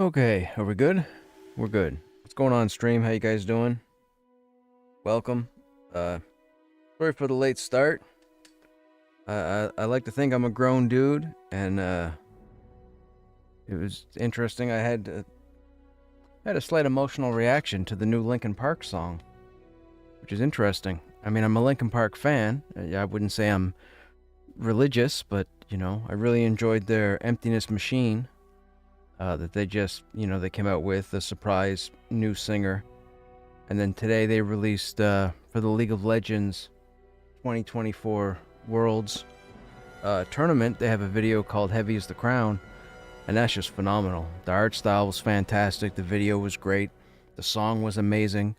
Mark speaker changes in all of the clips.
Speaker 1: Okay, are we good? We're good. What's going on, stream? How you guys doing? Welcome. Sorry for the late start. I like to think I'm a grown dude, and it was interesting. I had a slight emotional reaction to the new Linkin Park song, which is interesting. I mean, I'm a Linkin Park fan. I wouldn't say I'm religious, but I really enjoyed their Emptiness Machine. That they came out with a surprise new singer. And then today they released for the League of Legends 2024 Worlds tournament. They have a video called Heavy as the Crown, and that's just phenomenal. The art style was fantastic. The video was great. The song was amazing.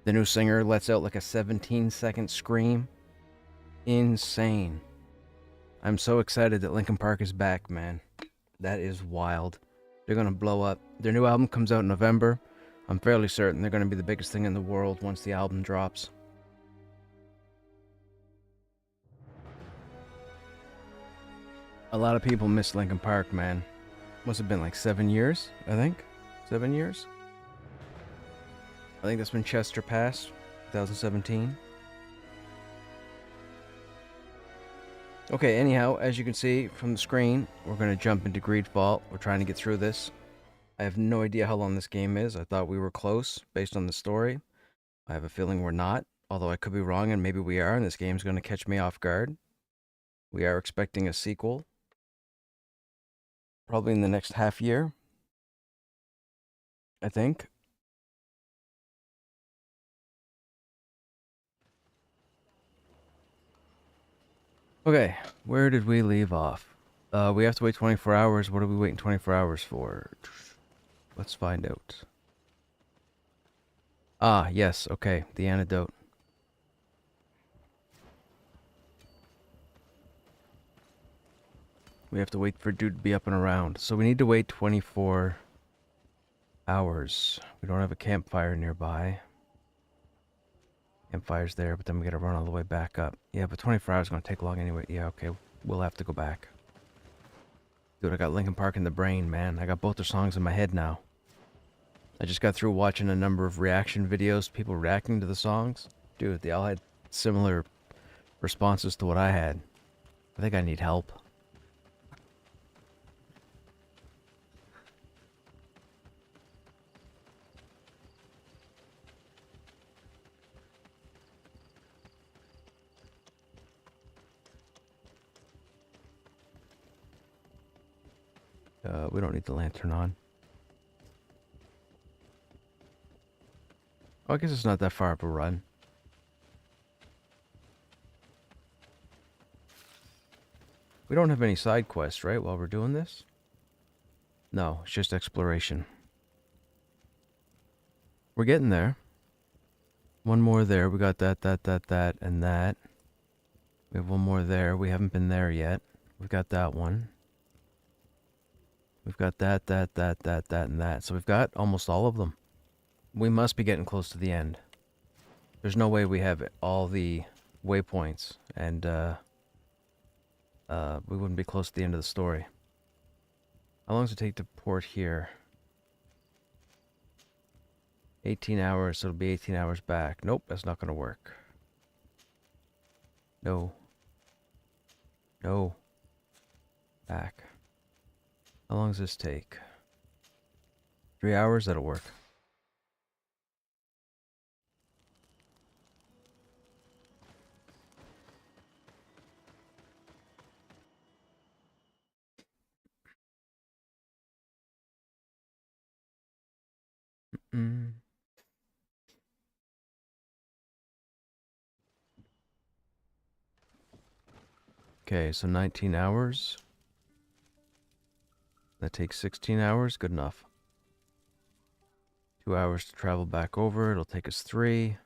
Speaker 1: The new singer lets out like a 17-second scream. Insane. I'm so excited that Linkin Park is back, man. That is wild. They're gonna blow up. Their new album comes out in November. I'm fairly certain they're gonna be the biggest thing in the world once the album drops. A lot of people miss Linkin Park, man. Must have been like 7 years, I think. 7 years? I think that's when Chester passed, 2017. Okay, anyhow, as you can see from the screen, we're going to jump into Greedfall. We're trying to get through this. I have no idea how long this game is. I thought we were close based on the story. I have a feeling we're not, although I could be wrong and maybe we are, and this game's going to catch me off guard. We are expecting a sequel, probably in the next half year, I think. Okay, where did we leave off? We have to wait 24 hours. What are we waiting 24 hours for? Let's find out. Ah, yes, okay, the antidote. We have to wait for dude to be up and around. So we need to wait 24 hours. We don't have a campfire nearby. Campfire's there, but then we gotta run all the way back up. Yeah, but 24 hours is gonna take long anyway. Yeah, okay, we'll have to go back. Dude, I got Linkin Park in the brain, man. I got both their songs in my head now. I just got through watching a number of reaction videos, people reacting to the songs. Dude, they all had similar responses to what I had. I think I need help. We don't need the lantern on. Oh, I guess it's not that far up a run. We don't have any side quests, right, while we're doing this? No, it's just exploration. We're getting there. One more there. We got that, and that. We have one more there. We haven't been there yet. We've got that one. We've got that, and that. So we've got almost all of them. We must be getting close to the end. There's no way we have all the waypoints, and we wouldn't be close to the end of the story. How long does it take to port here? 18 hours, so it'll be 18 hours back. Nope, that's not going to work. No. No. Back. How long does this take? 3 hours? That'll work. Okay, so 19 hours. That takes 16 hours. Good enough. 2 hours to travel back over. It'll take us 3.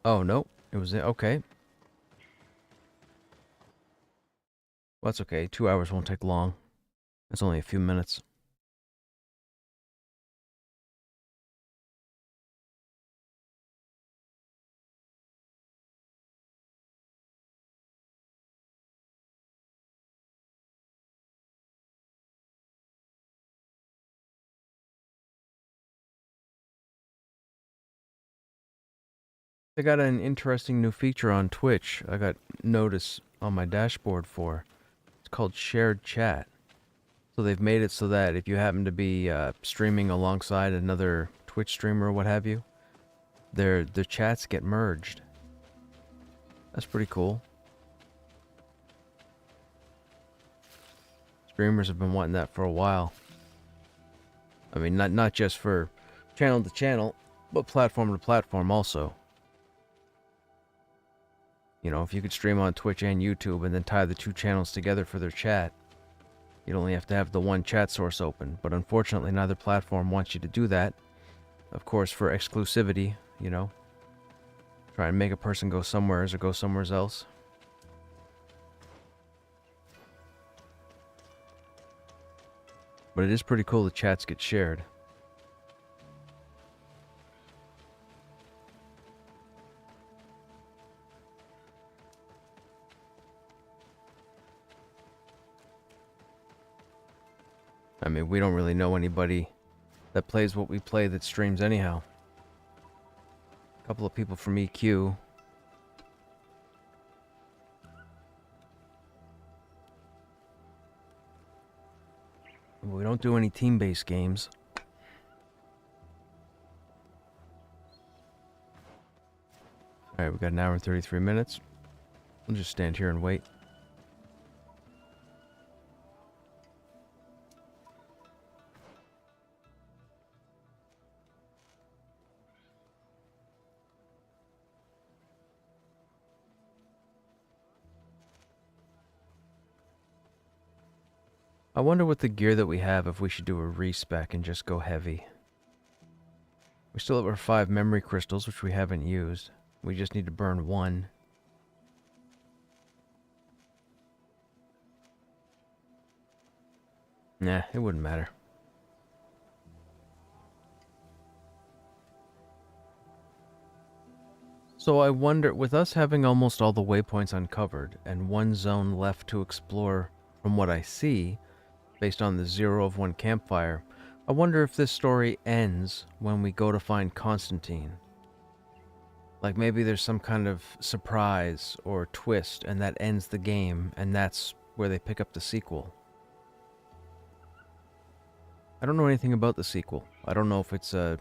Speaker 1: Oh, no. It was... Okay. Well, that's okay. 2 hours won't take long. It's only a few minutes. They got an interesting new feature on Twitch. I got notice on my dashboard for. It's called shared chat. So they've made it so that if you happen to be streaming alongside another Twitch streamer or what have you, their chats get merged. That's pretty cool. Streamers have been wanting that for a while. I mean, not just for channel to channel, but platform to platform also. You know, if you could stream on Twitch and YouTube and then tie the two channels together for their chat, you'd only have to have the one chat source open. But unfortunately, neither platform wants you to do that. Of course, for exclusivity, you know. Try and make a person go somewheres or go somewhere else. But it is pretty cool the chats get shared. I mean, we don't really know anybody that plays what we play that streams anyhow. A couple of people from EQ. We don't do any team-based games. Alright, we got an hour and 33 minutes. We'll just stand here and wait. I wonder with the gear that we have if we should do a respec and just go heavy. We still have our 5 memory crystals, which we haven't used. We just need to burn 1. Nah, it wouldn't matter. So I wonder, with us having almost all the waypoints uncovered and one zone left to explore from what I see, based on the 0 of 1 campfire, I wonder if this story ends when we go to find Constantine. Like maybe there's some kind of surprise or twist and that ends the game and that's where they pick up the sequel. I don't know anything about the sequel. I don't know if it's a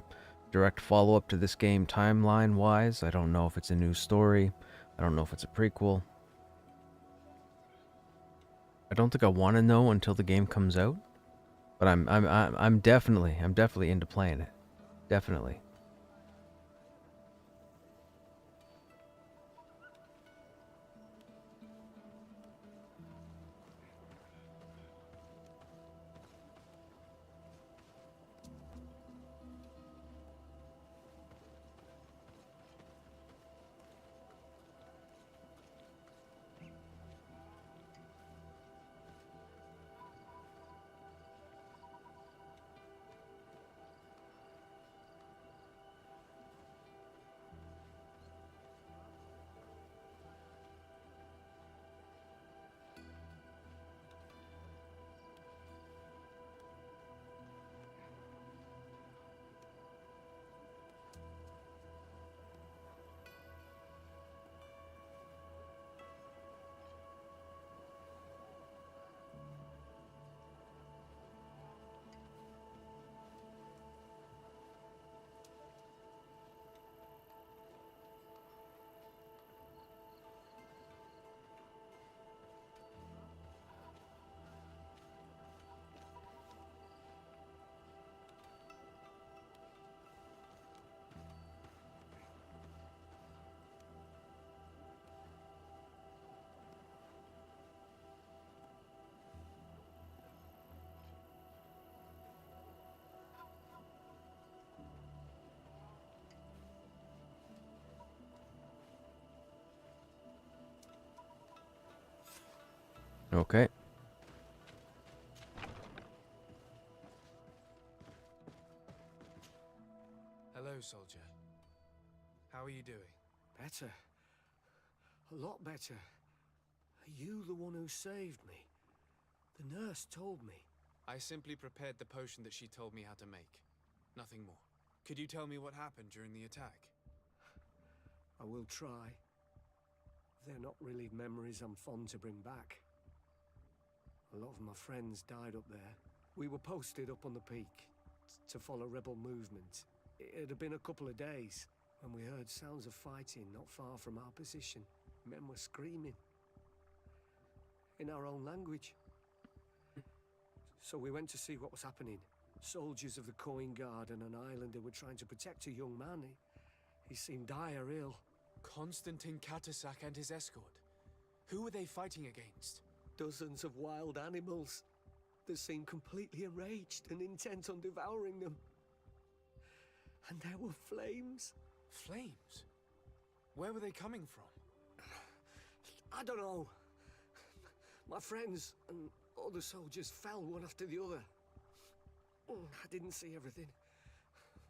Speaker 1: direct follow-up to this game timeline-wise. I don't know if it's a new story. I don't know if it's a prequel. I don't think I want to know until the game comes out, but I'm definitely into playing it. Definitely. Okay.
Speaker 2: Hello, soldier. How are you doing?
Speaker 3: Better. A lot better. Are you the one who saved me? The nurse told me.
Speaker 2: I simply prepared the potion that she told me how to make. Nothing more. Could you tell me what happened during the attack?
Speaker 3: I will try. They're not really memories I'm fond to bring back. A lot of my friends died up there. We were posted up on the peak to follow rebel movement. It had been a couple of days when we heard sounds of fighting not far from our position. Men were screaming in our own language. So we went to see what was happening. Soldiers of the Coin Guard and an islander were trying to protect a young man. He seemed dire ill.
Speaker 2: Konstantin Katasak and his escort. Who were they fighting against?
Speaker 3: Dozens of wild animals that seemed completely enraged and intent on devouring them. And there were flames.
Speaker 2: Flames? Where were they coming from?
Speaker 3: I don't know. My friends and other soldiers fell one after the other. I didn't see everything.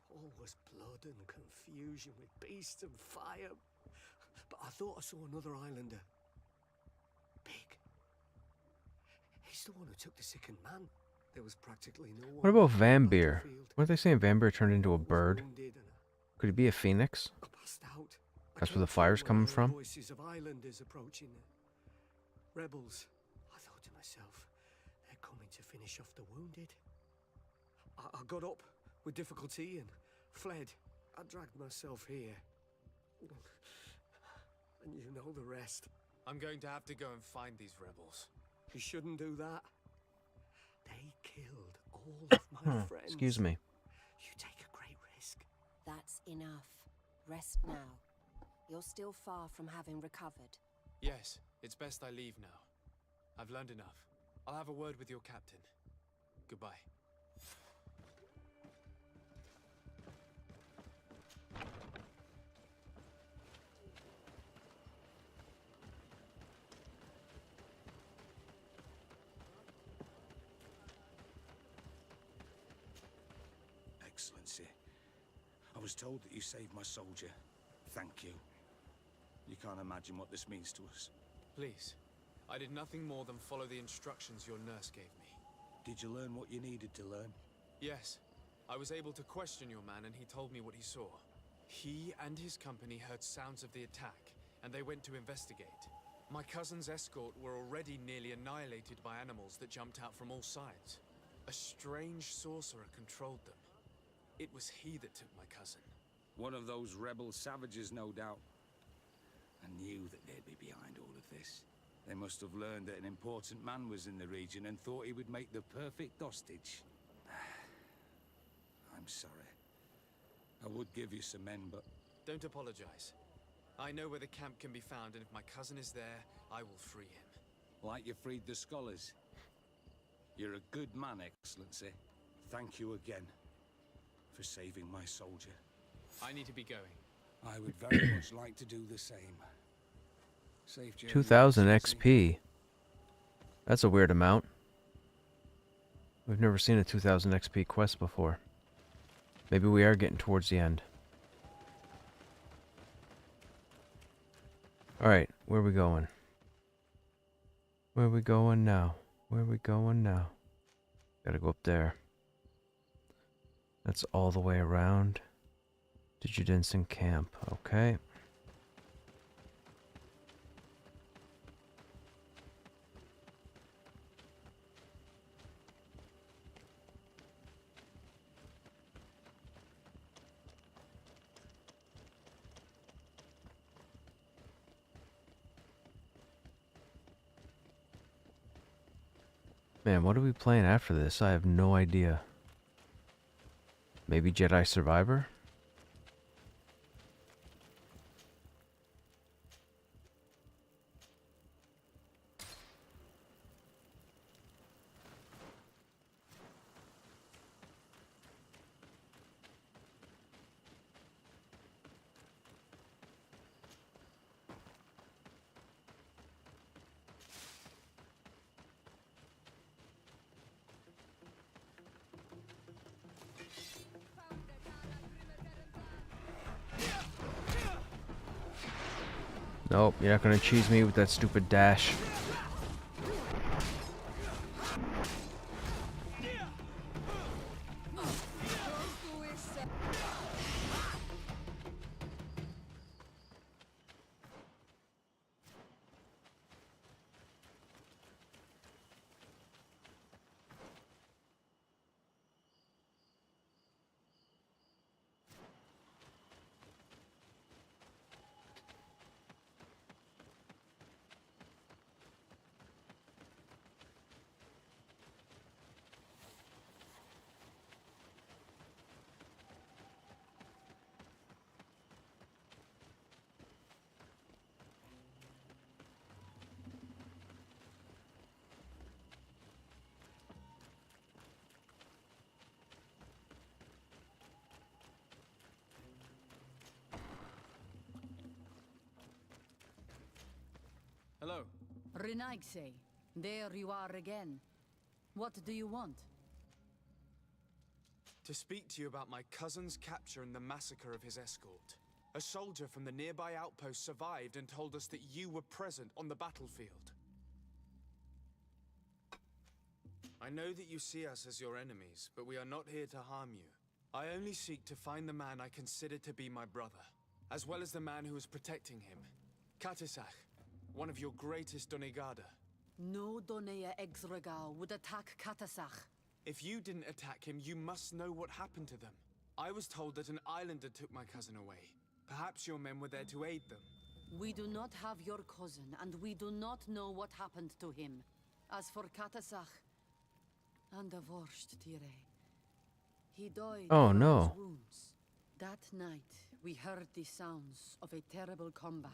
Speaker 3: All was blood and confusion with beasts and fire. But I thought I saw another islander. Big. He's the one who took the sickened man. There was practically no one.
Speaker 1: What about
Speaker 3: on the
Speaker 1: Vampire?
Speaker 3: battlefield.
Speaker 1: What are they saying? Vampire turned into a
Speaker 3: I was
Speaker 1: bird?
Speaker 3: wounded and
Speaker 1: Could he be a phoenix?
Speaker 3: I passed out. I
Speaker 1: That's where
Speaker 3: came
Speaker 1: the
Speaker 3: to
Speaker 1: fire's
Speaker 3: when I
Speaker 1: coming
Speaker 3: heard
Speaker 1: from?
Speaker 3: Voices of islanders approaching. Rebels. I thought to myself, they're coming to finish off the wounded. I got up with difficulty and fled. I dragged myself here. And you know the rest.
Speaker 2: I'm going to have to go and find these rebels.
Speaker 3: You shouldn't do that. They killed all of my friends.
Speaker 1: Excuse me.
Speaker 3: You take a great risk.
Speaker 4: That's enough. Rest now. You're still far from having recovered.
Speaker 2: Yes, it's best I leave now. I've learned enough. I'll have a word with your captain. Goodbye.
Speaker 5: Excellency, I was told that you saved my soldier. Thank you. You can't imagine what this means to us.
Speaker 2: Please. I did nothing more than follow the instructions your nurse gave me.
Speaker 5: Did you learn what you needed to learn?
Speaker 2: Yes. I was able to question your man and he told me what he saw. He and his company heard sounds of the attack, and they went to investigate. My cousin's escort were already nearly annihilated by animals that jumped out from all sides. A strange sorcerer controlled them. It was he that took my cousin.
Speaker 5: One of those rebel savages, no doubt. I knew that they'd be behind all of this. They must have learned that an important man was in the region and thought he would make the perfect hostage. I'm sorry. I would give you some men, but...
Speaker 2: Don't apologize. I know where the camp can be found, and if my cousin is there, I will free him.
Speaker 5: like you freed the scholars. You're a good man, Excellency. Thank you again for saving my soldier.
Speaker 2: I need to be going.
Speaker 5: I would very much like to do the same. Safe journey,
Speaker 1: 2000
Speaker 5: Excellency.
Speaker 1: XP. That's a weird amount. We've never seen a 2000 XP quest before. Maybe we are getting towards the end. Alright, where are we going? Where are we going now? Where are we going now? Gotta go up there. That's all the way around. Digidinson Camp, okay. Man, what are we playing after this? I have no idea. Maybe Jedi Survivor? Nope, you're not gonna cheese me with that stupid dash.
Speaker 6: Renaigse, there you are again. What do you want?
Speaker 2: To speak to you about my cousin's capture and the massacre of his escort. A soldier from the nearby outpost survived and told us that you were present on the battlefield. I know that you see us as your enemies, but we are not here to harm you. I only seek to find the man I consider to be my brother, as well as the man who is protecting him. Katisach, one of your greatest Donegada.
Speaker 6: No Donea Exregao would attack Katasach.
Speaker 2: If you didn't attack him, you must know what happened to them. I was told that an islander took my cousin away. Perhaps your men were there to aid them.
Speaker 6: We do not have your cousin, and we do not know what happened to him. As for Katasach, and the Vorst Tire, he died
Speaker 1: Oh,
Speaker 6: from
Speaker 1: no.
Speaker 6: his wounds. That night, we heard the sounds of a terrible combat.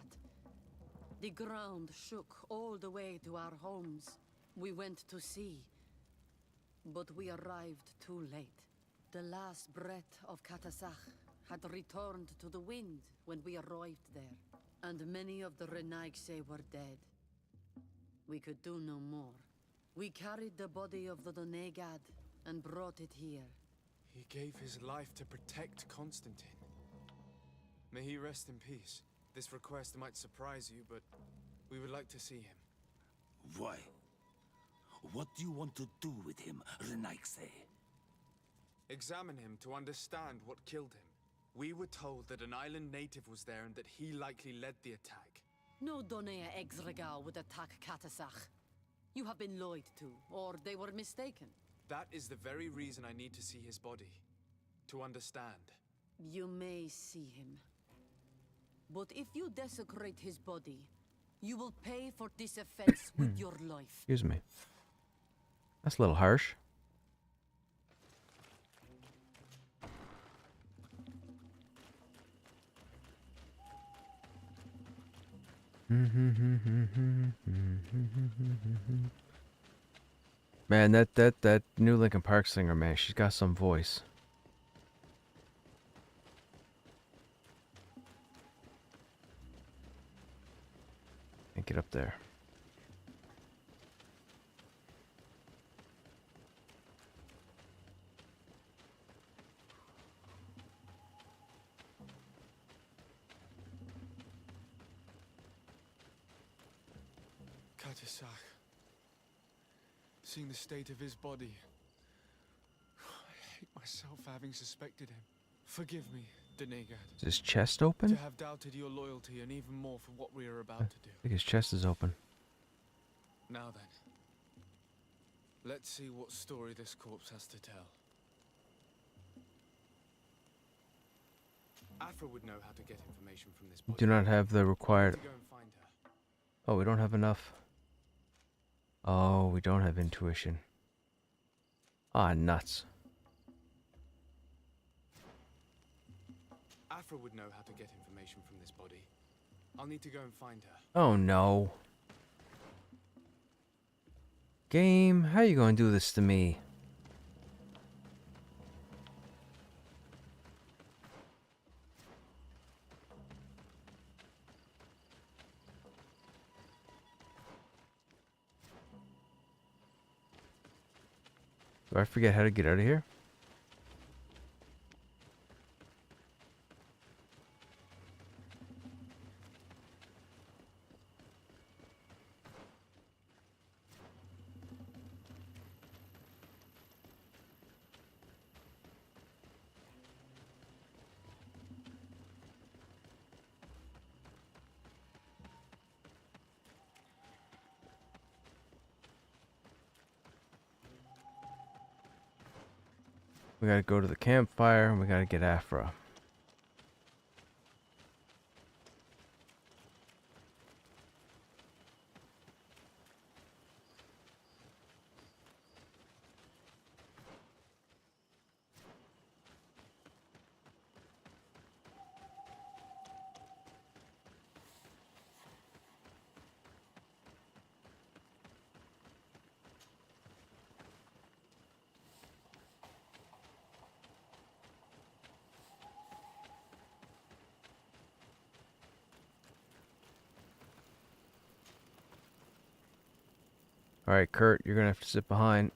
Speaker 6: The ground shook all the way to our homes. We went to see, but we arrived too late. The last breath of Katasach had returned to the wind when we arrived there, and many of the Renaigse were dead. We could do no more. We carried the body of the Donegad and brought it here.
Speaker 2: He gave his life to protect Constantine. May he rest in peace. This request might surprise you, but we would like to see him.
Speaker 5: Why? What do you want to do with him, Renaigse?
Speaker 2: Examine him to understand what killed him. We were told that an island native was there and that he likely led the attack.
Speaker 6: No Donea Exregao would attack Katasach. You have been lied to, or they were mistaken.
Speaker 2: That is the very reason I need to see his body. To understand.
Speaker 6: You may see him. But if you desecrate his body, you will pay for this offense with your life.
Speaker 1: Excuse me. That's a little harsh. Man, that new Linkin Park singer, man, she's got some voice. And get up there.
Speaker 2: Katisach. Seeing the state of his body. I hate myself for having suspected him. Forgive me, Donegad.
Speaker 1: Is his chest open?
Speaker 2: To have doubted your loyalty and even more for what we are about to do.
Speaker 1: I think his chest is open.
Speaker 2: Now then. Let's see what story this corpse has to tell. Afra would know how to get information from this body.
Speaker 1: Do not have the required...
Speaker 2: To go and find her.
Speaker 1: Oh, we don't have enough. Oh, we don't have intuition. Ah, nuts.
Speaker 2: Afra would know how to get information from this body. I'll need to go and find her.
Speaker 1: Oh, no. Game, how you gonna do this to me? Do I forget how to get out of here? We gotta go to the campfire and we gotta get Afra. Alright, Kurt, you're gonna have to sit behind.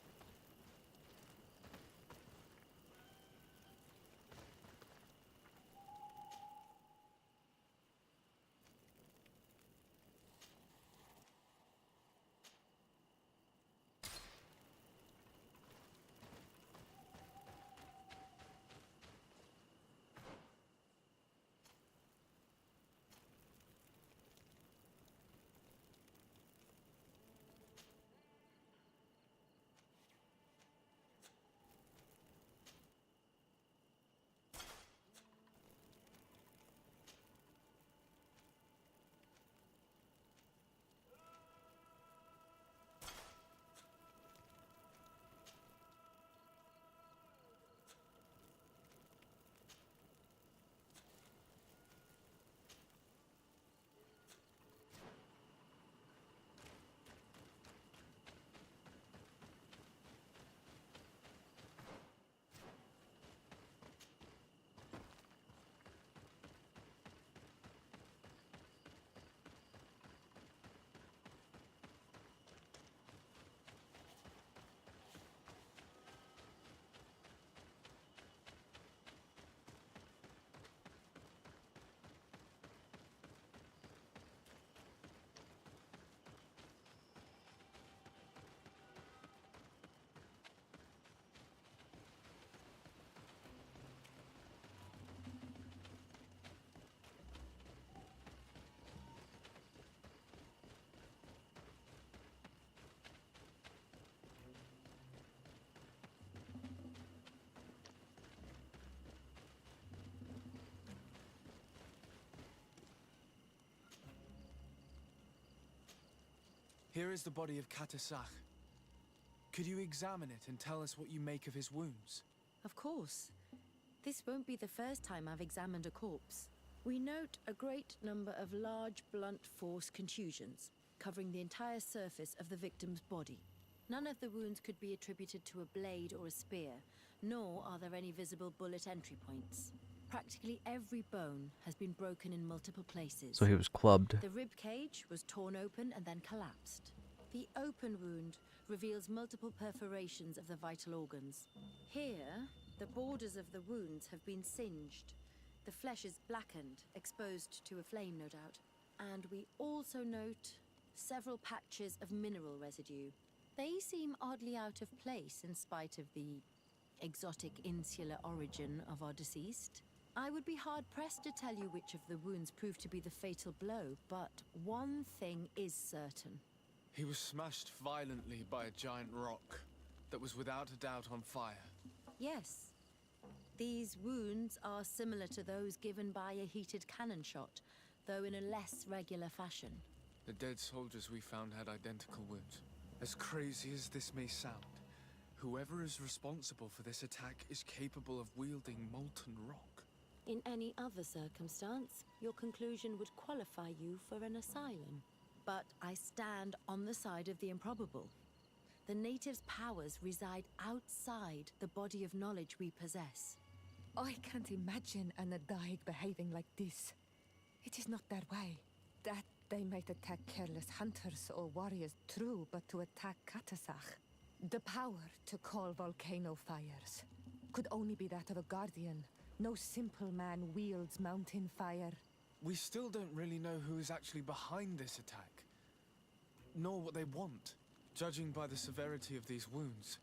Speaker 2: Here is the body of Katasach. Could you examine it and tell us what you make of his wounds?
Speaker 7: Of course. This won't be the first time I've examined a corpse. We note a great number of large, blunt force contusions, covering the entire surface of the victim's body. None of the wounds could be attributed to a blade or a spear, nor are there any visible bullet entry points. Practically every bone has been broken in multiple places.
Speaker 1: So he was clubbed.
Speaker 7: The rib cage was torn open and then collapsed. The open wound reveals multiple perforations of the vital organs. Here, the borders of the wounds have been singed. The flesh is blackened, exposed to a flame, no doubt. And we also note several patches of mineral residue. They seem oddly out of place in spite of the exotic insular origin of our deceased. I would be hard-pressed to tell you which of the wounds proved to be the fatal blow, but one thing is certain.
Speaker 2: He was smashed violently by a giant rock that was without a doubt on fire.
Speaker 7: Yes. These wounds are similar to those given by a heated cannon shot, though in a less regular fashion.
Speaker 2: The dead soldiers we found had identical wounds. As crazy as this may sound, whoever is responsible for this attack is capable of wielding molten rock.
Speaker 7: In any other circumstance, your conclusion would qualify you for an asylum. But I stand on the side of the improbable. The natives' powers reside outside the body of knowledge we possess.
Speaker 8: I can't imagine an Adaig behaving like this. It is not their way. That they might attack careless hunters or warriors, true, but to attack Katasach, the power to call volcano fires, could only be that of a guardian. No simple man wields mountain fire.
Speaker 2: We still don't really know who is actually behind this attack, nor what they want. Judging by the severity of these wounds,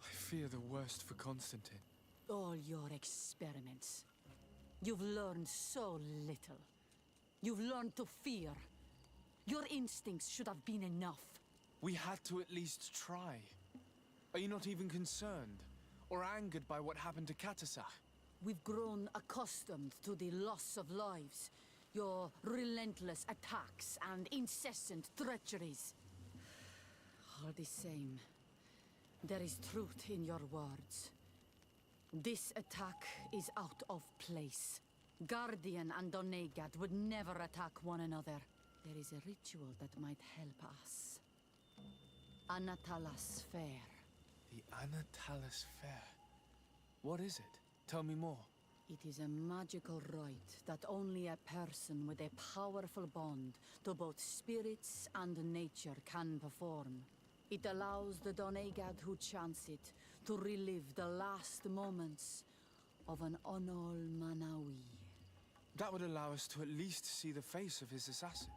Speaker 2: I fear the worst for Constantine.
Speaker 6: All your experiments. You've learned so little. You've learned to fear. Your instincts should have been enough.
Speaker 2: We had to at least try. Are you not even concerned or angered by what happened to Katasach?
Speaker 6: We've grown accustomed to the loss of lives, your relentless attacks and incessant treacheries. All the same, there is truth in your words. This attack is out of place. Guardian and Donegad would never attack one another. There is a ritual that might help us. Anatalas Fair.
Speaker 2: The Anatalis Fair. What is it? Tell me more.
Speaker 6: It is a magical rite that only a person with a powerful bond to both spirits and nature can perform. It allows the Doneigad who chants it to relive the last moments of an Onol Manawi.
Speaker 2: That would allow us to at least see the face of his assassin.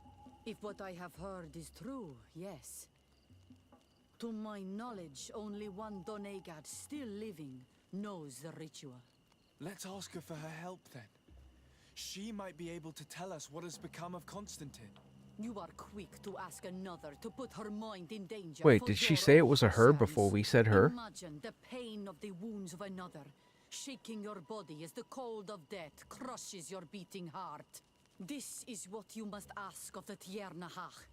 Speaker 6: If what I have heard is true, yes. To my knowledge, only one Doneigad still living knows the ritual.
Speaker 2: Let's ask her for her help then. She might be able to tell us what has become of Constantine.
Speaker 6: You are quick to ask another to put her mind in danger.
Speaker 1: Wait,
Speaker 6: for
Speaker 1: did she
Speaker 6: your
Speaker 1: say it
Speaker 6: own
Speaker 1: was a her
Speaker 6: concerns.
Speaker 1: before we said her?
Speaker 6: Imagine the pain of the wounds of another, shaking your body as the cold of death crushes your beating heart. This is what you must ask of the Tiernahach.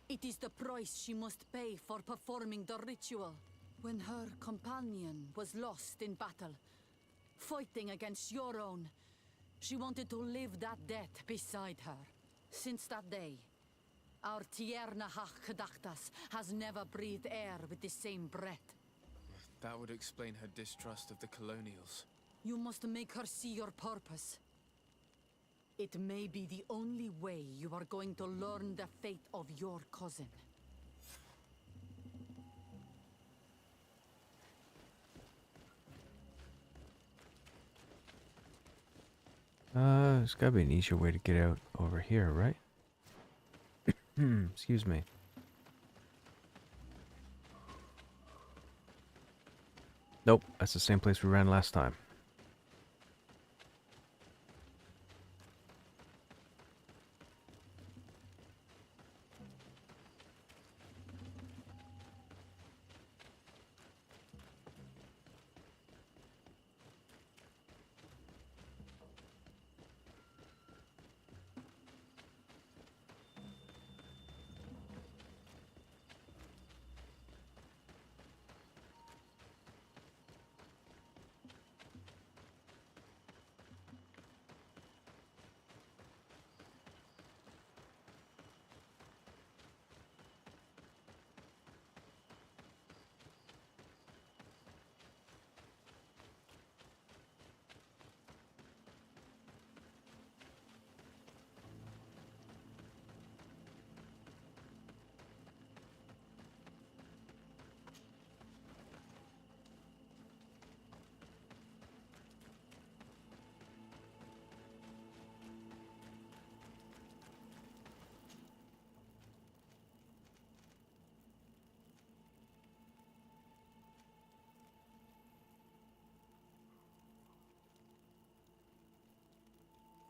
Speaker 6: It is the price she must pay for performing the ritual. When her companion was lost in battle, fighting against your own, she wanted to live that death beside her. Since that day, our Tiernahach Kadachtas has never breathed air with the same breath.
Speaker 2: That would explain her distrust of the colonials.
Speaker 6: You must make her see your purpose. It may be the only way you are going to learn the fate of your cousin.
Speaker 1: There's gotta be an easier way to get out over here, right? Excuse me. Nope, that's the same place we ran last time.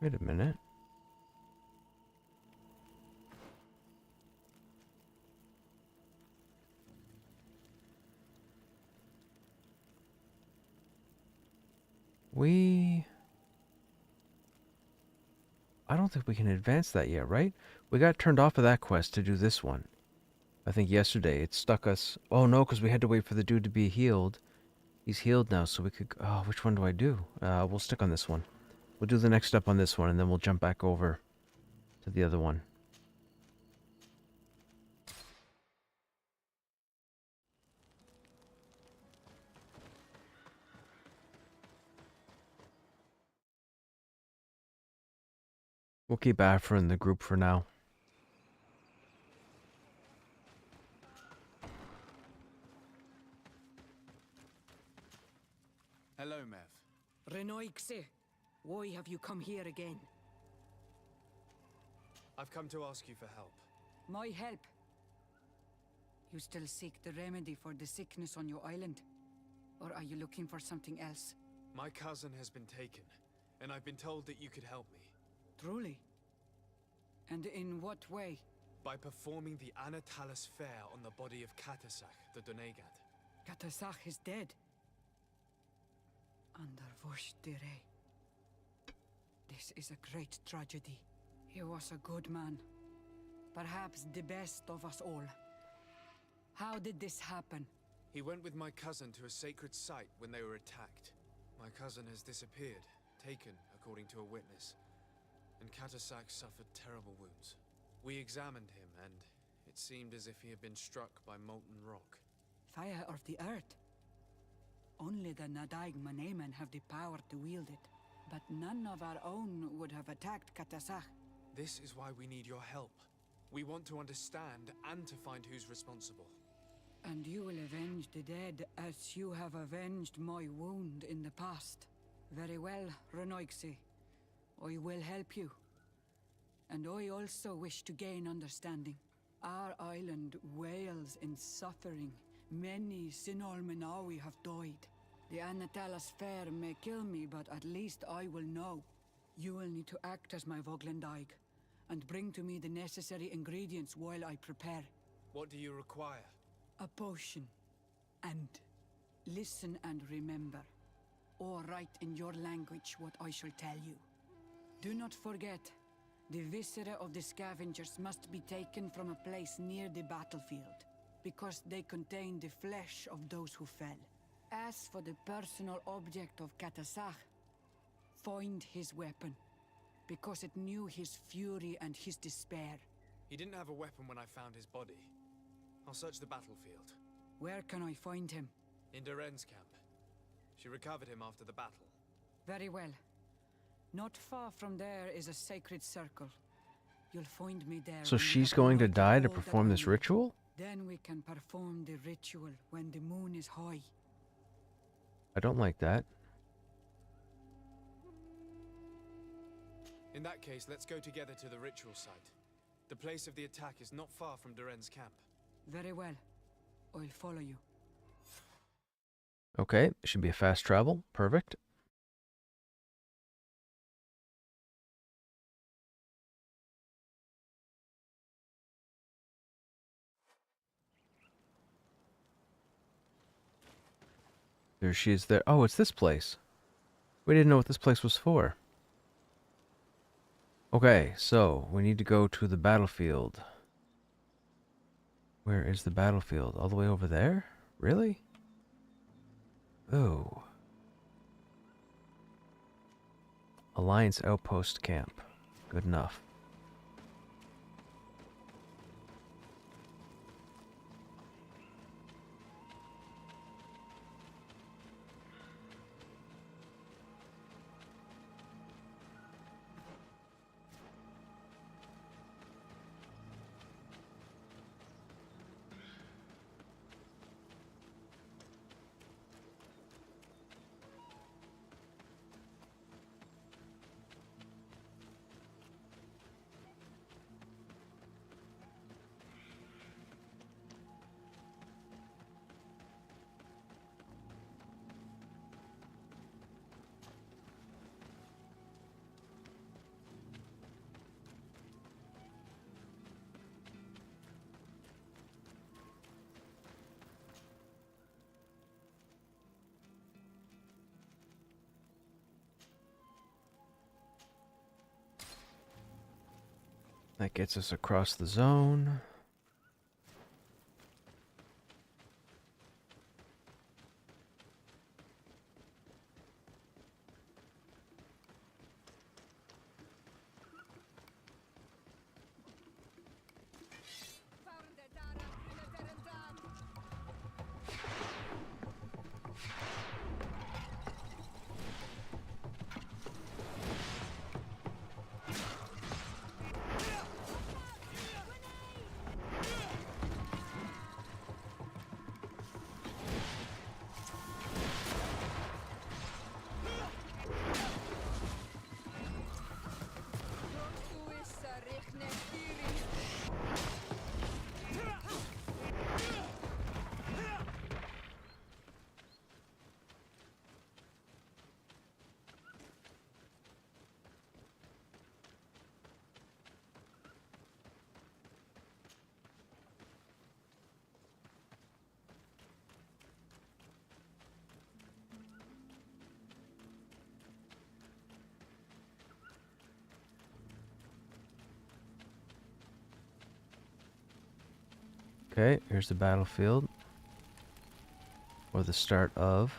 Speaker 1: Wait a minute. I don't think we can advance that yet, right? We got turned off of that quest to do this one. I think yesterday it stuck us... Oh no, because we had to wait for the dude to be healed. He's healed now, so we could... Oh, which one do I do? We'll stick on this one. We'll do the next step on this one, and then we'll jump back over to the other one. We'll keep Afra in the group for now.
Speaker 2: Hello, Mev.
Speaker 9: Renoixe, why have you come here again?
Speaker 2: I've come to ask you for help.
Speaker 9: My help? You still seek the remedy for the sickness on your island? Or are you looking for something else?
Speaker 2: My cousin has been taken, and I've been told that you could help me.
Speaker 9: Truly? And in what way?
Speaker 2: By performing the Anatalis fair on the body of Katasach, the Doneigad.
Speaker 9: Katasach is dead. Under Vosh Dire. This is a great tragedy. He was a good man. Perhaps the best of us all. How did this happen?
Speaker 2: He went with my cousin to a sacred site when they were attacked. My cousin has disappeared, taken according to a witness. And Katasach suffered terrible wounds. We examined him, and it seemed as if he had been struck by molten rock.
Speaker 9: Fire of the earth. Only the Nadaig Maneman have the power to wield it. but none of our own would have attacked Katasach.
Speaker 2: This is why we need your help. We want to understand and to find who's responsible.
Speaker 9: And you will avenge the dead as you have avenged my wound in the past. Very well, Renoixi. I will help you. And I also wish to gain understanding. Our island wails in suffering. Many Sinol Menawi have died. The Anatalas Fair may kill me, but at least I will know. You will need to act as my Voglendaig, and bring to me the necessary ingredients while I prepare.
Speaker 2: What do you require?
Speaker 9: A potion. And listen and remember, or write in your language what I shall tell you. Do not forget, the viscera of the scavengers must be taken from a place near the battlefield, because they contain the flesh of those who fell. As for the personal object of Katasach, find his weapon, because it knew his fury and his despair.
Speaker 2: He didn't have a weapon when I found his body. I'll search the battlefield.
Speaker 9: Where can I find him?
Speaker 2: In Duren's camp. She recovered him after the battle.
Speaker 9: Very well. Not far from there is a sacred circle. You'll find me there.
Speaker 1: So
Speaker 9: when you
Speaker 1: she's
Speaker 9: have
Speaker 1: going to
Speaker 9: anointed
Speaker 1: die to
Speaker 9: all that
Speaker 1: perform
Speaker 9: I
Speaker 1: this
Speaker 9: need.
Speaker 1: ritual?
Speaker 9: Then we can perform the ritual when the moon is high.
Speaker 1: I don't like that.
Speaker 2: In that case, let's go together to the ritual site. The place of the attack is not far from Duren's camp.
Speaker 9: Very well. I'll follow you.
Speaker 1: Okay, should be a fast travel. Perfect. There she is there. Oh, it's this place. We didn't know what this place was for. Okay, so we need to go to the battlefield. Where is the battlefield? All the way over there? Really? Oh. Alliance Outpost Camp. Good enough. That gets us across the zone. Okay, here's the battlefield. Or the start of.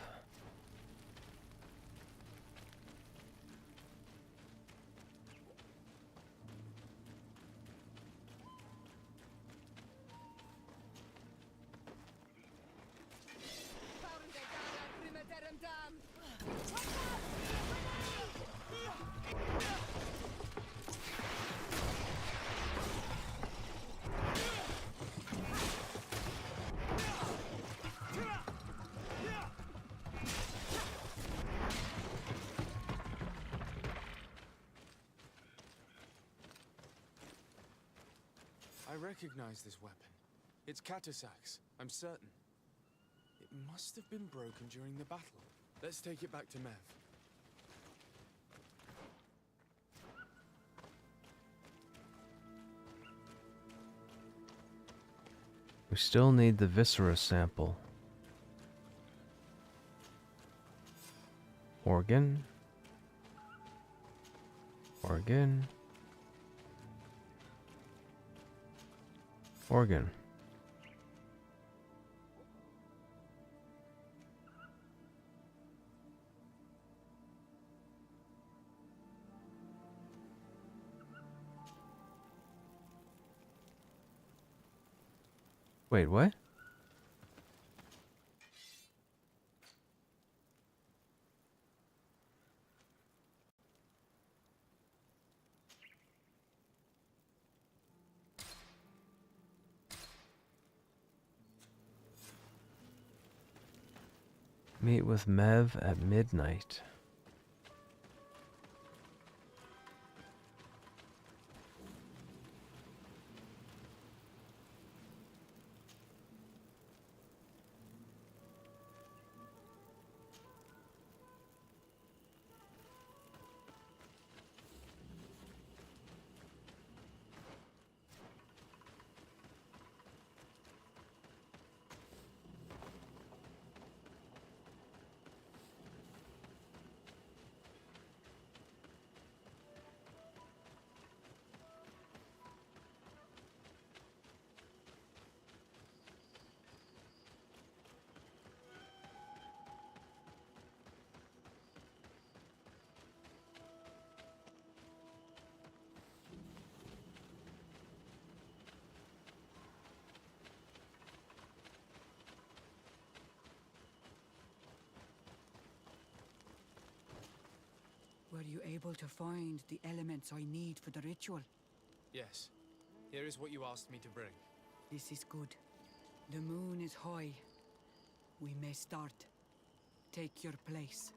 Speaker 2: I recognize this weapon. It's Katasak's, I'm certain. It must have been broken during the battle. Let's take it back to Mev.
Speaker 1: We still need the viscera sample. Organ. Organ. Organ. Wait, what? Meet with Mev at midnight.
Speaker 9: Were you able to find the elements I need for the ritual?
Speaker 2: Yes. Here is what you asked me to bring.
Speaker 9: This is good. The moon is high. We may start. Take your place.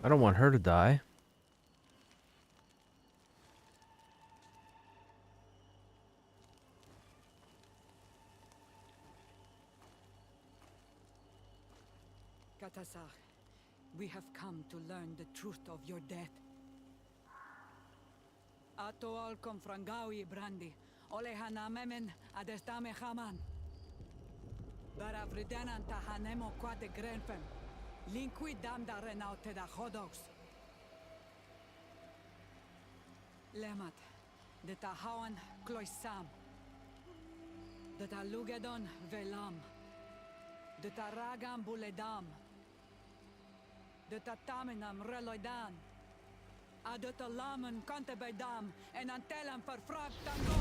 Speaker 1: I don't want her to die.
Speaker 9: Katasar, we have come to learn the truth of your death. Ato al confrangawi brandi, ole hanamemen adestame haman. Baravridenan tahanemo quate grenfem, linqui damda renaute da hodox. Lemat, de tahawan kloisam, de talugedon velam, de taragam buledam. De tataminam reloidan. Adut alamen kante bedam en antelem verfragt tango.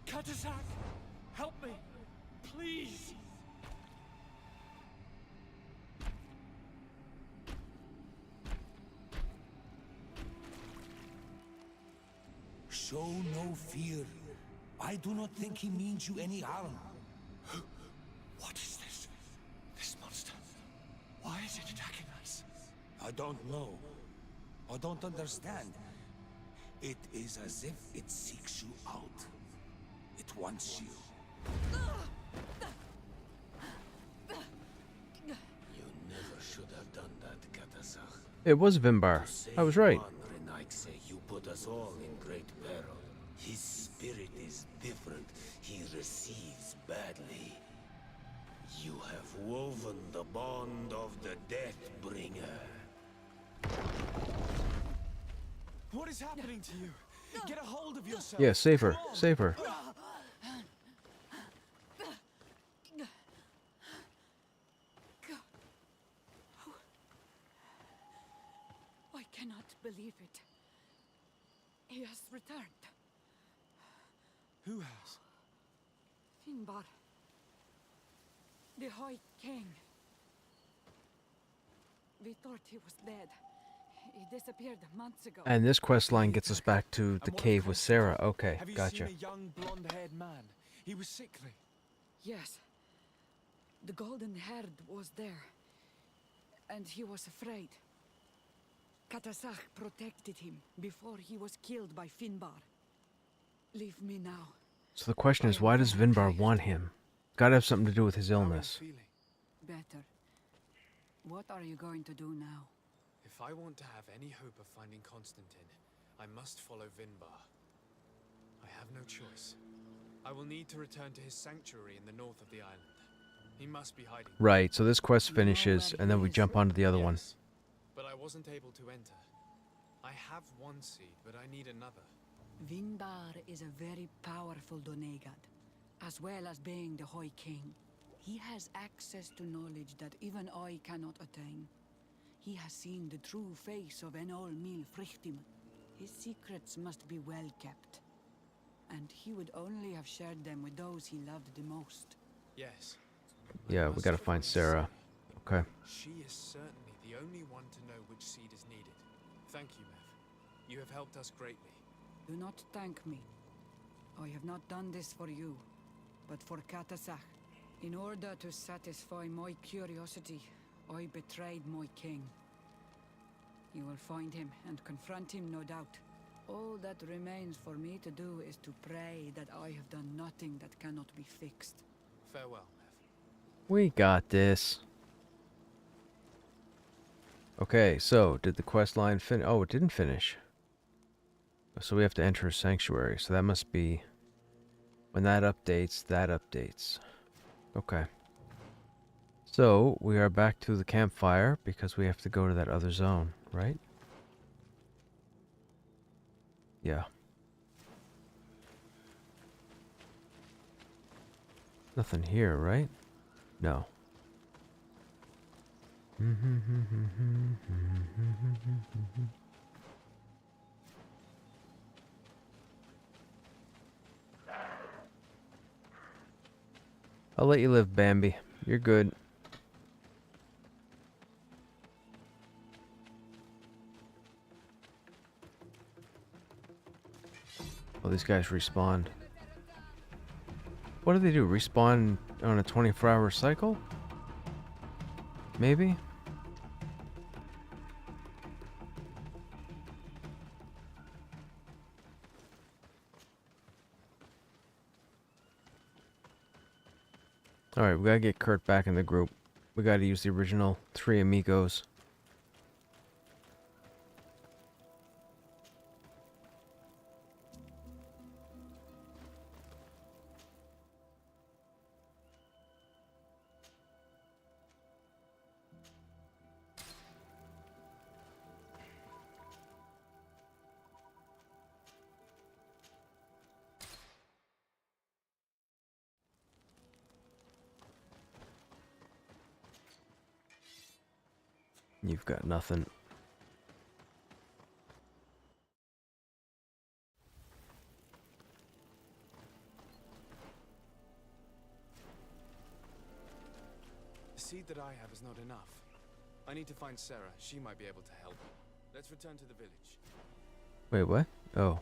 Speaker 3: Katasak, help me, please.
Speaker 5: Show no fear. I do not think he means you any harm.
Speaker 3: What is this? This monster. Why is it attacking us?
Speaker 5: I don't know. I don't understand. It is as if it seeks you out. It wants you.
Speaker 3: You never should have done that, Katasach.
Speaker 1: It was Vimbar. I was right.
Speaker 3: You put us all in great peril. His spirit is different. He receives badly. You have woven the bond of the Deathbringer. What is happening to you? Get a hold of yourself.
Speaker 1: Yeah, save her. Save her.
Speaker 9: I cannot believe it. He has returned.
Speaker 2: Who has?
Speaker 9: Finbar. The High King. We thought he was dead. He disappeared months ago.
Speaker 1: And this quest line gets us back to the
Speaker 2: And what
Speaker 1: cave with Sarah. Okay,
Speaker 2: Have you
Speaker 1: gotcha.
Speaker 2: seen a young blonde-haired man? He was sickly.
Speaker 9: Yes. The golden herd was there, and he was afraid. Katasach protected him before he was killed by Finbar. Leave me now.
Speaker 1: So the question is, why does Vinbar want him? Gotta have something to do with his illness.
Speaker 2: How are you feeling?
Speaker 9: Better. What are you going to do now?
Speaker 2: If I want to have any hope of finding Constantine, I must follow Vinbar. I have no choice. I will need to return to his sanctuary in the north of the island. He must be hiding.
Speaker 1: Right, so this quest finishes, and then we jump onto the other one.
Speaker 2: Yes, but I wasn't able to enter. I have one seed, but I need another.
Speaker 9: Vinbar is a very powerful Donegad, as well as being the High King. He has access to knowledge that even I cannot attain. He has seen the true face of Enol Mil Frichtim. His secrets must be well kept. And he would only have shared them with those he loved the most.
Speaker 2: Yes.
Speaker 1: Yeah, we gotta find Sarah. Okay.
Speaker 2: She is certainly the only one to know which seed is needed. Thank you, Mev. You have helped us greatly.
Speaker 9: Do not thank me. I have not done this for you, but for Katasach. In order to satisfy my curiosity, I betrayed my king. You will find him and confront him, no doubt. All that remains for me to do is to pray that I have done nothing that cannot be fixed.
Speaker 2: Farewell, Mev.
Speaker 1: We got this. Okay, so did the quest line finish? Oh, it didn't finish. So we have to enter a sanctuary. So that must be when that updates, that updates. Okay. So we are back to the campfire because we have to go to that other zone, right? Yeah. Nothing here, right? No. I'll let you live, Bambi. You're good. Oh, these guys respawn. What do they do? Respawn on a 24-hour cycle? Maybe? Alright, we gotta get Kurt back in the group. We gotta use the original 3 amigos. You've got nothing.
Speaker 2: The seed that I have is not enough. I need to find Sarah. She might be able to help. Let's return to the village.
Speaker 1: Wait, what? Oh.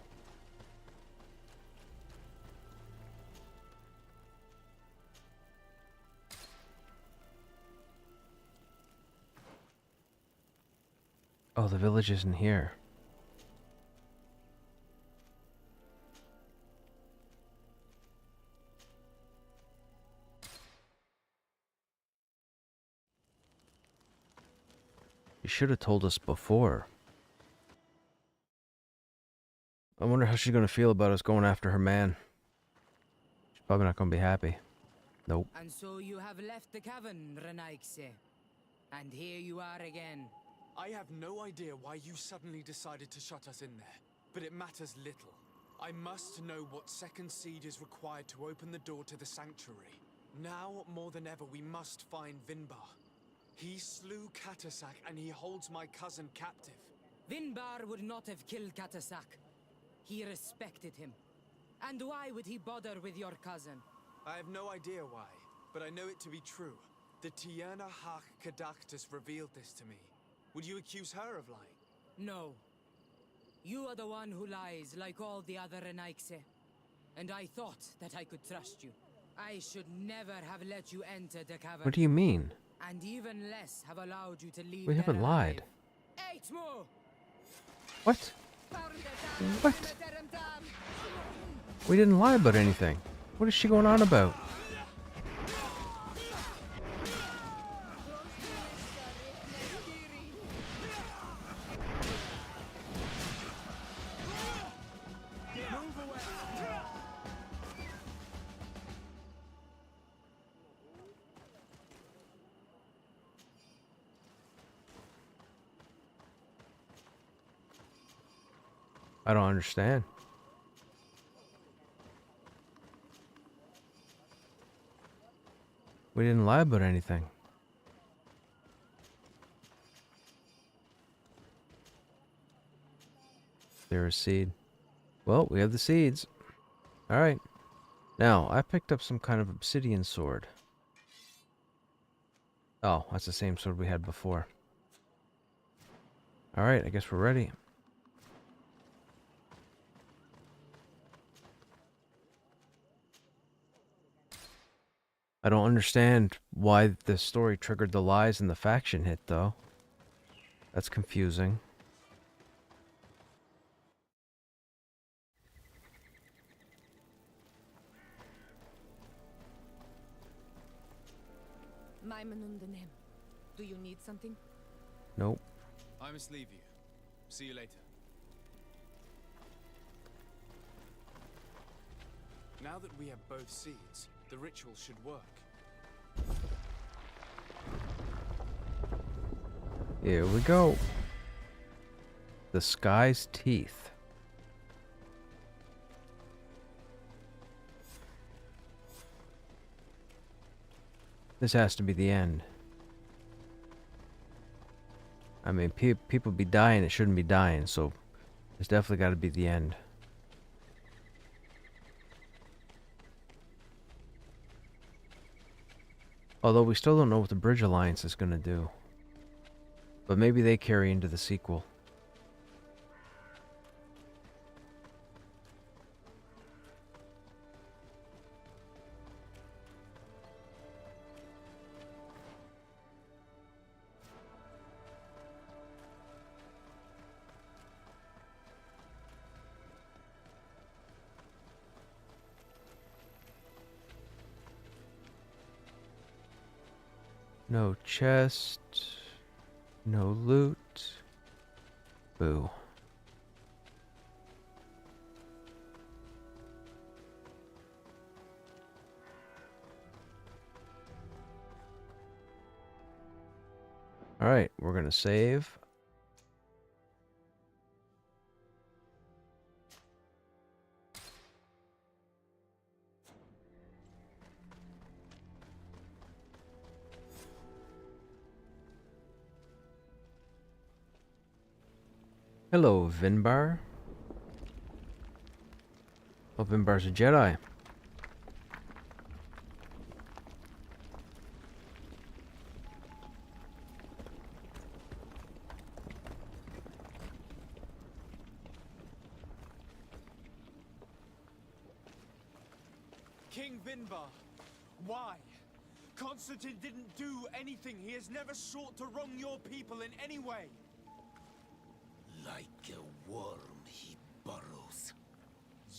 Speaker 1: Oh, the village isn't here. You should have told us before. I wonder how she's gonna feel about us going after her man. She's probably not gonna be happy. Nope.
Speaker 10: And so you have left the cavern, Renaikse. And here you are again.
Speaker 2: I have no idea why you suddenly decided to shut us in there, but it matters little. I must know what second seed is required to open the door to the sanctuary. Now, more than ever, we must find Vinbar. He slew Katasach and he holds my cousin captive.
Speaker 10: Vinbar would not have killed Katasach. He respected him. And why would he bother with your cousin?
Speaker 2: I have no idea why, but I know it to be true. The Tierna Hach Kadaktus revealed this to me. Would you accuse her of lying?
Speaker 10: No. You are the one who lies like all the other Renaikse. And I thought that I could trust you. I should never have let you enter the cavern.
Speaker 1: What do you mean?
Speaker 10: And even less have allowed you to leave.
Speaker 1: We haven't
Speaker 10: there
Speaker 1: lied.
Speaker 10: alive. 8 more!
Speaker 1: What? What? We didn't lie about anything. What is she going on about? I don't understand. We didn't lie about anything. There's a seed. Well, we have the seeds. Alright. Now, I picked up some kind of obsidian sword. Oh, that's the same sword we had before. Alright, I guess we're ready. I don't understand why the story triggered the lies and the faction hit, though. That's confusing.
Speaker 8: Maimanundanim. Do you need something?
Speaker 1: Nope.
Speaker 2: I must leave you. See you later. Now that we have both seeds, the ritual should work.
Speaker 1: Here we go. The sky's teeth. This has to be the end. I mean, people be dying that shouldn't be dying, so it's definitely got to be the end. Although we still don't know what the Bridge Alliance is going to do. But maybe they carry into the sequel. No chest. No loot. Boo. Alright, we're gonna save. Hello, Vinbar. Oh, Vinbar's a Jedi.
Speaker 2: King Vinbar, why? Constantine didn't do anything. He has never sought to wrong your people in any way.
Speaker 5: Like a worm he burrows.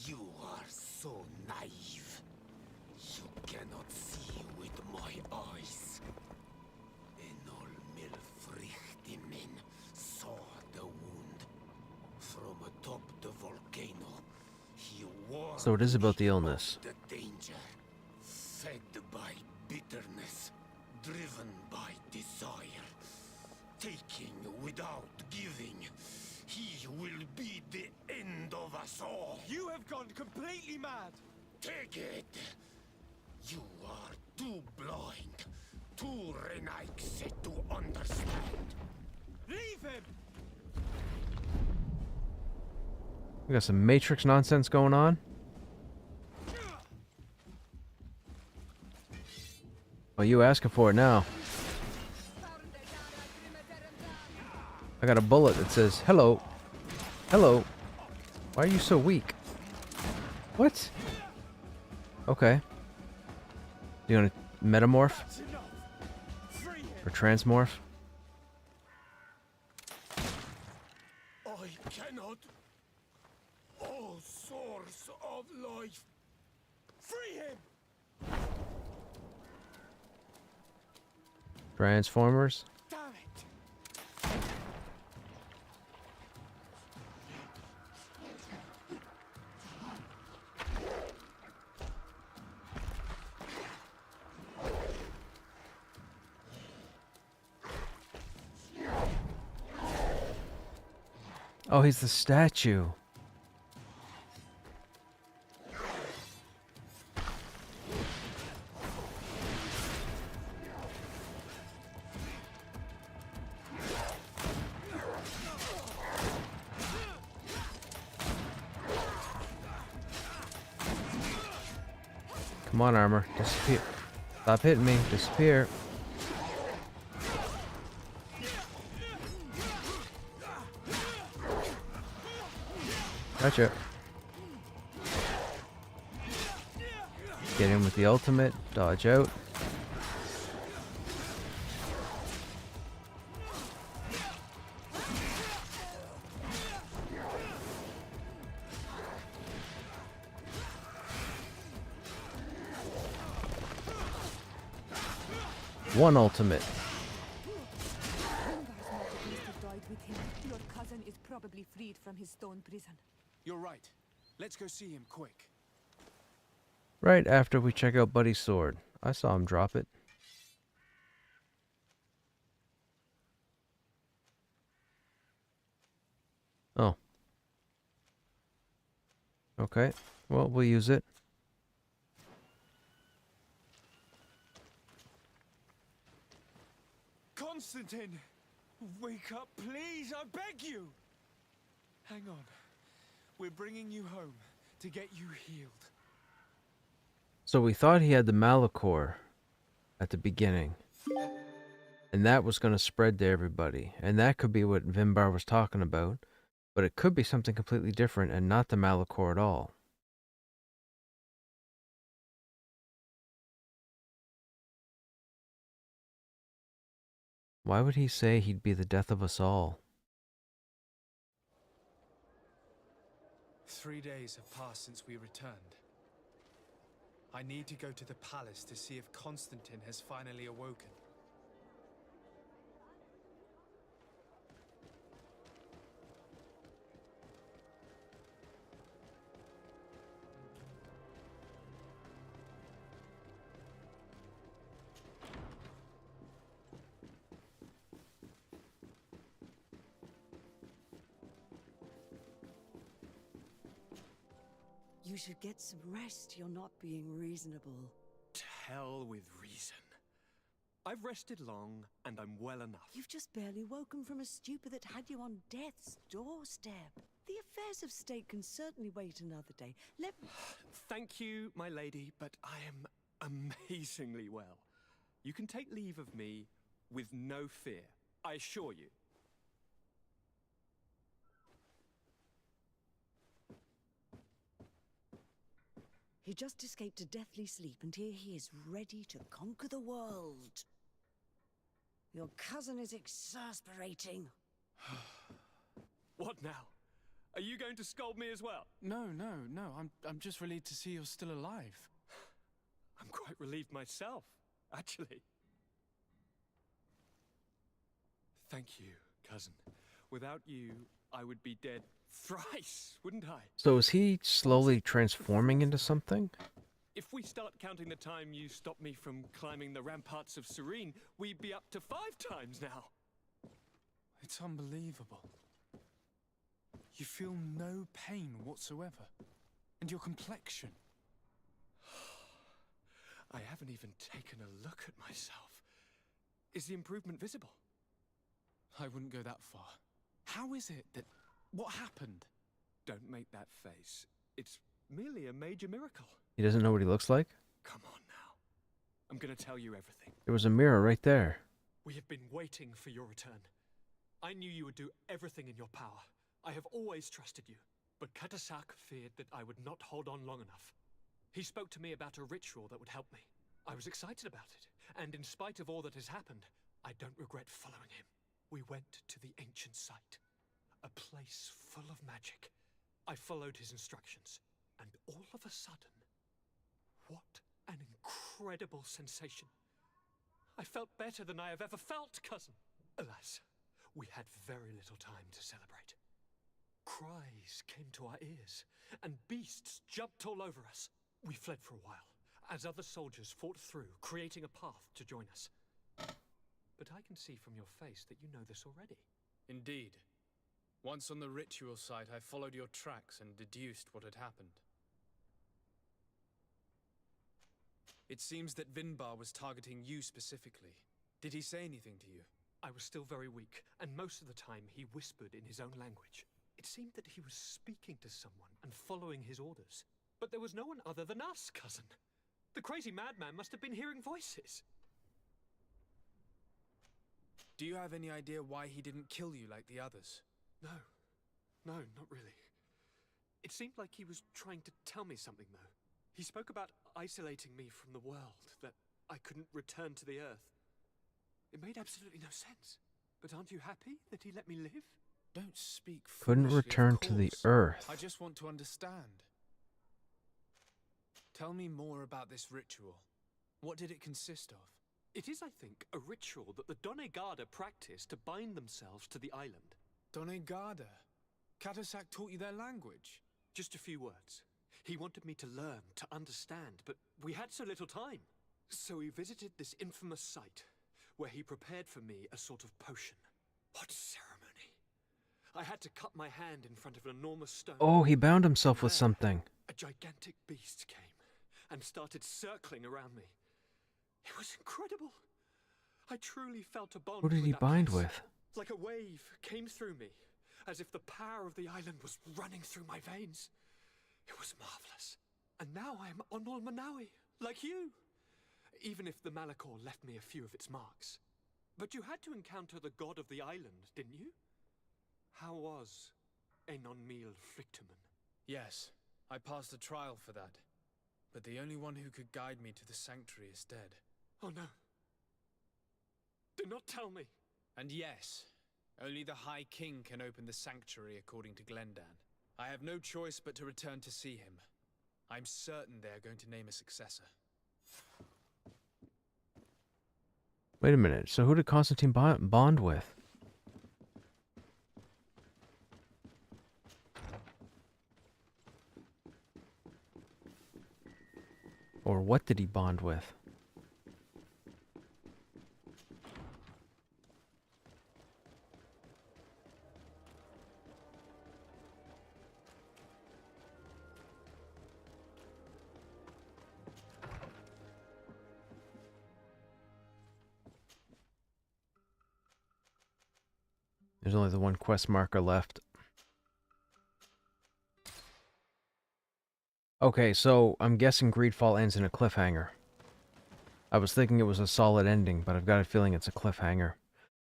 Speaker 5: You are so naive. You cannot see with my eyes. Enol Milfrichtimin saw the wound. From atop the volcano, he warned
Speaker 1: So it is about the
Speaker 5: me
Speaker 1: illness.
Speaker 5: of the danger. Fed by bitterness, driven by desire, taking without giving. He will be the end of us all.
Speaker 2: You have gone completely mad.
Speaker 5: Take it. You are too blind, too renaixed to understand.
Speaker 2: Leave him!
Speaker 1: We got some Matrix nonsense going on. Oh, you asking for it now. I got a bullet that says, hello. Hello. Why are you so weak? What? Okay. You gonna metamorph?
Speaker 3: That's enough. Free him.
Speaker 1: Or transmorph?
Speaker 3: I cannot. All source of life. Free him.
Speaker 1: Transformers?
Speaker 3: Damn it.
Speaker 1: Oh, he's the statue. Come on, armor. Disappear. Stop hitting me. Disappear. Gotcha. Get in with the ultimate. Dodge out. One ultimate.
Speaker 8: Died with him. Your cousin is probably freed from his stone prison.
Speaker 2: You're right. Let's go see him quick.
Speaker 1: Right after we check out Buddy's sword. I saw him drop it. Oh. Okay. Well, we'll use it.
Speaker 3: Constantine! Wake up, please, I beg you! Hang on. We're bringing you home to get you healed.
Speaker 1: So we thought he had the Malachor at the beginning. And that was going to spread to everybody. And that could be what Vimbar was talking about. But it could be something completely different and not the Malachor at all. Why would he say he'd be the death of us all?
Speaker 2: 3 days have passed since we returned. I need to go to the palace to see if Constantine has finally awoken.
Speaker 11: You should get some rest. You're not being reasonable.
Speaker 3: To hell with reason. I've rested long, and I'm well enough.
Speaker 11: You've just barely woken from a stupor that had you on death's doorstep. The affairs of state can certainly wait another day. Let me...
Speaker 3: Thank you, my lady, but I am amazingly well. You can take leave of me with no fear, I assure you.
Speaker 11: He just escaped a deathly sleep, and here he is ready to conquer the world. Your cousin is exasperating.
Speaker 3: What now? Are you going to scold me as well?
Speaker 2: No. I'm just relieved to see you're still alive.
Speaker 3: I'm quite relieved myself, actually. Thank you, cousin. Without you, I would be dead thrice, wouldn't I?
Speaker 1: So is he slowly transforming into something?
Speaker 3: If we start counting the time you stopped me from climbing the ramparts of Serene, we'd be up to 5 times now.
Speaker 2: It's unbelievable. You feel no pain whatsoever. And your complexion.
Speaker 3: I haven't even taken a look at myself. Is the improvement visible?
Speaker 2: I wouldn't go that far. How is it that... What happened?
Speaker 3: Don't make that face. It's merely a major miracle.
Speaker 1: He doesn't know what he looks like?
Speaker 3: Come on now. I'm gonna tell you everything.
Speaker 1: There was a mirror right there.
Speaker 3: We have been waiting for your return. I knew you would do everything in your power. I have always trusted you. But Katasak feared that I would not hold on long enough. He spoke to me about a ritual that would help me. I was excited about it, and in spite of all that has happened, I don't regret following him. We went to the ancient site, a place full of magic. I followed his instructions, and all of a sudden, what an incredible sensation. I felt better than I have ever felt, cousin. Alas, we had very little time to celebrate. Cries came to our ears, and beasts jumped all over us. We fled for a while, as other soldiers fought through, creating a path to join us. But I can see from your face that you know this already.
Speaker 2: Indeed. Once on the ritual site, I followed your tracks and deduced what had happened. It seems that Vinbar was targeting you specifically. Did he say anything to you?
Speaker 3: I was still very weak, and most of the time he whispered in his own language. It seemed that he was speaking to someone and following his orders. But there was no one other than us, cousin. The crazy madman must have been hearing voices.
Speaker 2: Do you have any idea why he didn't kill you like the others?
Speaker 3: No, not really. It seemed like he was trying to tell me something, though. He spoke about isolating me from the world, that I couldn't return to the Earth. It made absolutely no sense. But aren't you happy that he let me live?
Speaker 2: Don't speak
Speaker 1: Couldn't
Speaker 2: foolishly,
Speaker 1: return
Speaker 2: of
Speaker 1: to the
Speaker 2: course.
Speaker 1: Earth.
Speaker 2: I just want to understand. Tell me more about this ritual. What did it consist of?
Speaker 3: It is, I think, a ritual that the Donegada practice to bind themselves to the island.
Speaker 2: Donegada? Katasak taught you their language?
Speaker 3: Just a few words. He wanted me to learn, to understand, but we had so little time. So we visited this infamous site, where he prepared for me a sort of potion. What ceremony! I had to cut my hand in front of an enormous stone.
Speaker 1: Oh, he bound himself with
Speaker 3: There,
Speaker 1: something.
Speaker 3: A gigantic beast came and started circling around me. It was incredible. I truly felt a bond.
Speaker 1: Who did
Speaker 3: with
Speaker 1: he
Speaker 3: that
Speaker 1: bind
Speaker 3: place.
Speaker 1: with?
Speaker 3: Like a wave came through me, as if the power of the island was running through my veins. It was marvelous. And now I am Onol Manawi, like you. Even if the Malachor left me a few of its marks. But you had to encounter the god of the island, didn't you? How was Enon Mil Frictumen?
Speaker 2: Yes, I passed a trial for that. But the only one who could guide me to the sanctuary is dead.
Speaker 3: Oh no. Do not tell me.
Speaker 2: And yes, only the High King can open the sanctuary according to Glendan. I have no choice but to return to see him. I'm certain they're going to name a successor.
Speaker 1: Wait a minute. So who did Constantine bond with? Or what did he bond with? There's only the one quest marker left. Okay, so I'm guessing Greedfall ends in a cliffhanger. I was thinking it was a solid ending, but I've got a feeling it's a cliffhanger.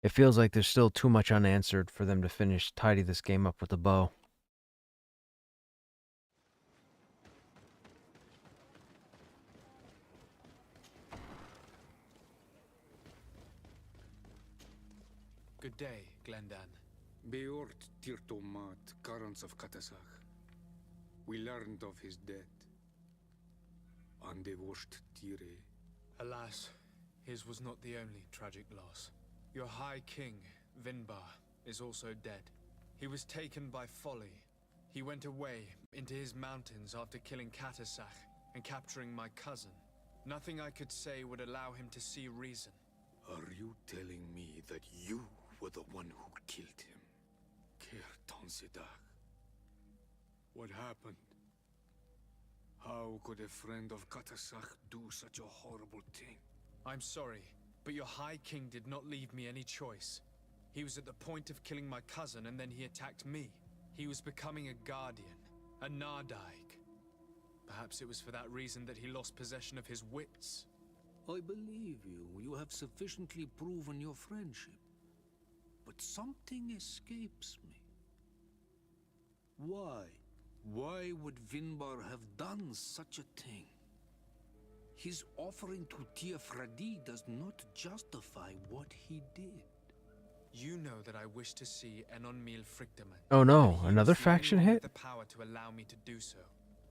Speaker 1: It feels like there's still too much unanswered for them to tidy this game up with a bow.
Speaker 2: Good day, Glendan.
Speaker 5: Beort Tirtomat, currents of Katasak. We learned of his death. Andevosht Tire.
Speaker 2: Alas, his was not the only tragic loss. Your High King, Vinbar, is also dead. He was taken by folly. He went away into his mountains after killing Katasak and capturing my cousin. Nothing I could say would allow him to see reason.
Speaker 5: Are you telling me that you were the one who killed him? Kertonsedag. What happened? How could a friend of Katasak do such a horrible thing?
Speaker 2: I'm sorry, but your High King did not leave me any choice. He was at the point of killing my cousin and then he attacked me. He was becoming a guardian, a Nardaig. Perhaps it was for that reason that he lost possession of his wits.
Speaker 5: I believe you. You have sufficiently proven your friendship. But something escapes me. Why? Why would Vinbar have done such a thing? His offering to Tiafradi does not justify what he did.
Speaker 2: You know that I wish to see Enon Mil Frictaman.
Speaker 1: Oh no,
Speaker 2: He
Speaker 1: another
Speaker 2: was the
Speaker 1: faction
Speaker 2: only one
Speaker 1: hit?
Speaker 2: with the power to allow me to do so.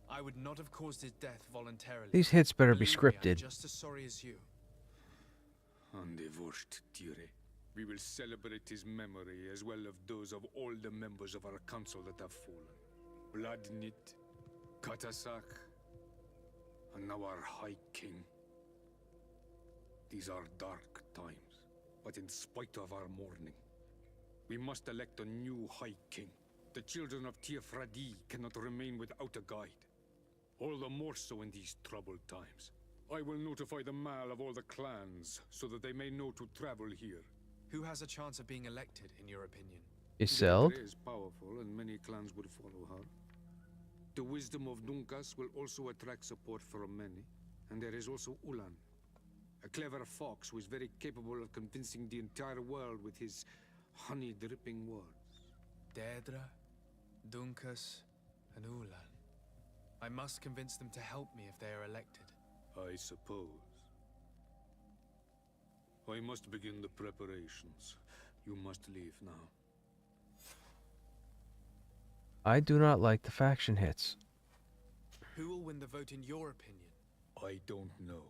Speaker 2: I would not have caused his death voluntarily.
Speaker 1: These hits better be
Speaker 2: Believe me, I'm
Speaker 1: scripted.
Speaker 2: just as sorry as you.
Speaker 5: Undivorced, Tire. We will celebrate his memory as well as those of all the members of our council that have fallen. Vladnit, Katasak, and now our High King. These are dark times, but in spite of our mourning, we must elect a new High King. The children of Tiafradi cannot remain without a guide. All the more so in these troubled times. I will notify the Mal of all the clans, so that they may know to travel here.
Speaker 2: Who has a chance of being elected, in your opinion?
Speaker 1: Iseld?
Speaker 5: Deidre is powerful, and many clans would follow her. The wisdom of Dunkas will also attract support from many. And there is also Ulan, a clever fox who is very capable of convincing the entire world with his honey-dripping words.
Speaker 2: Deidre, Dunkas, and Ulan. I must convince them to help me if they are elected.
Speaker 5: I suppose. I must begin the preparations. You must leave now.
Speaker 1: I do not like the faction hits.
Speaker 2: Who will win the vote in your opinion?
Speaker 5: I don't know.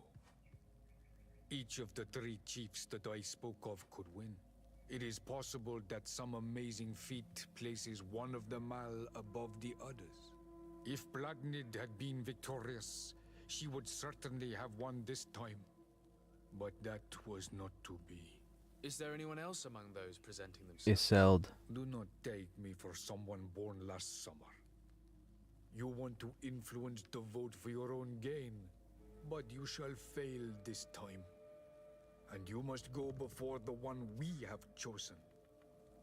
Speaker 5: Each of the 3 chiefs that I spoke of could win. It is possible that some amazing feat places one of the Mal above the others. If Blagnid had been victorious, she would certainly have won this time. But that was not to be.
Speaker 2: Is there anyone else among those presenting themselves?
Speaker 1: Iseld.
Speaker 5: Do not take me for someone born last summer. You want to influence the vote for your own gain, but you shall fail this time. And you must go before the one we have chosen.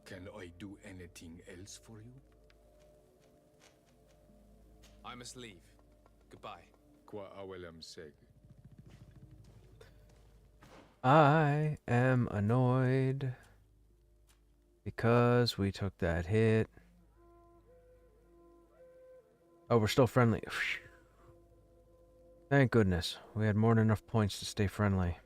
Speaker 5: Can I do anything else for you?
Speaker 2: I must leave. Goodbye.
Speaker 5: Qua awelem seg.
Speaker 1: I am annoyed because we took that hit. Oh, we're still friendly. Thank goodness. We had more than enough points to stay friendly.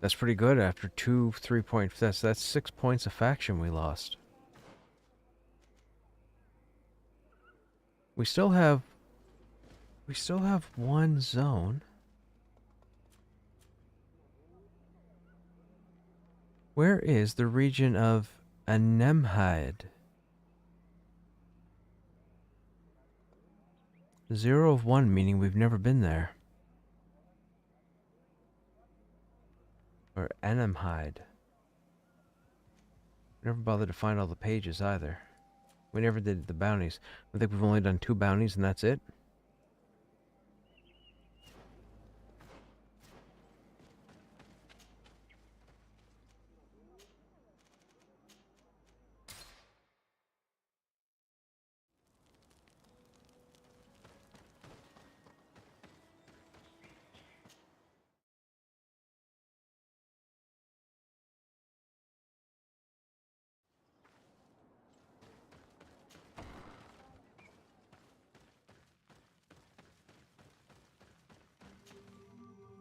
Speaker 1: That's pretty good after 2 3-point. That's 6 points of faction we lost. We still have one zone. Where is the region of Anemhide? 0 of 1, meaning we've never been there. Or Anemhide. Never bothered to find all the pages either. We never did the bounties. I think we've only done 2 bounties and that's it.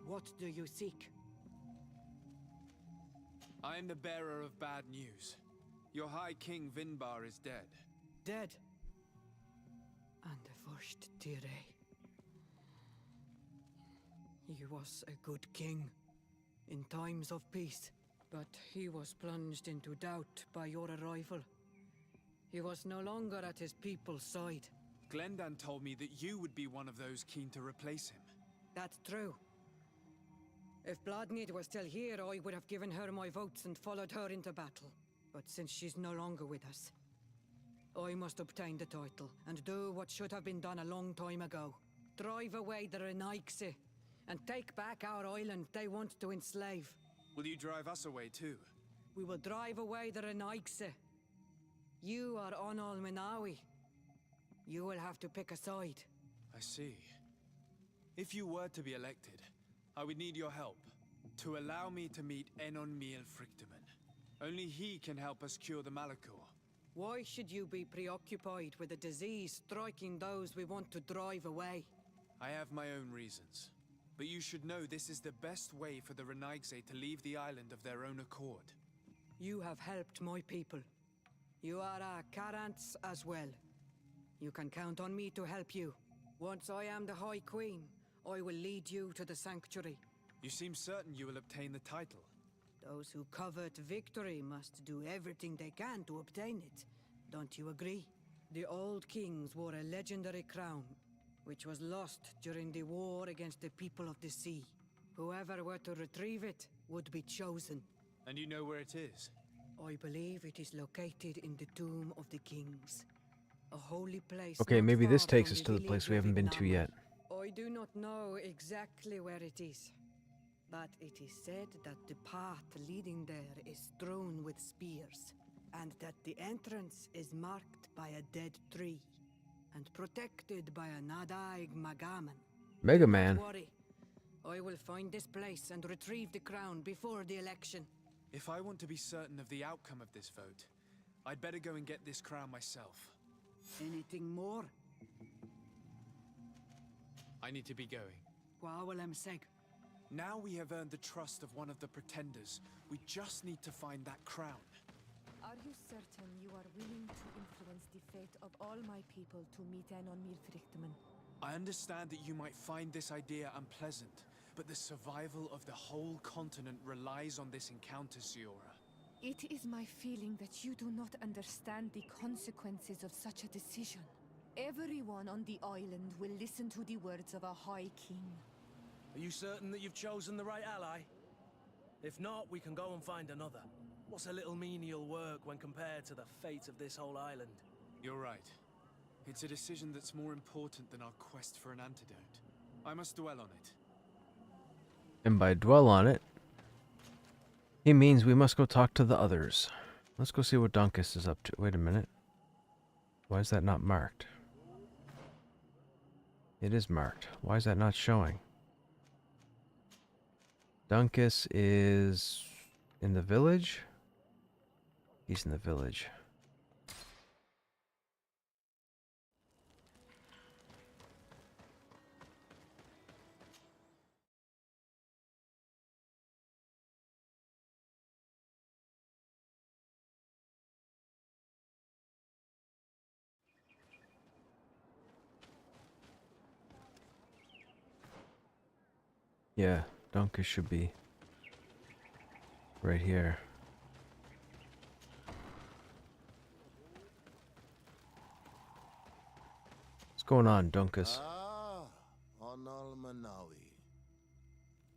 Speaker 11: What do you seek?
Speaker 2: I am the bearer of bad news. Your High King Vinbar is dead.
Speaker 11: Dead. And the first Tire. He was a good king in times of peace. But he was plunged into doubt by your arrival. He was no longer at his people's side.
Speaker 2: Glendan told me that you would be one of those keen to replace him.
Speaker 11: That's true. If Bladnid was still here, I would have given her my votes and followed her into battle. But since she's no longer with us, I must obtain the title and do what should have been done a long time ago. Drive away the Renaigse and take back our island they want to enslave.
Speaker 2: Will you drive us away too?
Speaker 11: We will drive away the Renaigse. You are Onal Menawi. You will have to pick a side.
Speaker 2: I see. If you were to be elected, I would need your help to allow me to meet Enon Mil Frictaman. Only he can help us cure the Malachor.
Speaker 11: Why should you be preoccupied with a disease striking those we want to drive away?
Speaker 2: I have my own reasons. But you should know this is the best way for the Renaigse to leave the island of their own accord.
Speaker 11: You have helped my people. You are our Karants as well. You can count on me to help you. Once I am the High Queen, I will lead you to the Sanctuary.
Speaker 2: You seem certain you will obtain the title.
Speaker 11: Those who covet victory must do everything they can to obtain it. Don't you agree? The old kings wore a legendary crown, which was lost during the war against the people of the sea. Whoever were to retrieve it would be chosen.
Speaker 2: And you know where it is?
Speaker 11: I believe it is located in the Tomb of the Kings. A holy place.
Speaker 1: Okay,
Speaker 11: not
Speaker 1: maybe this
Speaker 11: far
Speaker 1: takes
Speaker 11: from
Speaker 1: us
Speaker 11: the
Speaker 1: to the
Speaker 11: village
Speaker 1: place we
Speaker 11: of
Speaker 1: haven't been to
Speaker 11: Ignama.
Speaker 1: yet.
Speaker 11: I do not know exactly where it is, but it is said that the path leading there is strewn with spears, and that the entrance is marked by a dead tree, and protected by a Nadaig Magaman.
Speaker 1: Mega
Speaker 11: Do
Speaker 1: Man.
Speaker 11: not worry. I will find this place and retrieve the crown before the election.
Speaker 2: If I want to be certain of the outcome of this vote, I'd better go and get this crown myself.
Speaker 11: Anything more?
Speaker 2: I need to be going.
Speaker 11: Gwawalem Seg.
Speaker 2: Now we have earned the trust of one of the pretenders. We just need to find that crown.
Speaker 8: Are you certain you are willing to influence the fate of all my people to meet on Mirfrichtman?
Speaker 2: I understand that you might find this idea unpleasant, but the survival of the whole continent relies on this encounter, Siora.
Speaker 8: It is my feeling that you do not understand the consequences of such a decision. Everyone on the island will listen to the words of a High King.
Speaker 12: Are you certain that you've chosen the right ally? If not, we can go and find another. What's a little menial work when compared to the fate of this whole island?
Speaker 2: You're right. It's a decision that's more important than our quest for an antidote. I must dwell on it.
Speaker 1: And by dwell on it, he means we must go talk to the others. Let's go see what Dunkus is up to. Wait a minute. Why is that not marked? It is marked. Why is that not showing? Dunkus is in the village? He's in the village. Yeah, Dunkus should be right here. What's going on, Dunkus?
Speaker 13: Ah, Onal Manawi.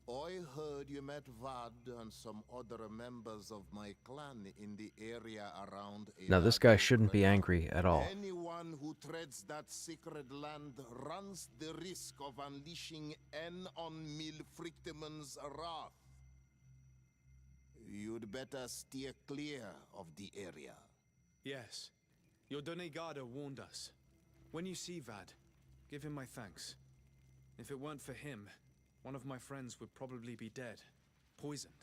Speaker 13: I heard you met Vad and some other members of my clan in the area around.
Speaker 1: Now, this guy shouldn't be angry at all.
Speaker 13: Anyone who treads that sacred land runs the risk of unleashing N on Milfrichteman's wrath. You'd better steer clear of the area.
Speaker 2: Yes. Your Donegada warned us. When you see Vad, give him my thanks. If it weren't for him, one of my friends would probably be dead. Poisoned.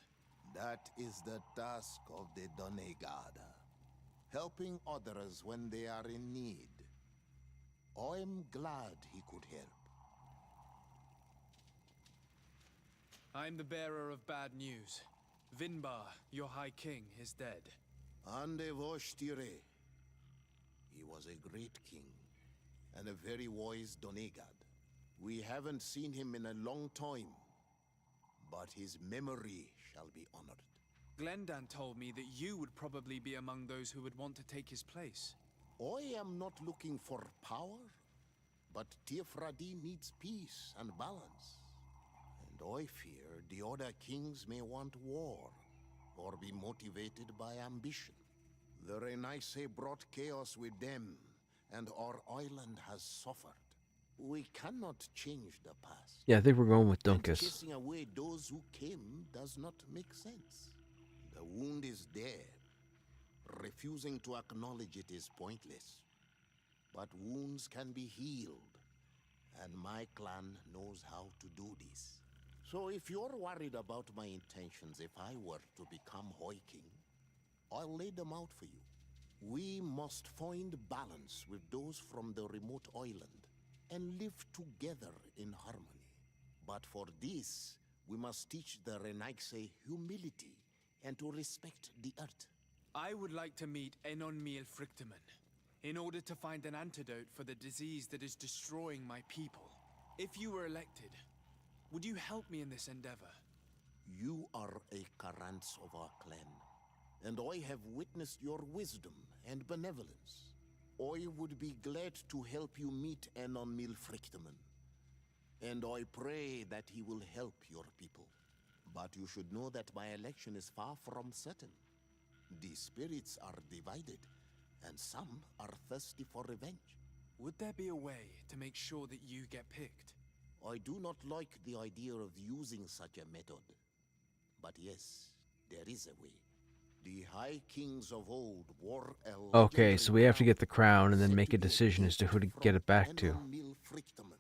Speaker 13: That is the task of the Donegada. Helping others when they are in need. I'm glad he could help.
Speaker 2: I'm the bearer of bad news. Vinbar, your High King, is dead.
Speaker 13: Ande Voshtire. He was a great king, and a very wise Donegad. We haven't seen him in a long time, but his memory shall be honored.
Speaker 2: Glendan told me that you would probably be among those who would want to take his place.
Speaker 13: I am not looking for power, but Tifradi needs peace and balance. And I fear the other kings may want war, or be motivated by ambition. The Renaigse brought chaos with them, and our island has suffered. We cannot change the past.
Speaker 1: Yeah, I think we're going with
Speaker 13: And
Speaker 1: Dunkus.
Speaker 13: chasing away those who came does not make sense. The wound is there. Refusing to acknowledge it is pointless. But wounds can be healed, and my clan knows how to do this. So if you're worried about my intentions if I were to become High King, I'll lay them out for you. We must find balance with those from the remote island and live together in harmony. But for this, we must teach the Renaigse humility and to respect the earth.
Speaker 2: I would like to meet Enon Miel Frictamen in order to find an antidote for the disease that is destroying my people. If you were elected, would you help me in this endeavor?
Speaker 13: You are a Karants of our clan, and I have witnessed your wisdom and benevolence. I would be glad to help you meet Enon Miel Frictamen, and I pray that he will help your people. But you should know that my election is far from certain. The spirits are divided, and some are thirsty for revenge.
Speaker 2: Would there be a way to make sure that you get picked?
Speaker 13: I do not like the idea of using such a method. But yes, there is a way. The High Kings of old wore a
Speaker 1: Okay, so we have to get the crown and then make a decision as to who to get it back to.
Speaker 13: Enon Miel Frictamen,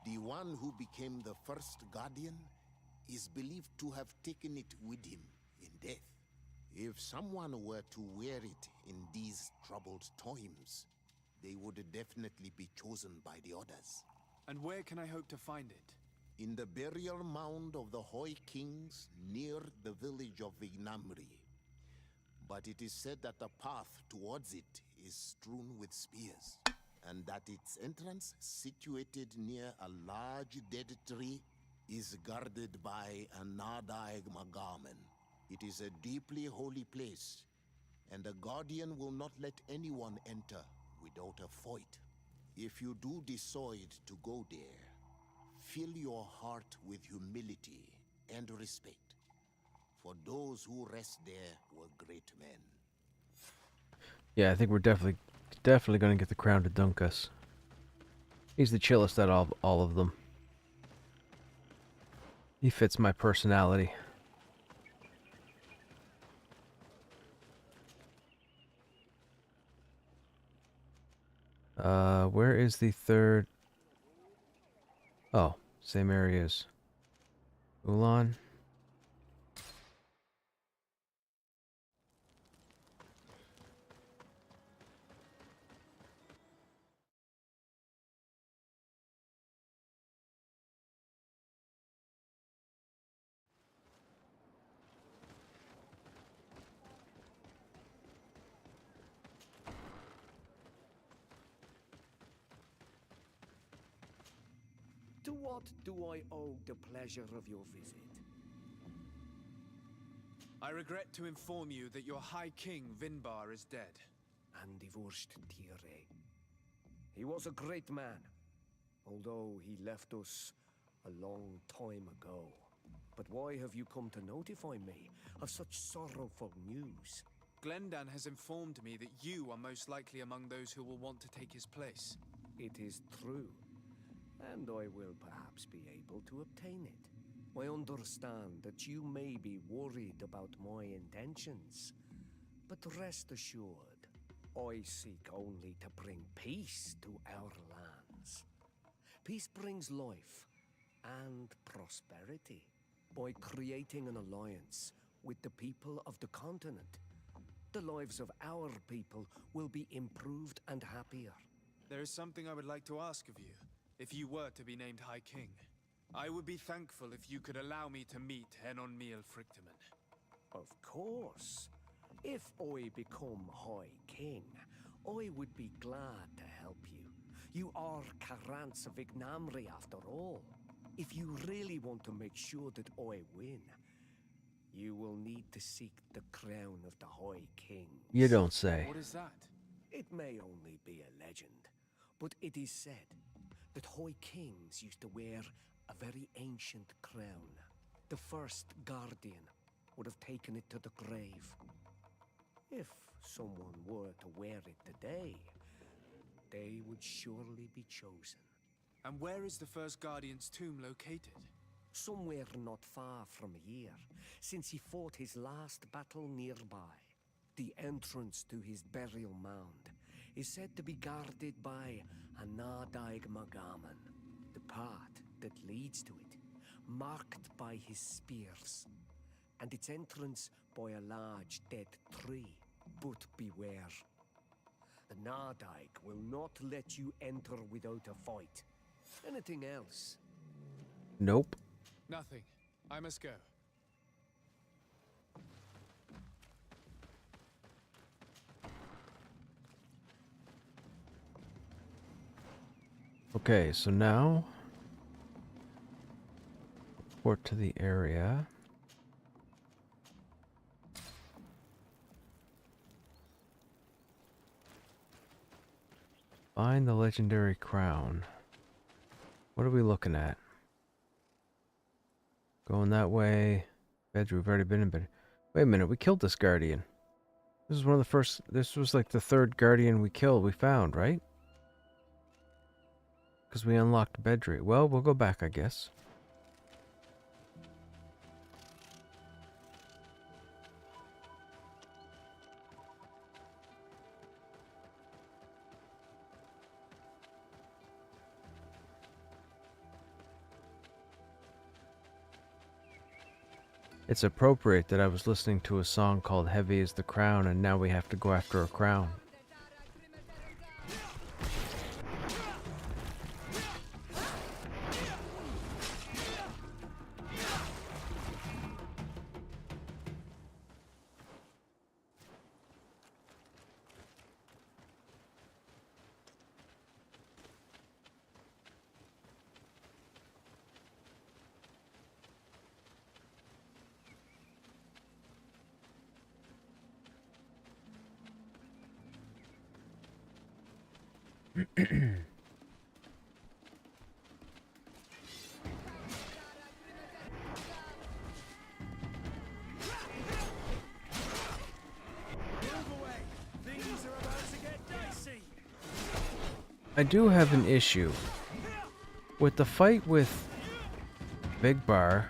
Speaker 13: the one who became the first guardian, is believed to have taken it with him in death. If someone were to wear it in these troubled times, they would definitely be chosen by the others.
Speaker 2: And where can I hope to find it?
Speaker 13: In the burial mound of the High Kings near the village of Vignamri. But it is said that the path towards it is strewn with spears, and that its entrance, situated near a large dead tree, is guarded by a Nadaig Magamen. It is a deeply holy place, and the Guardian will not let anyone enter without a fight. If you do decide to go there, fill your heart with humility and respect. For those who rest there were great men.
Speaker 1: Yeah, I think we're definitely going to get the crown to Dunkus. He's the chillest out of all of them. He fits my personality. Where is the third? Oh, same area as Ulan.
Speaker 3: To what do I owe the pleasure of your visit?
Speaker 2: I regret to inform you that your High King, Vinbar, is dead.
Speaker 3: And divorced Tire. He was a great man, although he left us a long time ago. But why have you come to notify me of such sorrowful news?
Speaker 2: Glendan has informed me that you are most likely among those who will want to take his place.
Speaker 3: It is true, and I will perhaps be able to obtain it. I understand that you may be worried about my intentions, but rest assured, I seek only to bring peace to our lands. Peace brings life and prosperity. By creating an alliance with the people of the continent, the lives of our people will be improved and happier.
Speaker 2: There is something I would like to ask of you, if you were to be named High King. I would be thankful if you could allow me to meet Enon Miel Frictamen.
Speaker 3: Of course. If I become High King, I would be glad to help you. You are Karants of Vignamri after all. If you really want to make sure that I win, you will need to seek the crown of the High King.
Speaker 1: You don't say.
Speaker 2: What is that?
Speaker 3: It may only be a legend, but it is said that High Kings used to wear a very ancient crown. The first guardian would have taken it to the grave. If someone were to wear it today, they would surely be chosen.
Speaker 2: And where is the first Guardian's tomb located?
Speaker 3: Somewhere not far from here, since he fought his last battle nearby. The entrance to his burial mound is said to be guarded by a Nadaig Magaman, the path that leads to it, marked by his spears, and its entrance by a large dead tree. But beware, The Nardyke will not let you enter without a fight. Anything else?
Speaker 1: Nope.
Speaker 2: Nothing. I must go.
Speaker 1: Okay, so now report to the area. Find the legendary crown. What are we looking at? Going that way. Bedroom, we've already been in bed. Wait a minute, we killed this guardian. This is one of the first, this was like the third guardian we found, right? Because we unlocked bedroom. Well, we'll go back, I guess. It's appropriate that I was listening to a song called Heavy is the Crown, and now we have to go after a crown. I do have an issue with the fight with Big Bar.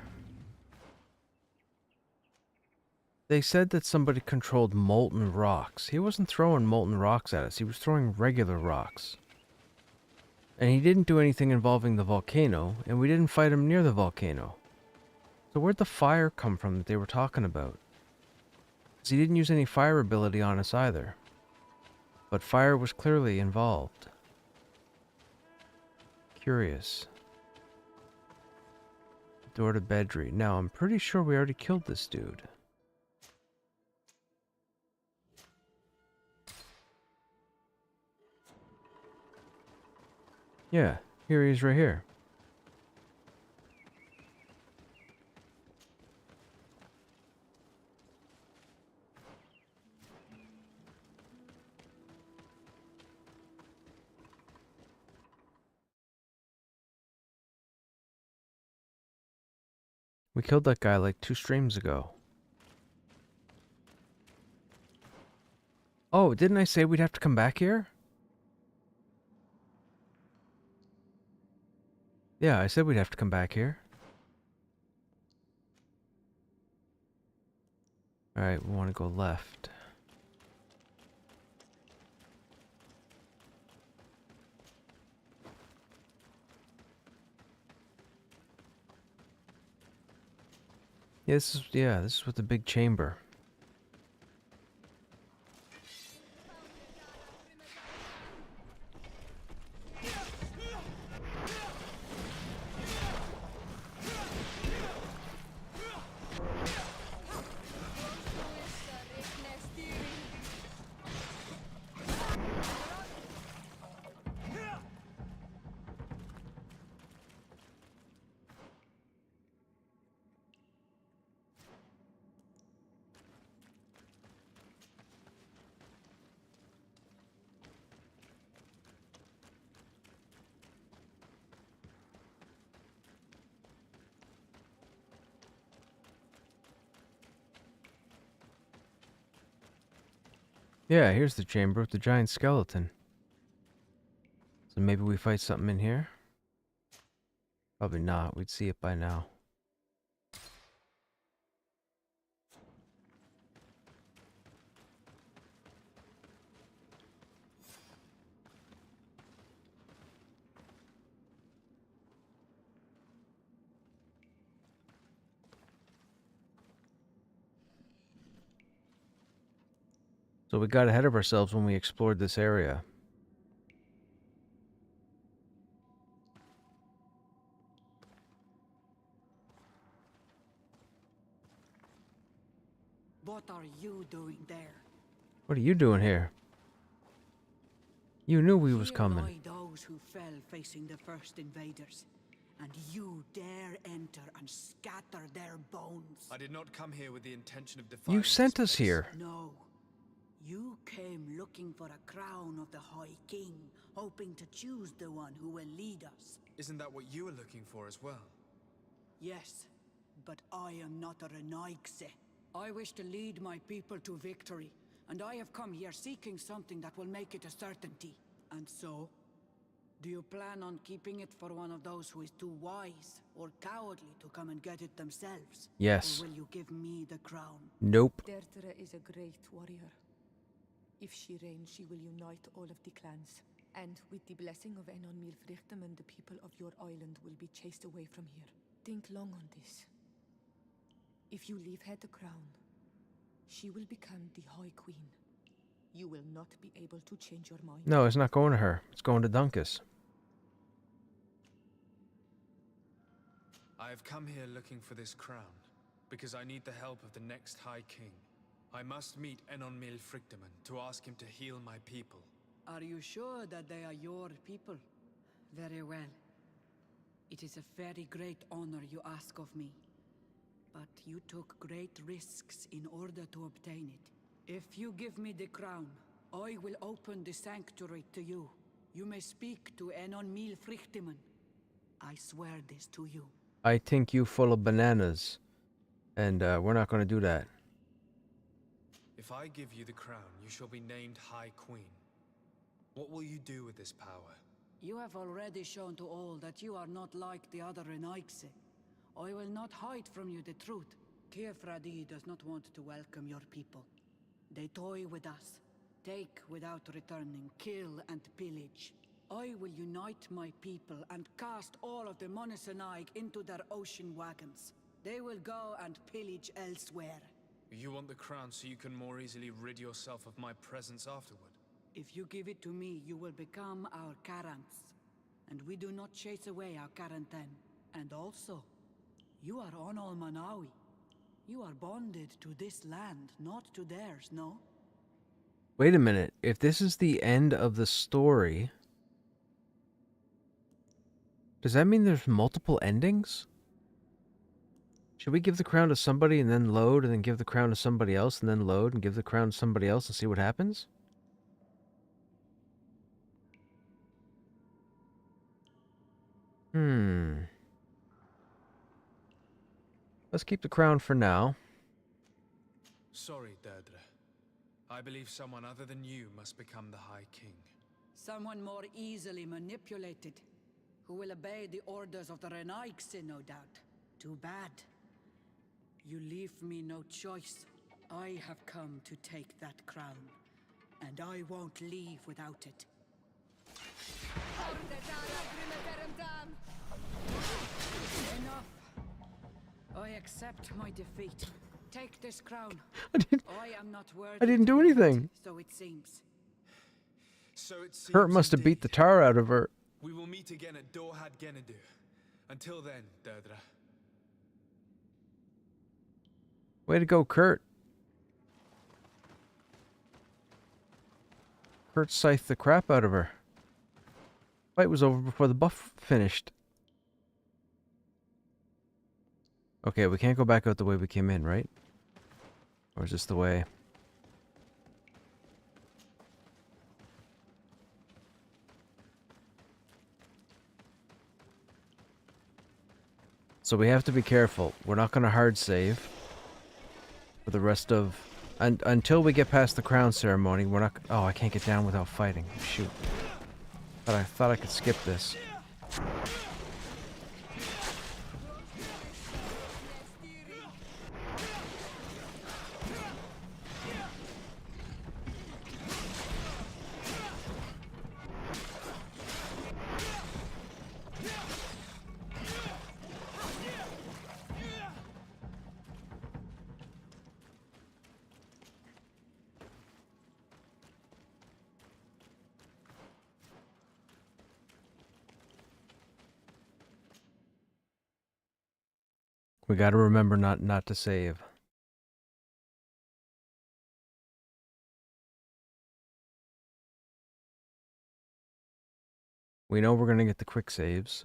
Speaker 1: They said that somebody controlled molten rocks. He wasn't throwing molten rocks at us. He was throwing regular rocks. And he didn't do anything involving the volcano, and we didn't fight him near the volcano. So where'd the fire come from that they were talking about? Because he didn't use any fire ability on us either. But fire was clearly involved. Curious. Door to Bedry. Now, I'm pretty sure we already killed this dude. Yeah, here he is right here. We killed that guy like 2 streams ago. Oh, didn't I say we'd have to come back here? Yeah, I said we'd have to come back here. Alright, we want to go left. Yeah, this is with the big chamber. Yeah, here's the chamber with the giant skeleton. So maybe we fight something in here? Probably not. We'd see it by now. So we got ahead of ourselves when we explored this area.
Speaker 9: What are you doing there?
Speaker 1: What are you doing here? You knew we was
Speaker 9: Here
Speaker 1: coming.
Speaker 9: lie those who fell facing the first invaders, and you dare enter and scatter their bones.
Speaker 2: I did not come here with the intention of defiling
Speaker 1: You sent
Speaker 2: this
Speaker 1: us
Speaker 2: place.
Speaker 1: here.
Speaker 9: No. You came looking for a crown of the High King, hoping to choose the one who will lead us.
Speaker 2: Isn't that what you were looking for as well?
Speaker 9: Yes, but I am not a Renaigse. I wish to lead my people to victory, and I have come here seeking something that will make it a certainty. And so, do you plan on keeping it for one of those who is too wise or cowardly to come and get it themselves?
Speaker 1: Yes.
Speaker 9: Or will you give me the crown?
Speaker 1: Nope.
Speaker 8: Deirdre is a great warrior. If she reigns, she will unite all of the clans. And with the blessing of Enon Milfrichtem, the people of your island will be chased away from here. Think long on this. If you leave her the crown, she will become the High Queen. You will not be able to change your mind.
Speaker 1: No, it's not going to her. It's going to Dunkus.
Speaker 2: I have come here looking for this crown, because I need the help of the next High King. I must meet Enon Milfrichtem to ask him to heal my people.
Speaker 9: Are you sure that they are your people? Very well. It is a very great honor you ask of me. But you took great risks in order to obtain it. If you give me the crown, I will open the sanctuary to you. You may speak to Enon Milfrichtem. I swear this to you.
Speaker 1: I think you full of bananas. And we're not going to do that.
Speaker 2: If I give you the crown, you shall be named High Queen. What will you do with this power?
Speaker 9: You have already shown to all that you are not like the other Renaigse. I will not hide from you the truth. Teofradi does not want to welcome your people. They toy with us, take without returning, kill and pillage. I will unite my people and cast all of the Monesenaig into their ocean wagons. They will go and pillage elsewhere.
Speaker 2: You want the crown so you can more easily rid yourself of my presence afterward?
Speaker 9: If you give it to me, you will become our Karants. And we do not chase away our Karanten. And also, you are Onol Manawi. You are bonded to this land, not to theirs, no?
Speaker 1: Wait a minute. If this is the end of the story, does that mean there's multiple endings? Should we give the crown to somebody and then load, and then give the crown to somebody else and then load, and give the crown to somebody else and see what happens? Let's keep the crown for now.
Speaker 2: Sorry, Deirdre. I believe someone other than you must become the High King.
Speaker 9: Someone more easily manipulated, who will obey the orders of the Renaigse, no doubt. Too bad. You leave me no choice. I have come to take that crown, and I won't leave without it. Enough. I accept my defeat. Take this crown. I am not worthy.
Speaker 1: I didn't do
Speaker 9: to bear it,
Speaker 1: anything.
Speaker 9: so it seems.
Speaker 2: So it seems.
Speaker 1: Kurt must have beat the tar out of her.
Speaker 2: We will meet again at Dorhad Genadu. Until then, Deirdre.
Speaker 1: Way to go, Kurt. Kurt scythed the crap out of her. Fight was over before the buff finished. Okay, we can't go back out the way we came in, right? Or is this the way? So we have to be careful. We're not going to hard save for the rest of... until we get past the crown ceremony, we're not... Oh, I can't get down without fighting. Shoot. But I thought I could skip this. We gotta remember not to save. We know we're gonna get the quick saves.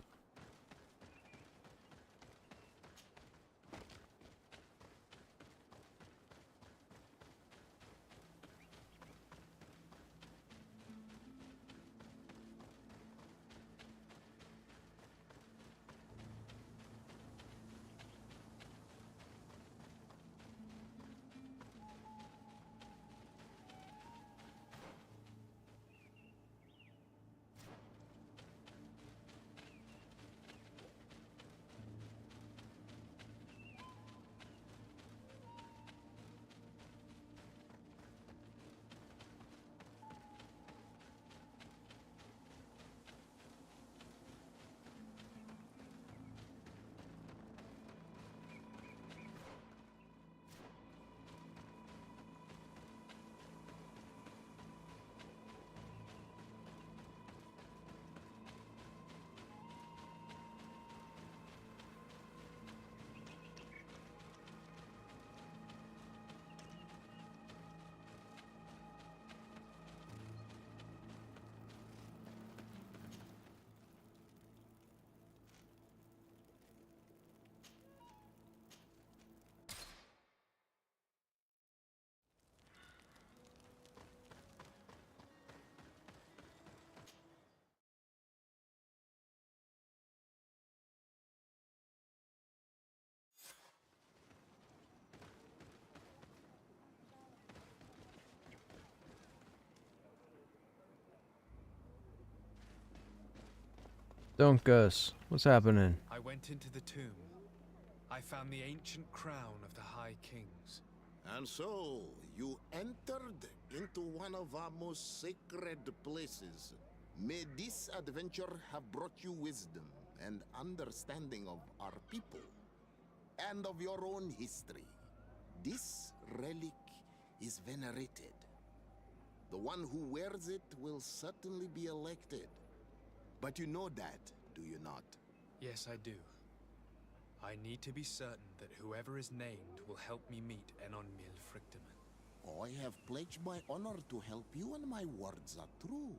Speaker 1: Dunkus, what's happening?
Speaker 2: I went into the tomb. I found the ancient crown of the High Kings.
Speaker 13: And so, you entered into one of our most sacred places. May this adventure have brought you wisdom and understanding of our people and of your own history. This relic is venerated. The one who wears it will certainly be elected. But you know that, do you not?
Speaker 2: Yes, I do. I need to be certain that whoever is named will help me meet Enon Frichtemann.
Speaker 13: I have pledged my honor to help you, and my words are true.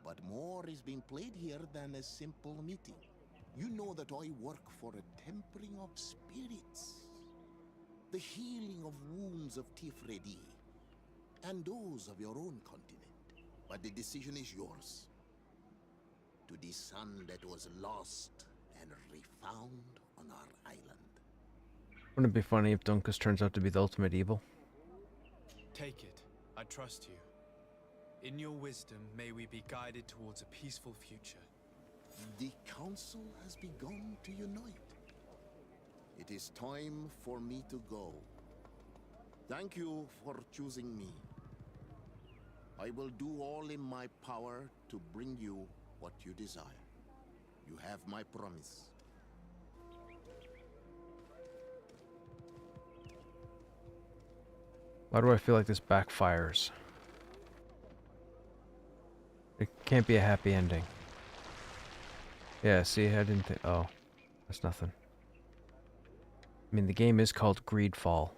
Speaker 13: But more is being played here than a simple meeting. You know that I work for a tempering of spirits, the healing of wounds of Tifredi, and those of your own continent. But the decision is yours. To the son that was lost and refound on our island.
Speaker 1: Wouldn't it be funny if Dunkus turns out to be the ultimate evil?
Speaker 2: Take it. I trust you. In your wisdom, may we be guided towards a peaceful future.
Speaker 13: The council has begun to unite. It is time for me to go. Thank you for choosing me. I will do all in my power to bring you what you desire. You have my promise.
Speaker 1: Why do I feel like this backfires? It can't be a happy ending. Yeah, see, I didn't think... Oh, that's nothing. I mean, the game is called Greedfall.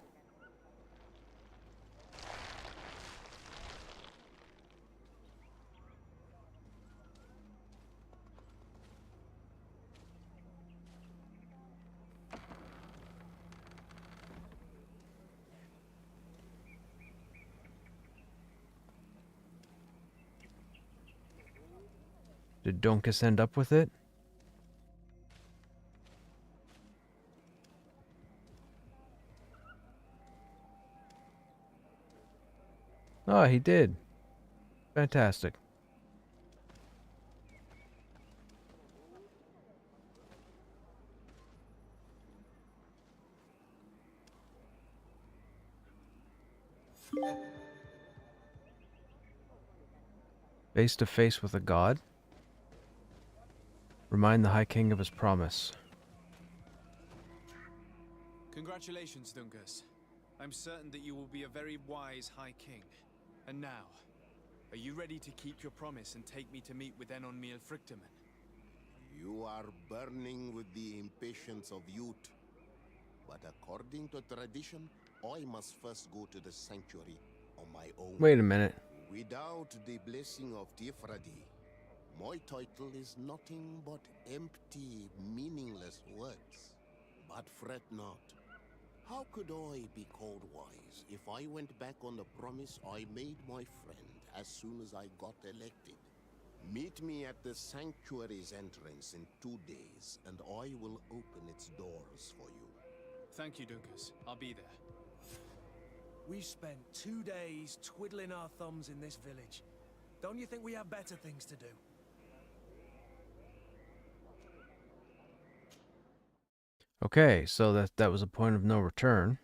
Speaker 1: Did Dunkus end up with it? Oh, he did. Fantastic. Face to face with a god? Remind the High King of his promise.
Speaker 2: Congratulations, Dunkus. I'm certain that you will be a very wise High King. And now, are you ready to keep your promise and take me to meet with Enon Frichtemann?
Speaker 13: You are burning with the impatience of youth. But according to tradition, I must first go to the sanctuary on my own.
Speaker 1: Wait a minute.
Speaker 13: Without the blessing of Tifradi, my title is nothing but empty, meaningless words. But fret not. How could I be called wise if I went back on the promise I made my friend as soon as I got elected? Meet me at the sanctuary's entrance in 2 days, and I will open its doors for you.
Speaker 2: Thank you, Dunkus. I'll be there.
Speaker 12: We've spent 2 days twiddling our thumbs in this village. Don't you think we have better things to do?
Speaker 1: Okay, so that was a point of no return.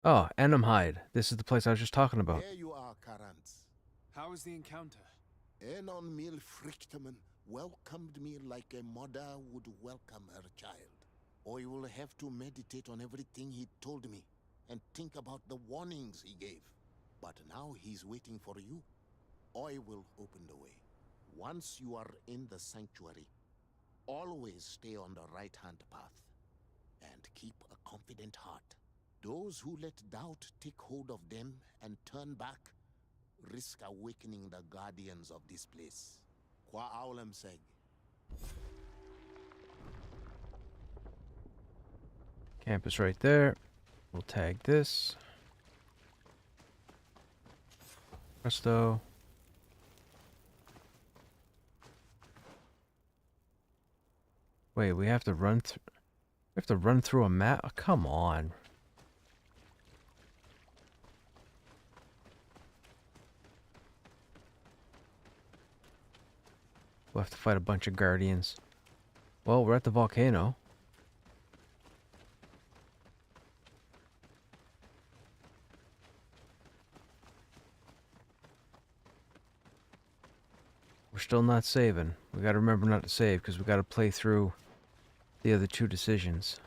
Speaker 1: Oh, Enumhide. This is the place I was just talking about.
Speaker 13: There you are, Karantz.
Speaker 2: How was the encounter?
Speaker 13: Enon Mil Frichtman welcomed me like a mother would welcome her child. I will have to meditate on everything he told me and think about the warnings he gave. But now he's waiting for you. I will open the way. Once you are in the sanctuary, always stay on the right-hand path and keep a confident heart. Those who let doubt take hold of them and turn back risk awakening the guardians of this place. Qua Aulem Seg.
Speaker 1: Campus right there. We'll tag this. Presto. Wait, we have to run through. We have to run through a map. Oh, come on. We'll have to fight a bunch of guardians. Well, we're at the volcano. We're still not saving. We gotta remember not to save because we gotta play through the other two decisions.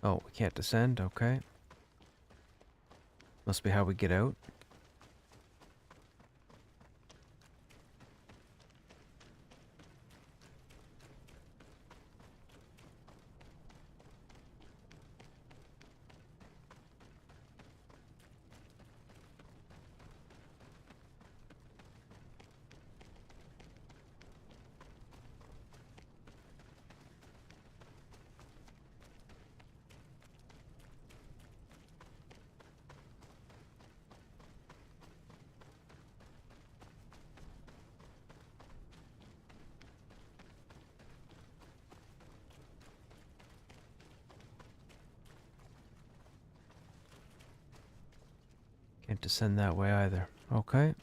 Speaker 1: Oh, we can't descend? Okay. Must be how we get out. Can't descend that way either. Okay.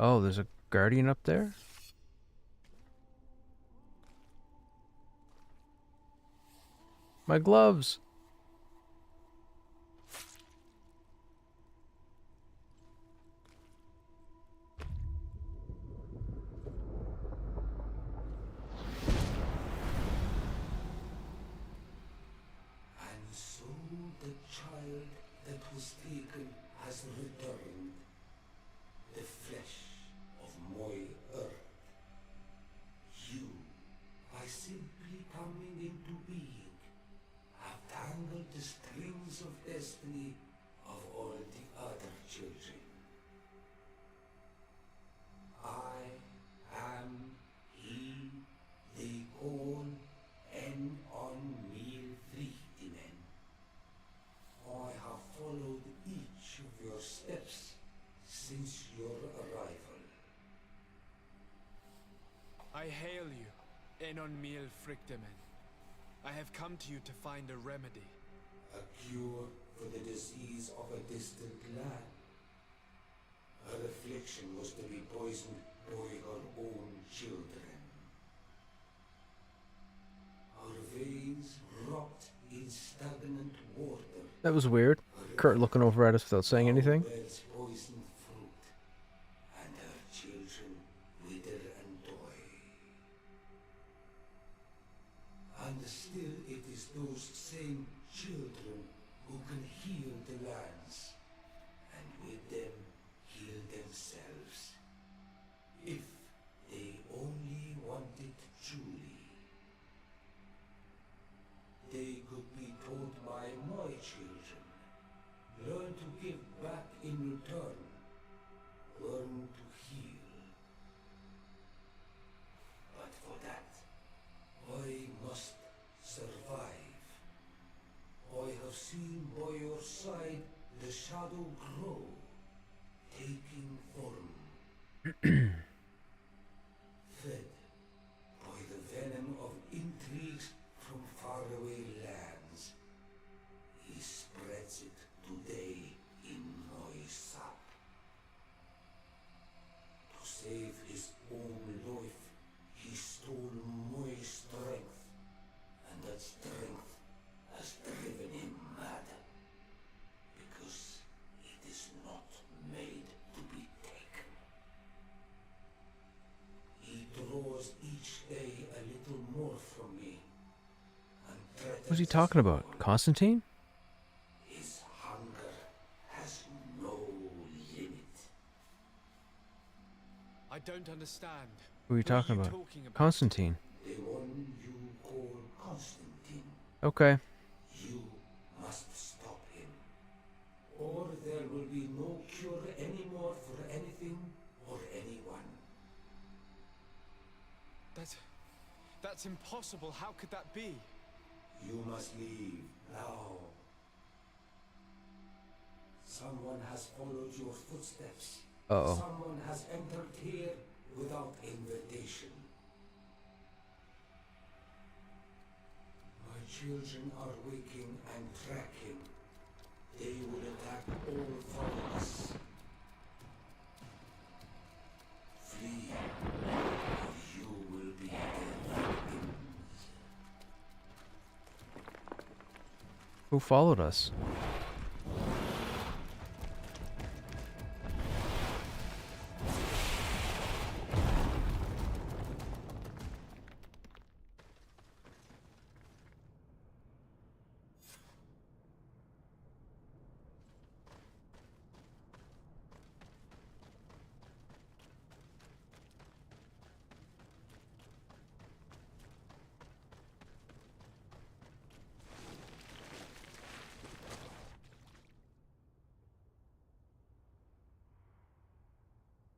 Speaker 1: Oh, there's a guardian up there? My gloves!
Speaker 14: And so the child that was taken has returned, the flesh of my earth. You, by simply coming into being, have tangled the strings of destiny of all the other children. I am he they call En on Mil Frichtinen. I have followed each of your steps since your arrival.
Speaker 2: I hail you, Enon Mil Frichtemen. I have come to you to find a remedy.
Speaker 14: A cure for the disease of a distant land. Her affliction was to be poisoned by her own children. Her veins rocked in stagnant water.
Speaker 1: That was weird. Kurt looking over at us without saying anything.
Speaker 14: Bears poisoned fruit, and her children wither and die. And still it is those same children who can heal the lands, and with them heal themselves. If they only wanted truly. They could be taught by my children. Learn to give back in return. Learn to heal. But for that, I must survive. I have seen by your side the shadow grow, taking form. Fed by the venom of intrigues from faraway lands, he spreads it today in my sap. To save his own life, he stole my strength, and that strength has driven him mad. Because it is not made to be taken. He draws each day a little more from me.
Speaker 1: What's he talking about? Constantine?
Speaker 14: His hunger has no limit.
Speaker 2: I don't understand.
Speaker 1: Who are you talking about? Constantine.
Speaker 14: The one you call Constantine.
Speaker 1: Okay.
Speaker 14: You must stop him. Or there will be no cure anymore for anything or anyone.
Speaker 2: That's impossible. How could that be?
Speaker 14: You must leave now. Someone has followed your footsteps.
Speaker 1: Uh-oh.
Speaker 14: Someone has entered here without invitation. My children are waking and tracking. They will attack all followers. Flee, or you will be their victims.
Speaker 1: Who followed us?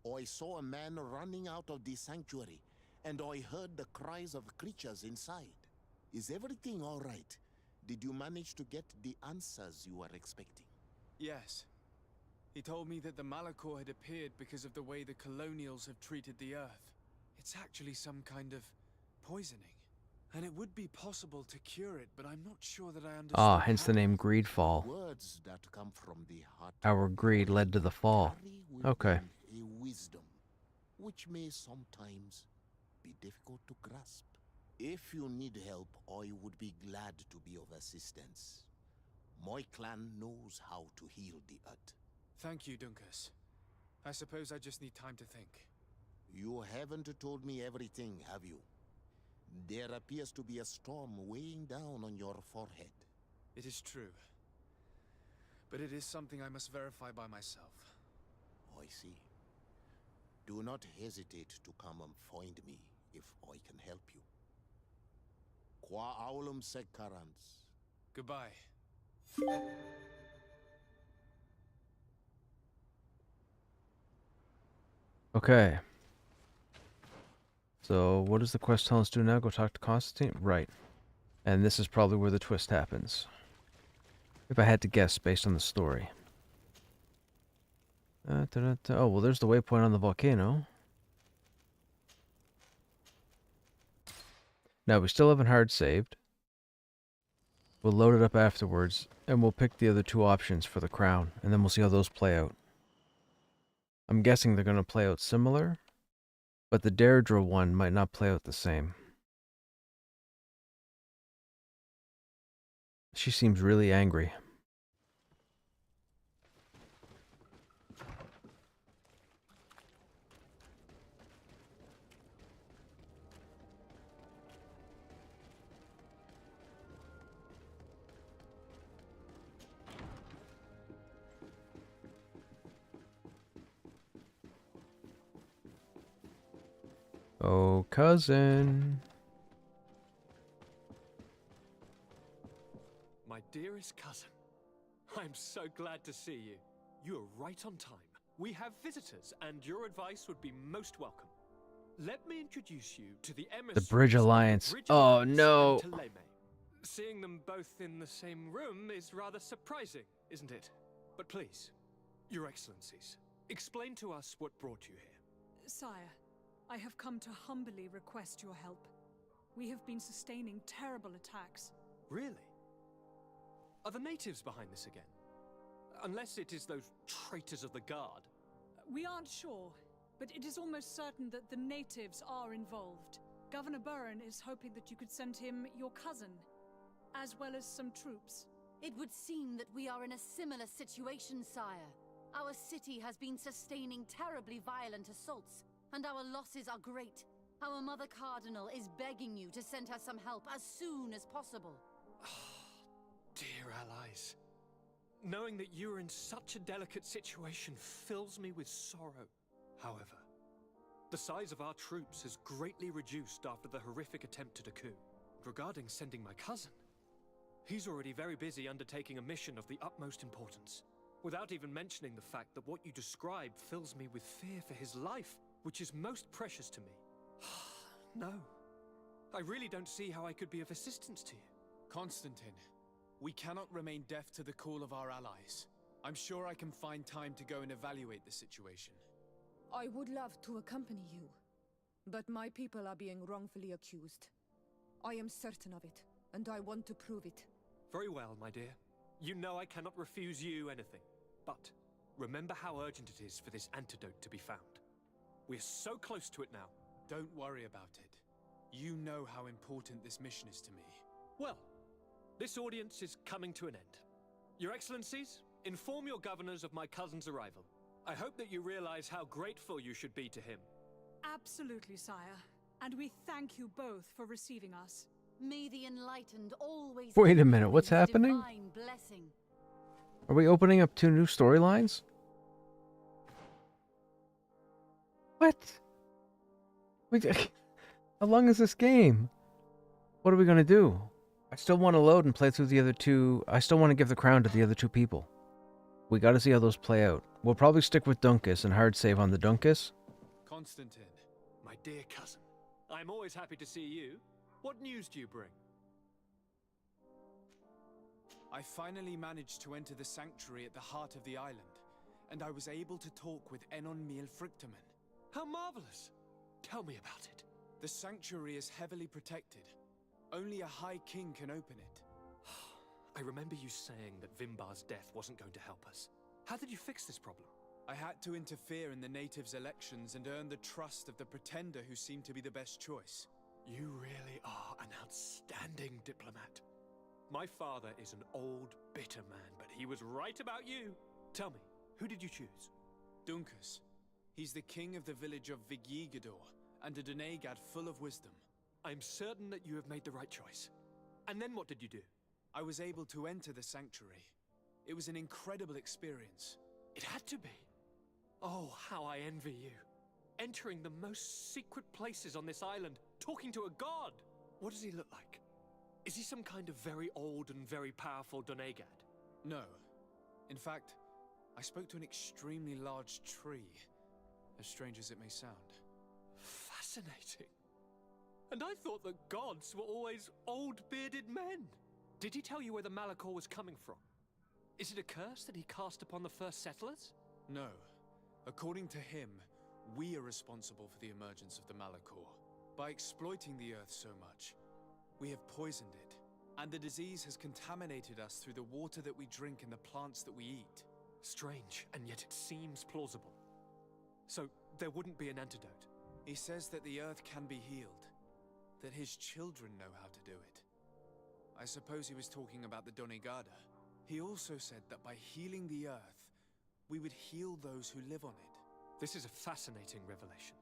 Speaker 13: I saw a man running out of the sanctuary, and I heard the cries of creatures inside. Is everything all right? Did you manage to get the answers you were expecting?
Speaker 2: Yes. He told me that the Malachor had appeared because of the way the colonials have treated the Earth. It's actually some kind of poisoning. And it would be possible to cure it, but I'm not sure that I understand.
Speaker 1: Ah, hence the name Greedfall.
Speaker 13: Words that come from the heart.
Speaker 1: Our greed led to the fall. Okay.
Speaker 13: A wisdom, which may sometimes be difficult to grasp. If you need help, I would be glad to be of assistance. My clan knows how to heal the Earth.
Speaker 2: Thank you, Dunkus. I suppose I just need time to think.
Speaker 13: You haven't told me everything, have you? There appears to be a storm weighing down on your forehead.
Speaker 2: It is true. But it is something I must verify by myself.
Speaker 13: I see. Do not hesitate to come and find me if I can help you. Qua aulum secarans.
Speaker 2: Goodbye.
Speaker 1: Okay. So, what does the quest tell us to do now? Go talk to Constantine? Right. And this is probably where the twist happens. If I had to guess based on the story. Oh, well, there's the waypoint on the volcano. Now, we still haven't hard saved. We'll load it up afterwards, and we'll pick the other two options for the crown, and then we'll see how those play out. I'm guessing they're going to play out similar, but the Deirdre one might not play out the same. She seems really angry. Oh, cousin.
Speaker 15: My dearest cousin, I'm so glad to see you. You are right on time. We have visitors, and your advice would be most welcome. Let me introduce you to the emissaries
Speaker 1: The Bridge Alliance. Oh, no.
Speaker 15: and Teleme. Seeing them both in the same room is rather surprising, isn't it? But please, your excellencies, explain to us what brought you here.
Speaker 16: Sire, I have come to humbly request your help. We have been sustaining terrible attacks.
Speaker 15: Really? Are the natives behind this again? Unless it is those traitors of the guard.
Speaker 16: We aren't sure, but it is almost certain that the natives are involved. Governor Burren is hoping that you could send him your cousin, as well as some troops.
Speaker 6: It would seem that we are in a similar situation, sire. Our city has been sustaining terribly violent assaults, and our losses are great. Our Mother Cardinal is begging you to send her some help as soon as possible.
Speaker 15: Dear allies, knowing that you are in such a delicate situation fills me with sorrow. However, the size of our troops has greatly reduced after the horrific attempt at a coup. Regarding sending my cousin, he's already very busy undertaking a mission of the utmost importance, without even mentioning the fact that what you described fills me with fear for his life, which is most precious to me. No, I really don't see how I could be of assistance to you.
Speaker 2: Constantine, we cannot remain deaf to the call of our allies. I'm sure I can find time to go and evaluate the situation.
Speaker 8: I would love to accompany you, but my people are being wrongfully accused. I am certain of it, and I want to prove it.
Speaker 15: Very well, my dear. You know I cannot refuse you anything. But remember how urgent it is for this antidote to be found. We're so close to it now.
Speaker 2: Don't worry about it. You know how important this mission is to me.
Speaker 15: Well, this audience is coming to an end. Your Excellencies, inform your governors of my cousin's arrival. I hope that you realize how grateful you should be to him.
Speaker 16: Absolutely, sire. And we thank you both for receiving us.
Speaker 6: May the enlightened always...
Speaker 1: Wait a minute, what's happening?
Speaker 6: Divine blessing.
Speaker 1: Are we opening up 2 new storylines? What? Wait, how long is this game? What are we gonna do? I still want to load and play through the other 2. I still want to give the crown to the other 2 people. We gotta see how those play out. We'll probably stick with Dunkus and hard save on the Dunkus.
Speaker 15: Constantine, my dear cousin, I'm always happy to see you. What news do you bring?
Speaker 2: I finally managed to enter the sanctuary at the heart of the island, and I was able to talk with Enon Miel Frictamen.
Speaker 15: How marvelous! Tell me about it.
Speaker 2: The sanctuary is heavily protected. Only a High King can open it.
Speaker 15: I remember you saying that Vimbar's death wasn't going to help us. How did you fix this problem?
Speaker 2: I had to interfere in the natives' elections and earn the trust of the pretender who seemed to be the best choice.
Speaker 15: You really are an outstanding diplomat. My father is an old, bitter man, but he was right about you. Tell me, who did you choose?
Speaker 2: Dunkus. He's the king of the village of Vigyigador, and a Donegad full of wisdom.
Speaker 15: I'm certain that you have made the right choice. And then what did you do?
Speaker 2: I was able to enter the sanctuary. It was an incredible experience.
Speaker 15: It had to be. Oh, how I envy you. Entering the most secret places on this island, talking to a god. What does he look like? Is he some kind of very old and very powerful Donegad?
Speaker 2: No. In fact, I spoke to an extremely large tree, as strange as it may sound.
Speaker 15: Fascinating. And I thought that gods were always old bearded men. Did he tell you where the Malachor was coming from? Is it a curse that he cast upon the first settlers?
Speaker 2: No. According to him, we are responsible for the emergence of the Malachor. By exploiting the earth so much, we have poisoned it, and the disease has contaminated us through the water that we drink and the plants that we eat.
Speaker 15: Strange, and yet it seems plausible. So there wouldn't be an antidote?
Speaker 2: He says that the Earth can be healed. That his children know how to do it. I suppose he was talking about the Donegada. He also said that by healing the Earth, we would heal those who live on it.
Speaker 15: This is a fascinating revelation.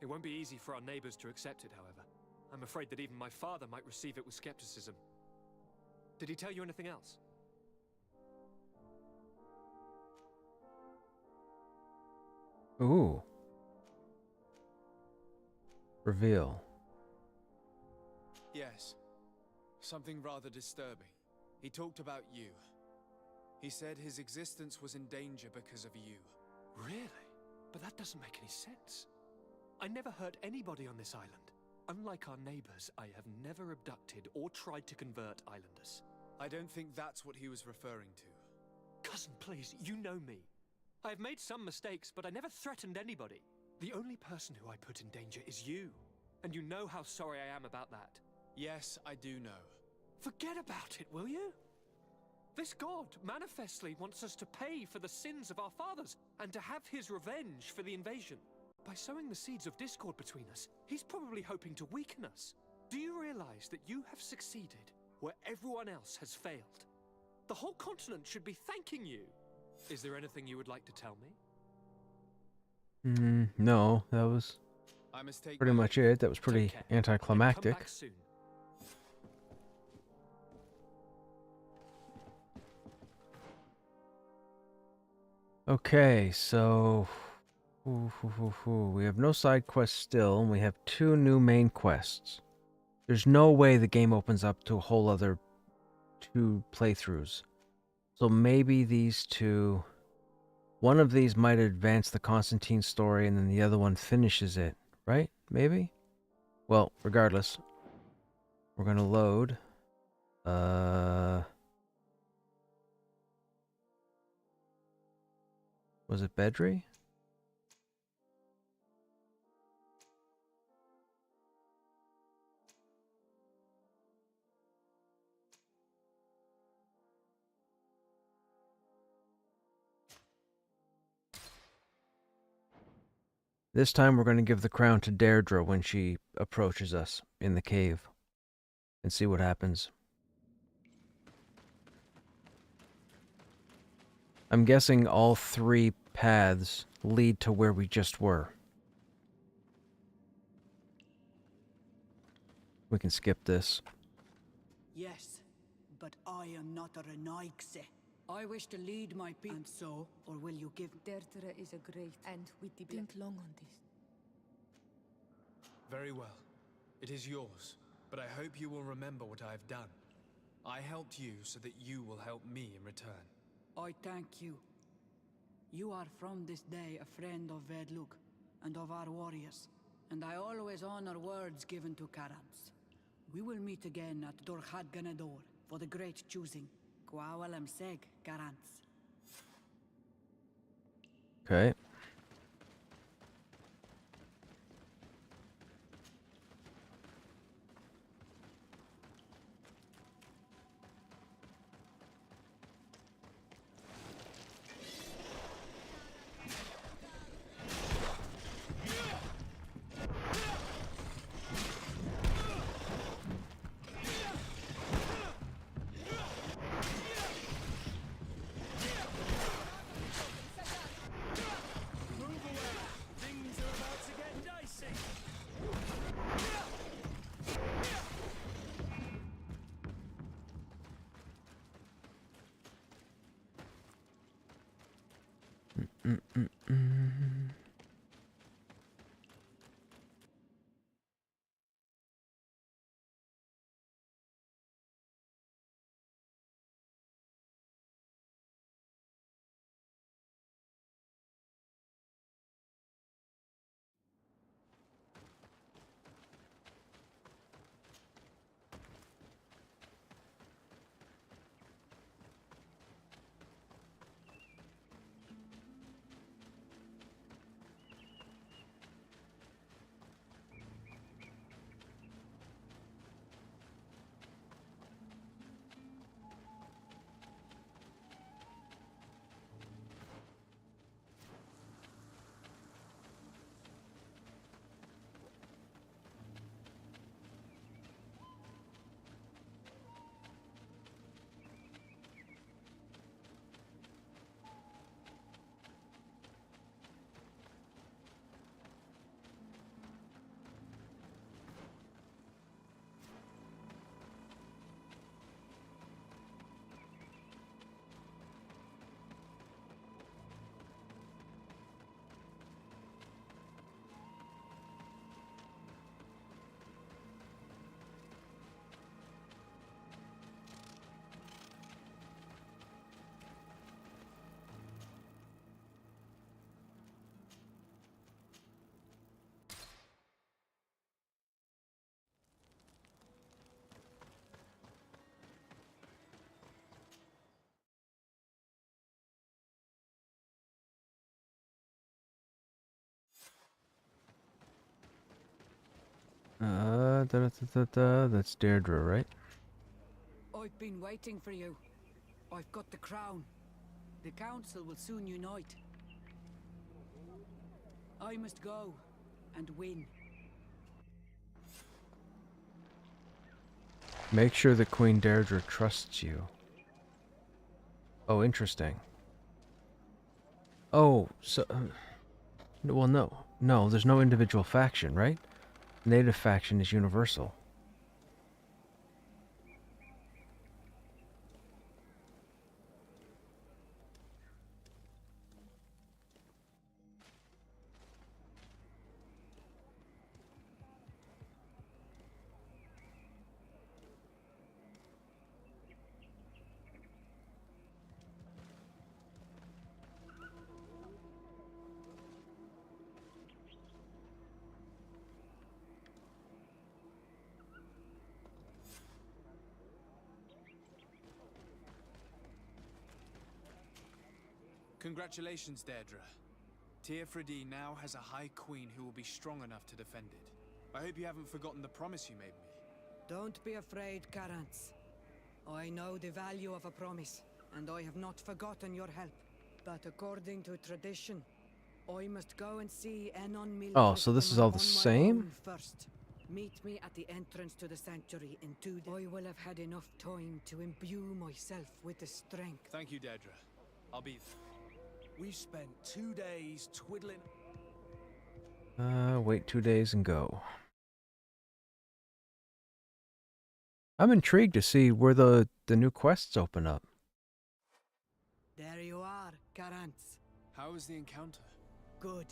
Speaker 15: It won't be easy for our neighbors to accept it, however. I'm afraid that even my father might receive it with skepticism. Did he tell you anything else?
Speaker 1: Ooh. Reveal.
Speaker 2: Yes. Something rather disturbing. He talked about you. He said his existence was in danger because of you.
Speaker 15: Really? But that doesn't make any sense. I never hurt anybody on this island. Unlike our neighbors, I have never abducted or tried to convert islanders.
Speaker 2: I don't think that's what he was referring to.
Speaker 15: Cousin, please, you know me. I have made some mistakes, but I never threatened anybody. The only person who I put in danger is you. And you know how sorry I am about that.
Speaker 2: Yes, I do know.
Speaker 15: Forget about it, will you? This god manifestly wants us to pay for the sins of our fathers and to have his revenge for the invasion. By sowing the seeds of discord between us, he's probably hoping to weaken us. Do you realize that you have succeeded where everyone else has failed? The whole continent should be thanking you. Is there anything you would like to tell me?
Speaker 1: No, that was pretty much it. That was pretty anticlimactic.
Speaker 15: Come back soon.
Speaker 1: Okay, so we have no side quests still, and we have 2 new main quests. There's no way the game opens up to a whole other 2 playthroughs. So maybe these 2... One of these might advance the Constantine story, and then the other one finishes it, right? Maybe? Well, regardless, we're gonna load. Was it Bedry? This time we're going to give the crown to Deirdre when she approaches us in the cave and see what happens. I'm guessing all 3 paths lead to where we just were. We can skip this.
Speaker 9: Yes, but I am not a Renaigse. I wish to lead my people. And so, or will you give...
Speaker 8: Deirdre is a great, and we did think long on this.
Speaker 2: Very well. It is yours, but I hope you will remember what I have done. I helped you so that you will help me in return.
Speaker 9: I thank you. You are from this day a friend of Vedlug and of our warriors, and I always honor words given to Karans. We will meet again at Dorchad Ganador for the great choosing. Kwawalam Seg, Karans.
Speaker 1: Okay. That's Deirdre, right?
Speaker 9: I've been waiting for you. I've got the crown. The council will soon unite. I must go and win.
Speaker 1: Make sure that Queen Deirdre trusts you. Oh, interesting. Oh, so... well, no. No, there's no individual faction, right? Native faction is universal.
Speaker 2: Congratulations, Deirdre. Teofradi now has a High Queen who will be strong enough to defend it. I hope you haven't forgotten the promise you made me.
Speaker 9: Don't be afraid, Carants. I know the value of a promise, and I have not forgotten your help. But according to tradition, I must go and see Enon Mil.
Speaker 1: Oh, so this is all the same?
Speaker 9: First. Meet me at the entrance to the sanctuary in 2 days. I will have had enough time to imbue myself with the strength.
Speaker 2: Thank you, Deirdre. I'll be...
Speaker 12: We've spent 2 days twiddling...
Speaker 1: Wait 2 days and go. I'm intrigued to see where the new quests open up.
Speaker 9: There you are, Carants.
Speaker 2: How was the encounter?
Speaker 9: Good.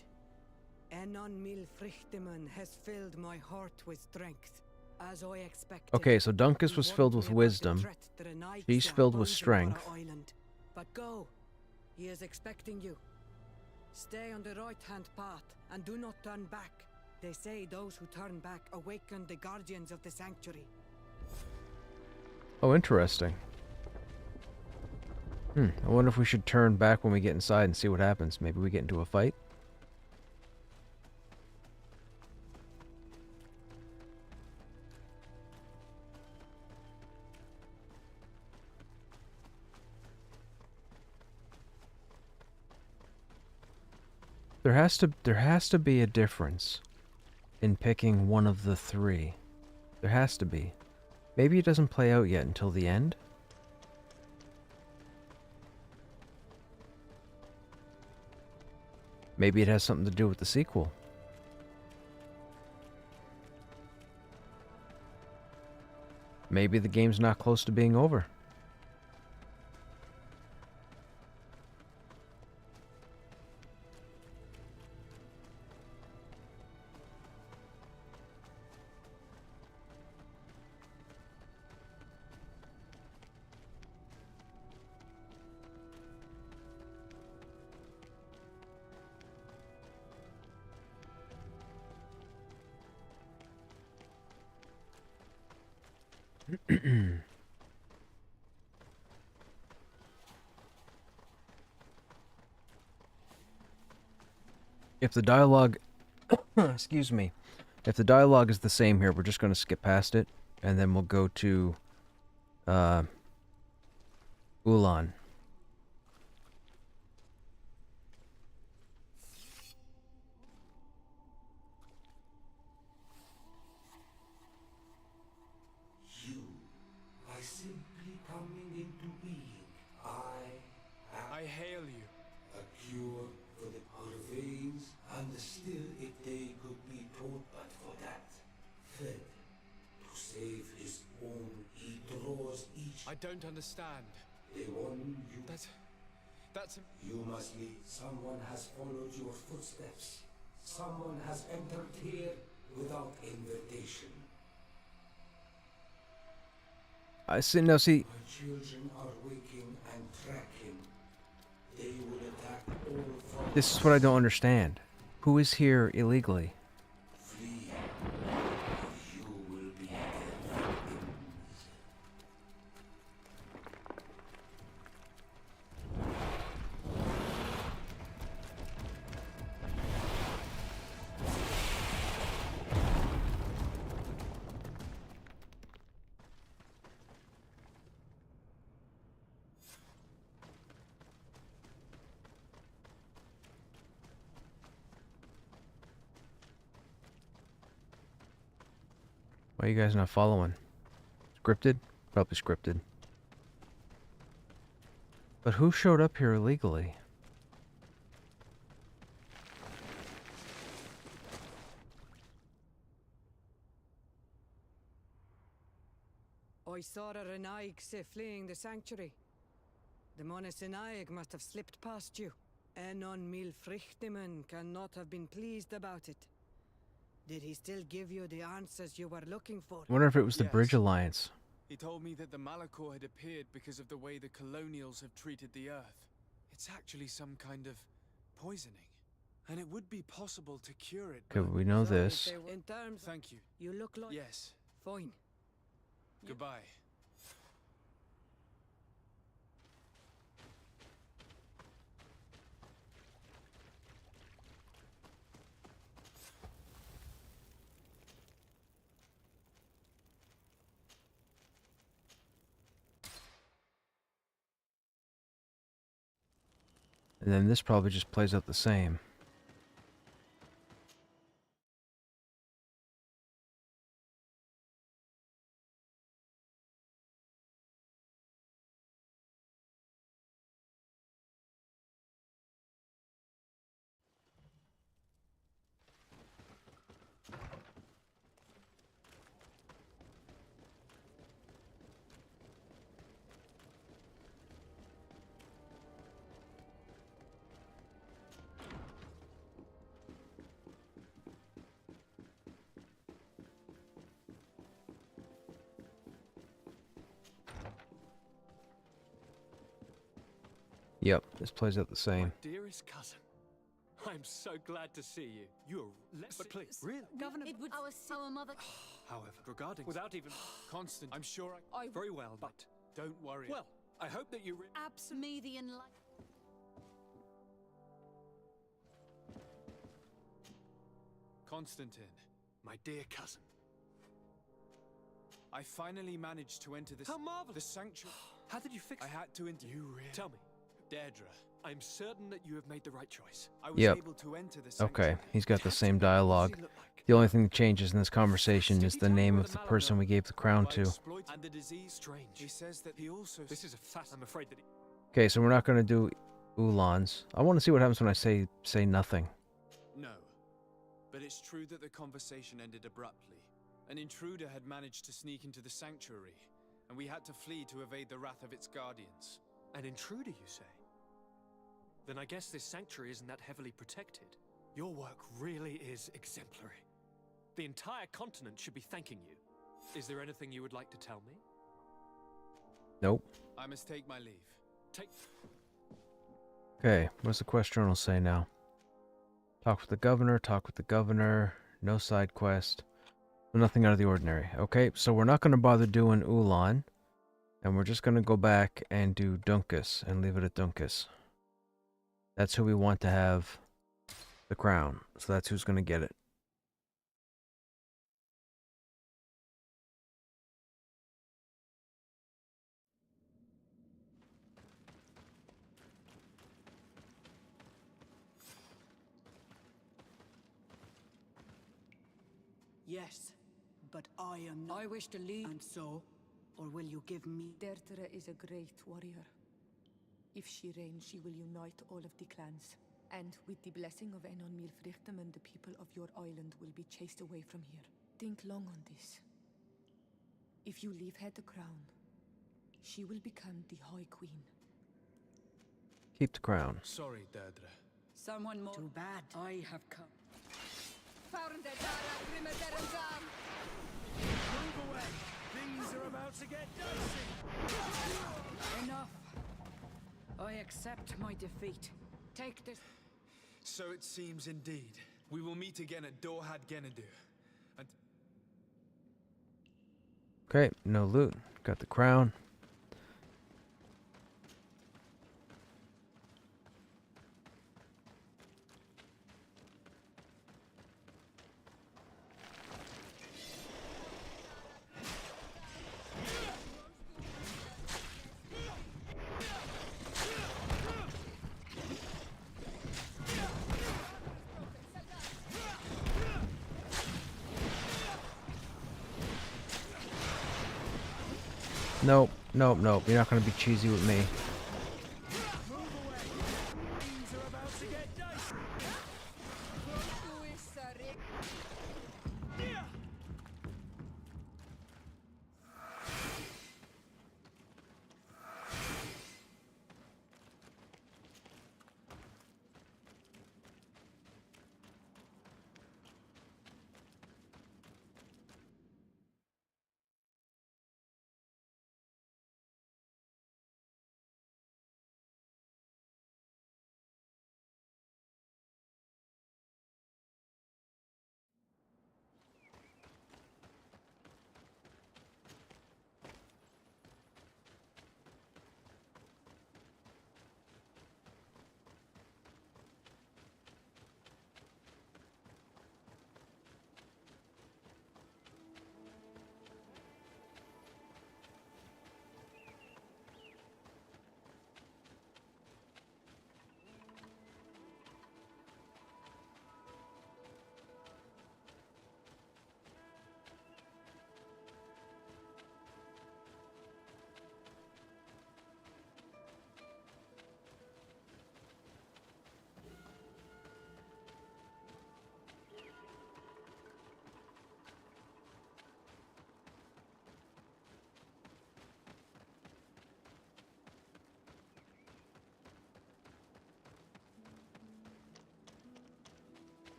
Speaker 9: Enon Mil Frichtemann has filled my heart with strength, as I expected.
Speaker 1: Okay, so Dunkus was filled with wisdom. She's filled with strength.
Speaker 9: But go. He is expecting you. Stay on the right-hand path, and do not turn back. They say those who turn back awaken the guardians of the sanctuary.
Speaker 1: Oh, interesting. I wonder if we should turn back when we get inside and see what happens. Maybe we get into a fight? There has to be a difference in picking one of the three. There has to be. Maybe it doesn't play out yet until the end. Maybe it has something to do with the sequel. Maybe the game's not close to being over. If the dialogue, excuse me, if the dialogue is the same here, we're just going to skip past it, and then we'll go to, Ulan.
Speaker 14: You are simply coming into being. I
Speaker 2: hail you.
Speaker 14: A cure for our veins, and still if they could be taught but for that. Fed. To save his own, he draws each...
Speaker 2: I don't understand.
Speaker 14: The one you...
Speaker 2: That's...
Speaker 14: You must lead. Someone has followed your footsteps. Someone has entered here without invitation.
Speaker 1: I see, now see...
Speaker 14: My children are waking and tracking. They will attack all from...
Speaker 1: This is what I don't understand. Who is here illegally?
Speaker 14: Flee, or you will be their victims.
Speaker 1: Why are you guys not following? Scripted? Probably scripted. But who showed up here illegally?
Speaker 11: I saw a Renaig fleeing the sanctuary. The Monasenaig must have slipped past you. Enon Milfrichteman cannot have been pleased about it. Did he still give you the answers you were looking for?
Speaker 1: I wonder if it was the
Speaker 2: Yes.
Speaker 1: Bridge Alliance.
Speaker 2: He told me that the Malachor had appeared because of the way the colonials have treated the Earth. It's actually some kind of poisoning. And it would be possible to cure it.
Speaker 1: Okay,
Speaker 2: but-
Speaker 1: we know this.
Speaker 11: In terms,
Speaker 2: Thank you.
Speaker 11: you look like...
Speaker 2: Yes.
Speaker 11: Fine.
Speaker 2: Goodbye.
Speaker 1: And then this probably just plays out the same. Yep, this plays out the same.
Speaker 15: Dearest cousin, I'm so glad to see you. You're but please, really.
Speaker 16: Governor,
Speaker 6: It would our mother.
Speaker 15: However, regarding without even
Speaker 2: Constant, I'm sure I...
Speaker 15: very well, but
Speaker 2: Don't worry.
Speaker 15: well, I hope that you.
Speaker 6: Absolutely the enlightened.
Speaker 2: Constantine,
Speaker 15: My dear cousin.
Speaker 2: I finally managed to enter this...
Speaker 15: How marvelous!
Speaker 2: The sanctuary.
Speaker 15: How did you fix
Speaker 2: I
Speaker 15: it?
Speaker 2: had to enter...
Speaker 15: You really? Tell me.
Speaker 2: Deirdre.
Speaker 15: I'm certain that you have made the right choice.
Speaker 2: I was
Speaker 1: Yep.
Speaker 2: able to enter the sanctuary.
Speaker 1: Okay, he's got the same dialogue. The only thing that changes in this conversation is the name of the person we gave the crown to.
Speaker 2: And the disease...
Speaker 15: Strange.
Speaker 2: He says that he also...
Speaker 15: This is a fast. I'm afraid that.
Speaker 1: Okay, so we're not going to do Ulans. I want to see what happens when I say nothing.
Speaker 2: No. But it's true that the conversation ended abruptly. An intruder had managed to sneak into the sanctuary, and we had to flee to evade the wrath of its guardians.
Speaker 15: An intruder, you say? Then I guess this sanctuary isn't that heavily protected. Your work really is exemplary. The entire continent should be thanking you. Is there anything you would like to tell me?
Speaker 1: Nope.
Speaker 2: I must take my leave.
Speaker 15: Take.
Speaker 1: Okay, what's the quest journal say now? Talk with the governor, no side quest. Nothing out of the ordinary. Okay, so we're not going to bother doing Ulan. And we're just going to go back and do Dunkus and leave it at Dunkus. That's who we want to have the crown. So that's who's going to get it.
Speaker 11: Yes, but I am not... I wish to leave. And so? Or will you give me...
Speaker 8: Deirdre is a great warrior. If she reigns, she will unite all of the clans. And with the blessing of Enon Milfrichteman, the people of your island will be chased away from here. Think long on this. If you leave her the crown, she will become the High Queen.
Speaker 1: Keep the crown.
Speaker 2: Sorry, Deirdre.
Speaker 11: Someone more... Too bad. I have come.
Speaker 12: Move away! Things are about to get dicey!
Speaker 11: Enough. I accept my defeat. Take this...
Speaker 2: So it seems indeed. We will meet again at Dorhad Genadu. And...
Speaker 1: Okay, no loot. Got the crown. Nope, nope, nope. You're not gonna be cheesy with me.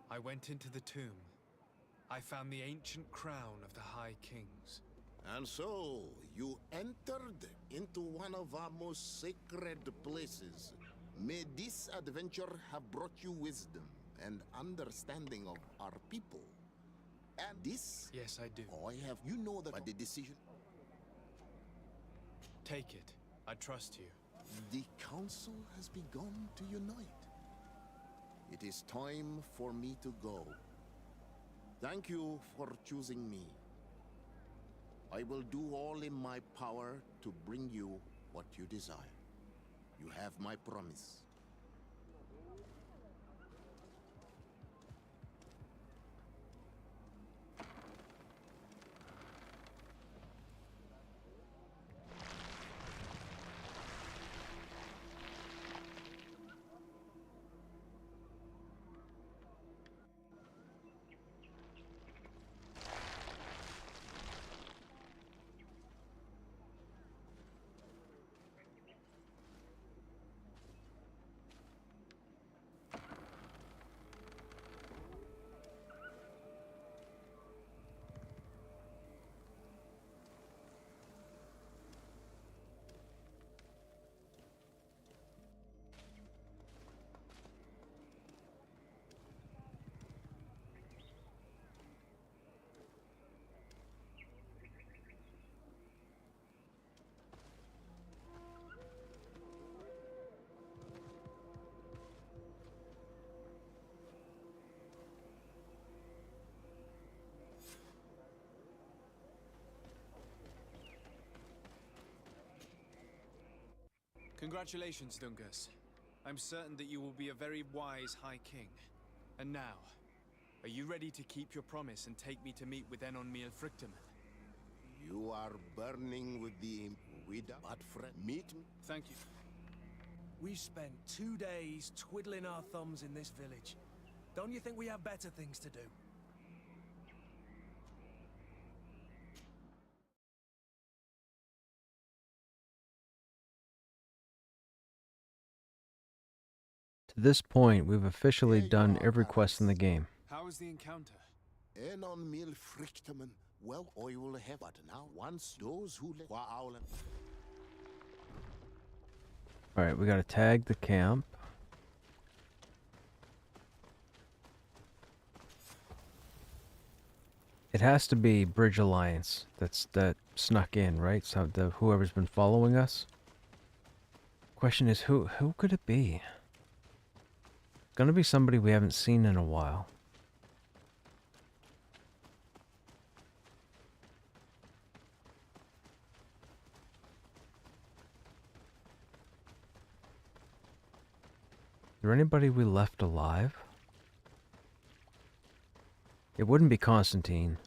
Speaker 2: I went into the tomb. I found the ancient crown of the High Kings.
Speaker 13: And so, you entered into one of our most sacred places. May this adventure have brought you wisdom and understanding of our people. And this...
Speaker 2: Yes, I do.
Speaker 13: I have... You know that... But the decision...
Speaker 2: Take it. I trust you.
Speaker 13: The council has begun to unite. It is time for me to go. Thank you for choosing me. I will do all in my power to bring you what you desire. You have my promise.
Speaker 2: Congratulations, Dungus. I'm certain that you will be a very wise High King. And now, are you ready to keep your promise and take me to meet with Enon Miel Frichtemann?
Speaker 13: You are burning with the... But friend, meet me.
Speaker 2: Thank you.
Speaker 12: We spent 2 days twiddling our thumbs in this village. Don't you think we have better things to do?
Speaker 1: To this point, we've officially done every quest in the game.
Speaker 2: How was the encounter?
Speaker 13: Enon Miel Frichtemann. Well, I will have... But now, once those who...
Speaker 1: Alright, we gotta tag the camp. It has to be Bridge Alliance. That snuck in, right? So whoever's been following us. Question is, who could it be? It's gonna be somebody we haven't seen in a while. Is there anybody we left alive? It wouldn't be Constantine.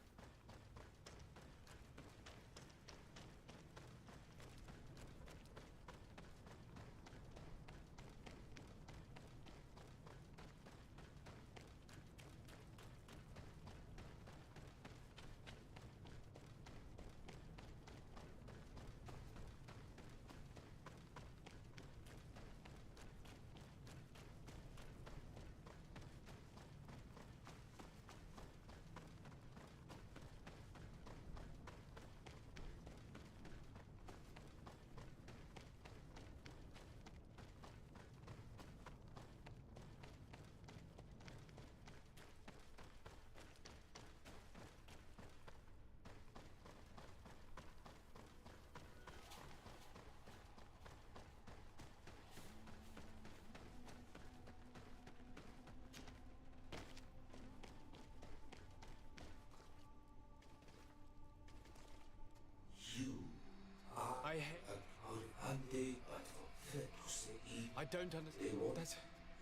Speaker 2: I don't understand. That's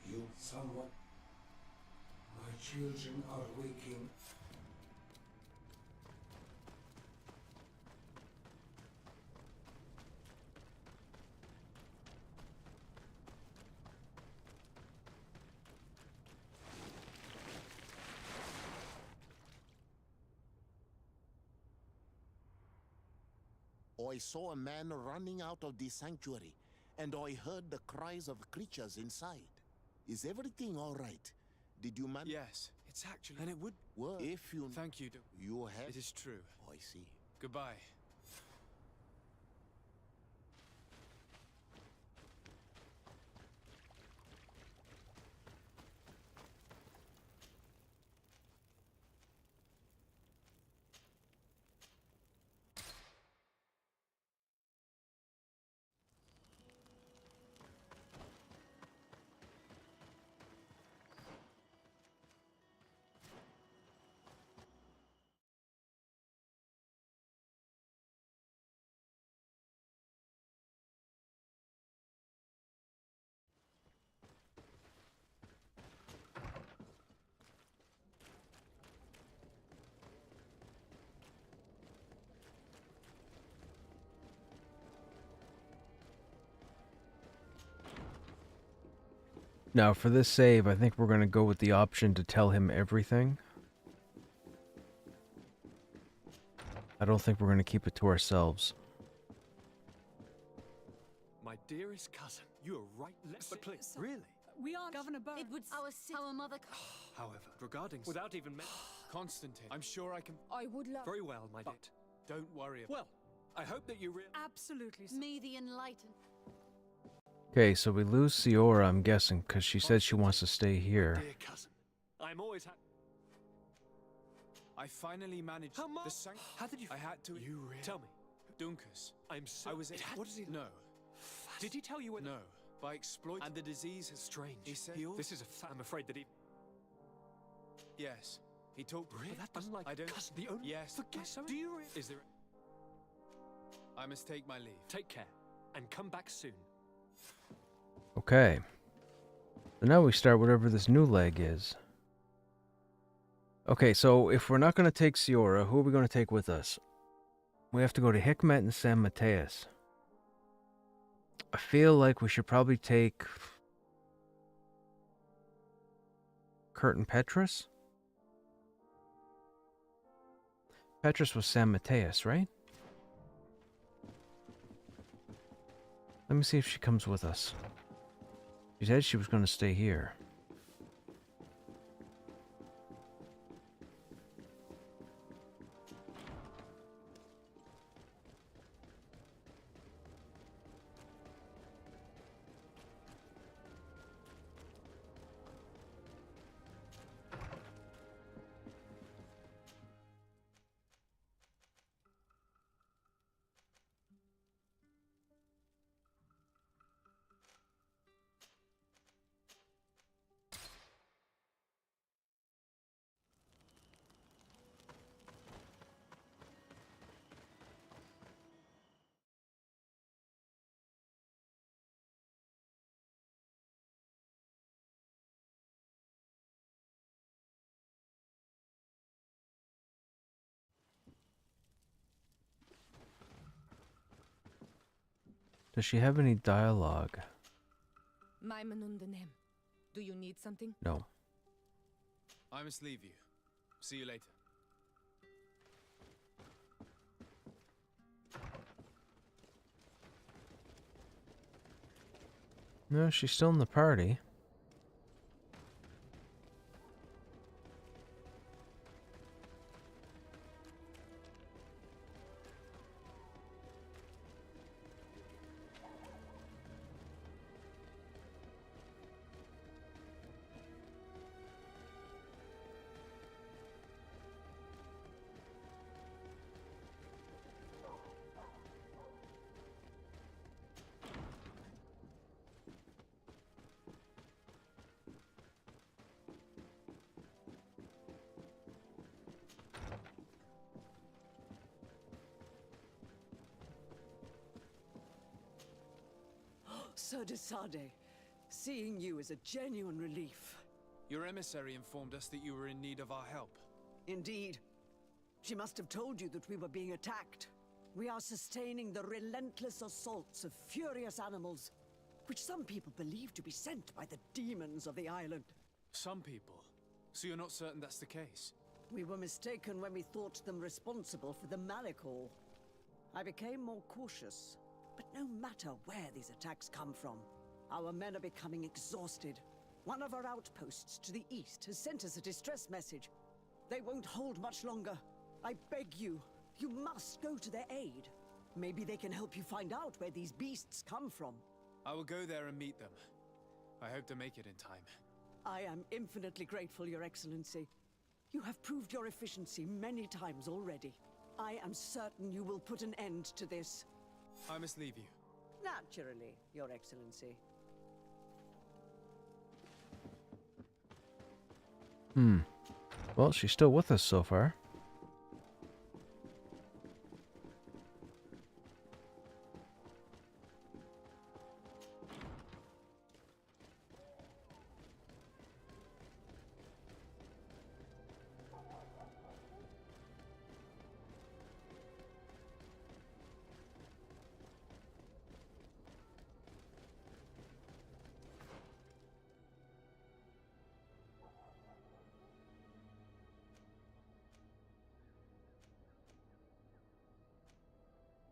Speaker 14: you, someone. My children are waking.
Speaker 13: I saw a man running out of the sanctuary, and I heard the cries of creatures inside. Is everything all right? Did you manage?
Speaker 2: yes. It's actually, and it would.
Speaker 13: Well, if you
Speaker 2: Thank you.
Speaker 13: you have.
Speaker 2: It is true.
Speaker 13: I see.
Speaker 2: Goodbye.
Speaker 1: Now, for this save, I think we're going to go with the option to tell him everything. I don't think we're going to keep it to ourselves.
Speaker 15: My dearest cousin, you are right. But please, really?
Speaker 16: We aren't Governor Burn.
Speaker 6: It would our mother.
Speaker 15: However, regarding without even
Speaker 2: Constantine, I'm sure I can.
Speaker 16: I would love.
Speaker 15: very well, my dear.
Speaker 2: Don't worry about.
Speaker 15: Well, I hope that you
Speaker 16: Absolutely.
Speaker 6: May the enlightened.
Speaker 1: Okay, so we lose Ciora, I'm guessing, because she said she wants to stay here.
Speaker 15: dear cousin. I'm always
Speaker 2: I finally managed the sank.
Speaker 15: How did you?
Speaker 2: I had to.
Speaker 15: You really? Tell me.
Speaker 2: Duncus.
Speaker 15: I'm so.
Speaker 2: I was. What does he? No.
Speaker 15: Did he tell you when?
Speaker 2: No. By exploiting. And the disease has.
Speaker 15: Strange.
Speaker 2: He said.
Speaker 15: This is I'm afraid that he.
Speaker 2: Yes. He talked.
Speaker 15: Really? That doesn't like.
Speaker 2: I don't.
Speaker 15: Cousin, the only.
Speaker 2: Yes.
Speaker 15: Forget. Do you? Is there?
Speaker 2: I must take my leave.
Speaker 15: Take care, and come back soon.
Speaker 1: Okay. So now we start whatever this new leg is. Okay, so if we're not going to take Ciora, who are we going to take with us? We have to go to Hikmet and San Mateus. I feel like we should probably take Kurt and Petrus? Petrus was San Mateus, right? Let me see if she comes with us. She said she was going to stay here. Does she have any dialogue?
Speaker 8: Do you need something?
Speaker 1: No.
Speaker 2: I must leave you. See you later.
Speaker 1: No, she's still in the party.
Speaker 11: Sir de Sade, seeing you is a genuine relief.
Speaker 2: Your emissary informed us that you were in need of our help.
Speaker 11: Indeed. She must have told you that we were being attacked. We are sustaining the relentless assaults of furious animals, which some people believe to be sent by the demons of the island.
Speaker 2: Some people? So you're not certain that's the case?
Speaker 11: We were mistaken when we thought them responsible for the Malicor. I became more cautious. But no matter where these attacks come from, our men are becoming exhausted. One of our outposts to the east has sent us a distress message. They won't hold much longer. I beg you, you must go to their aid. Maybe they can help you find out where these beasts come from.
Speaker 2: I will go there and meet them. I hope to make it in time.
Speaker 11: I am infinitely grateful, Your Excellency. You have proved your efficiency many times already. I am certain you will put an end to this.
Speaker 2: I must leave you.
Speaker 11: Naturally, Your Excellency.
Speaker 1: Well, she's still with us so far.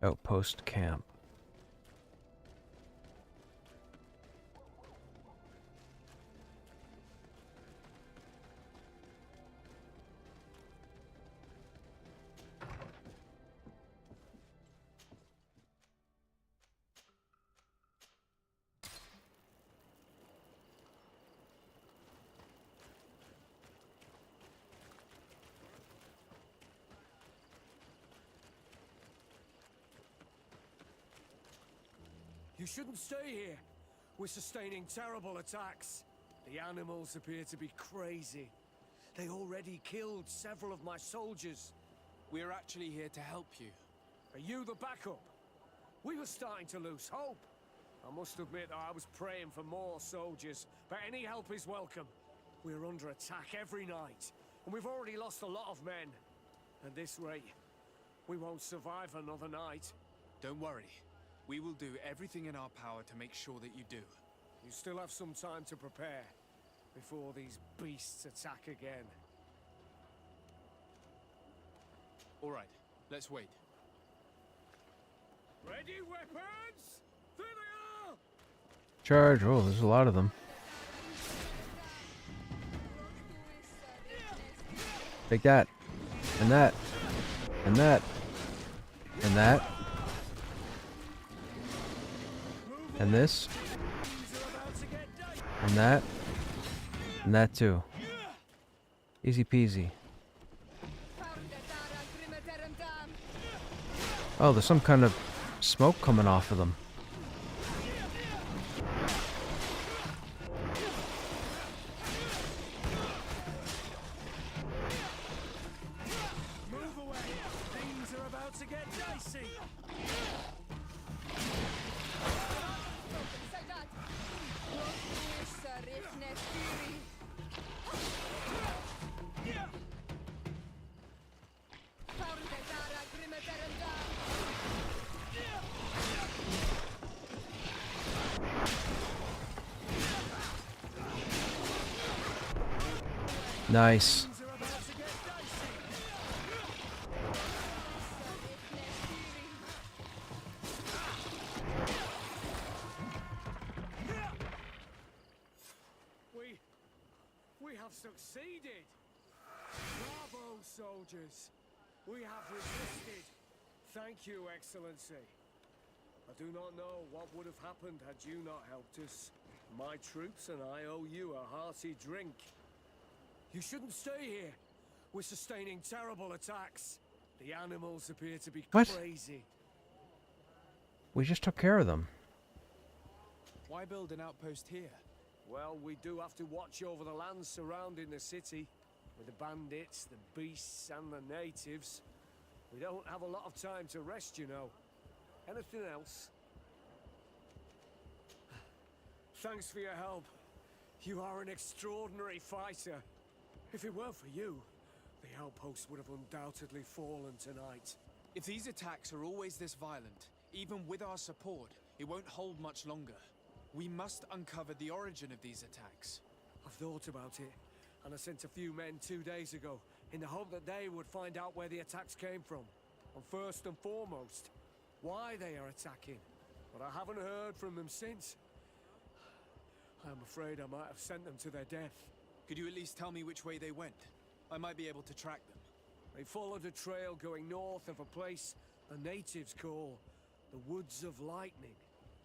Speaker 1: Outpost camp.
Speaker 3: You shouldn't stay here. We're sustaining terrible attacks. The animals appear to be crazy. They already killed several of my soldiers.
Speaker 2: We're actually here to help you.
Speaker 3: Are you the backup? We were starting to lose hope. I must admit I was praying for more soldiers, but any help is welcome. We're under attack every night, and we've already lost a lot of men. At this rate, we won't survive another night.
Speaker 2: Don't worry. We will do everything in our power to make sure that you do.
Speaker 3: You still have some time to prepare before these beasts attack again.
Speaker 2: All right, let's wait.
Speaker 3: Ready, weapons? There they are!
Speaker 1: Charge. Oh, there's a lot of them. Take that. And that. And that. And that. And this. And that. And that too. Easy peasy. Oh, there's some kind of smoke coming off of them.
Speaker 3: Move away! Things are about to get dicey!
Speaker 1: Nice.
Speaker 3: We have succeeded! Bravo, soldiers! We have resisted! Thank you, Excellency. I do not know what would have happened had you not helped us. My troops and I owe you a hearty drink. You shouldn't stay here. We're sustaining terrible attacks. The animals appear to be crazy.
Speaker 1: We just took care of them.
Speaker 2: Why build an outpost here?
Speaker 3: Well, we do have to watch over the lands surrounding the city. With the bandits, the beasts, and the natives. We don't have a lot of time to rest, you know. Anything else? Thanks for your help. You are an extraordinary fighter. If it weren't for you, the outpost would have undoubtedly fallen tonight.
Speaker 2: If these attacks are always this violent, even with our support, it won't hold much longer. We must uncover the origin of these attacks.
Speaker 3: I've thought about it, and I sent a few men 2 days ago, in the hope that they would find out where the attacks came from. And first and foremost, why they are attacking. But I haven't heard from them since. I'm afraid I might have sent them to their death.
Speaker 2: Could you at least tell me which way they went? I might be able to track them.
Speaker 3: They followed a trail going north of a place the natives call the Woods of Lightning.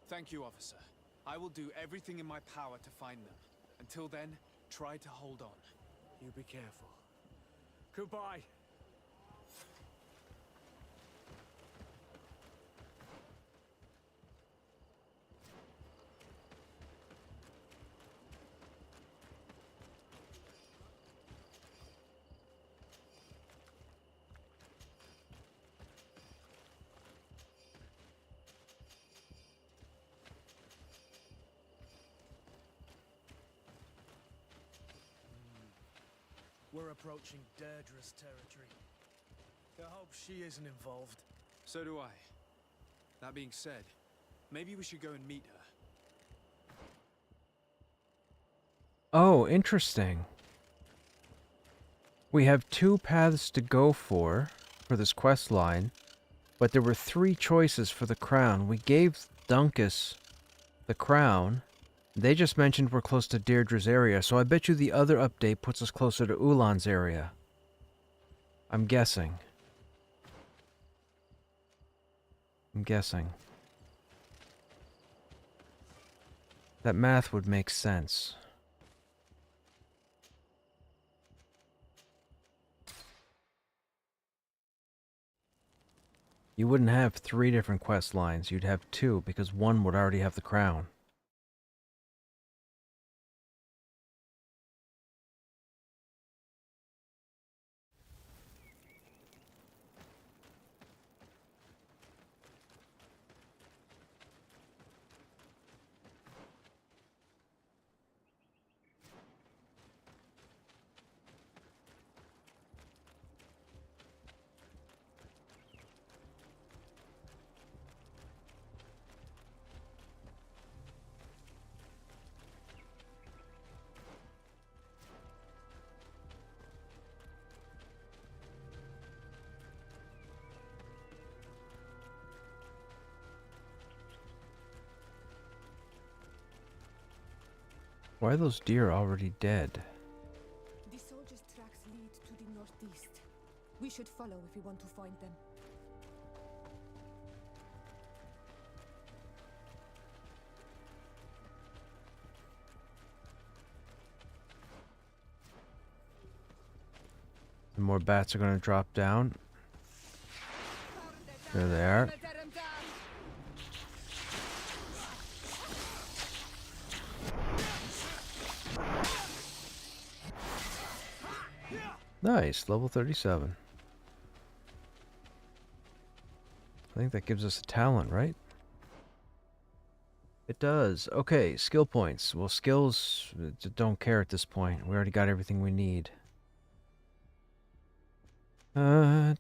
Speaker 2: Thank you, officer. I will do everything in my power to find them. Until then, try to hold on.
Speaker 3: You be careful. Goodbye.
Speaker 12: We're approaching Deirdre's territory. I hope she isn't involved.
Speaker 2: So do I. That being said, maybe we should go and meet her.
Speaker 1: Oh, interesting. We have 2 paths to go for this quest line, but there were 3 choices for the crown. We gave Dunkus the crown. They just mentioned we're close to Deirdre's area, so I bet you the other update puts us closer to Ulan's area. I'm guessing. That math would make sense. You wouldn't have 3 different quest lines, you'd have 2, because one would already have the crown. Why are those deer already dead?
Speaker 8: The soldiers' tracks lead to the northeast. We should follow if we want to find them.
Speaker 1: The more bats are going to drop down. There they are. Nice, level 37. I think that gives us a talent, right? It does. Okay, skill points. Well, skills don't care at this point. We already got everything we need. Rings,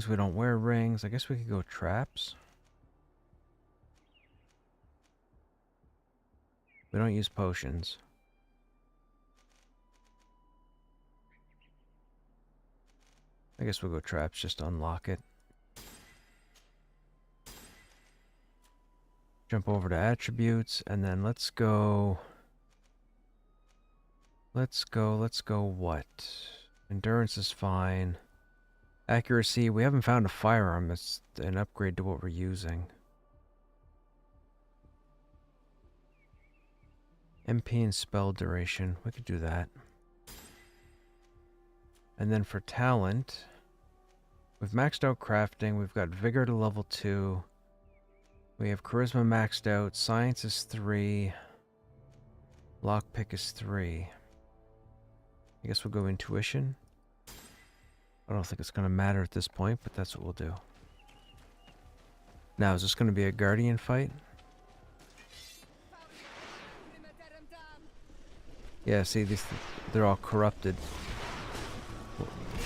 Speaker 1: we don't wear rings. I guess we could go traps. We don't use potions. I guess we'll go traps just to unlock it. Jump over to attributes, and then let's go what? Endurance is fine. Accuracy, we haven't found a firearm that's an upgrade to what we're using. MP and spell duration, we could do that. And then for talent, we've maxed out crafting, we've got vigor to level 2. We have charisma maxed out, science is 3. Lockpick is 3. I guess we'll go intuition. I don't think it's going to matter at this point, but that's what we'll do. Now, is this going to be a guardian fight? Yeah, see, they're all corrupted.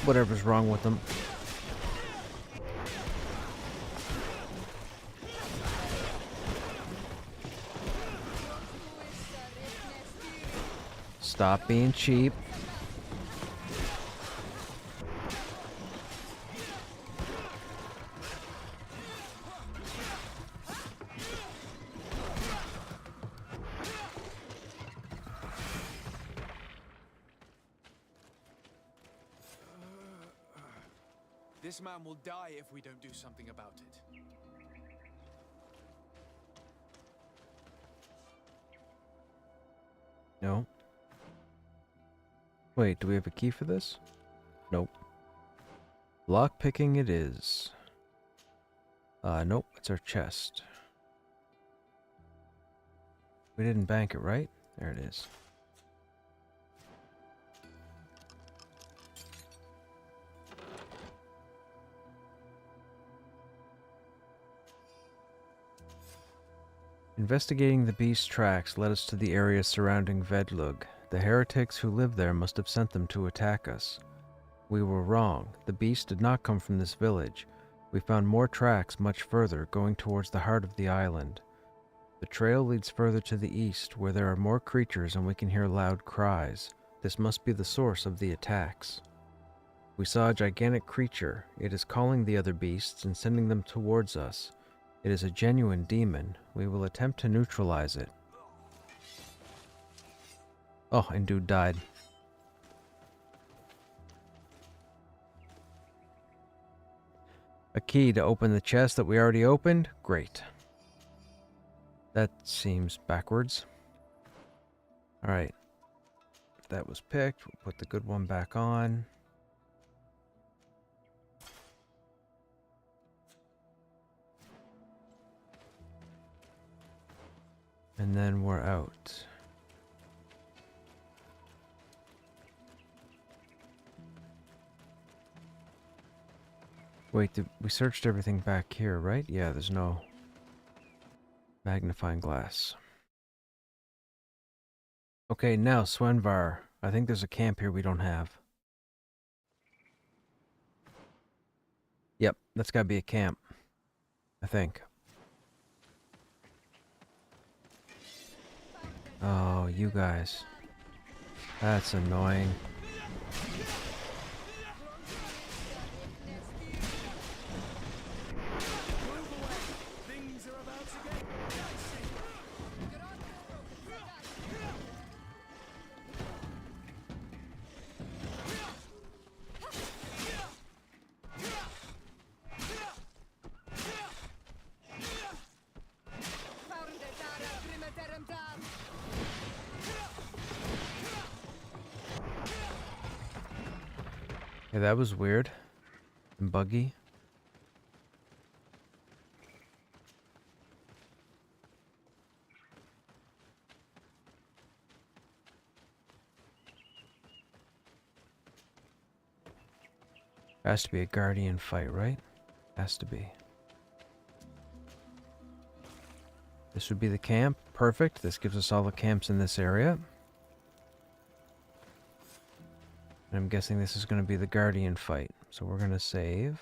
Speaker 1: Whatever's wrong with them. Stop being cheap.
Speaker 2: This man will die if we don't do something about it.
Speaker 1: No. Wait, do we have a key for this? Nope. Lock picking it is. Nope, it's our chest. We didn't bank it, right? There it is. Investigating the beast's tracks led us to the area surrounding Vedlug. The heretics who lived there must have sent them to attack us. We were wrong. The beast did not come from this village. We found more tracks much further, going towards the heart of the island. The trail leads further to the east, where there are more creatures and we can hear loud cries. This must be the source of the attacks. We saw a gigantic creature. It is calling the other beasts and sending them towards us. It is a genuine demon. We will attempt to neutralize it. Oh, and dude died. A key to open the chest that we already opened? Great. That seems backwards. Alright. That was picked. We'll put the good one back on. And then we're out. Wait, we searched everything back here, right? Yeah, there's no magnifying glass. Okay, now Swenvar. I think there's a camp here we don't have. Yep, that's gotta be a camp. I think. Oh, you guys. That's annoying. Yeah, that was weird and buggy. Has to be a guardian fight, right? Has to be. This would be the camp. Perfect. This gives us all the camps in this area. And I'm guessing this is going to be the guardian fight. So we're going to save.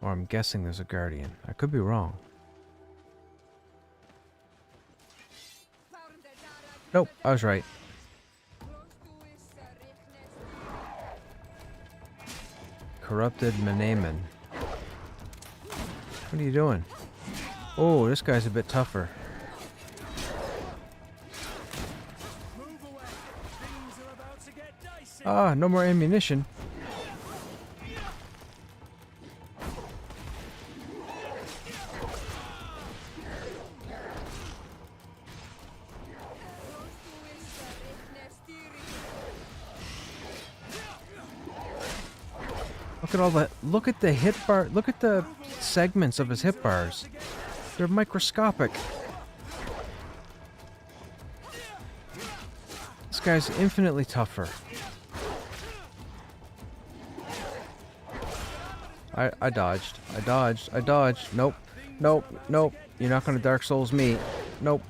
Speaker 1: Or I'm guessing there's a guardian. I could be wrong. Nope, I was right. corrupted Menemen. What are you doing? Oh, this guy's a bit tougher. Ah, no more ammunition. Look at all the, look at the hit bar, look at the segments of his hit bars. They're microscopic. This guy's infinitely tougher. I dodged. I dodged. I dodged. Nope. Nope. Nope. You're not gonna Dark Souls me. Nope.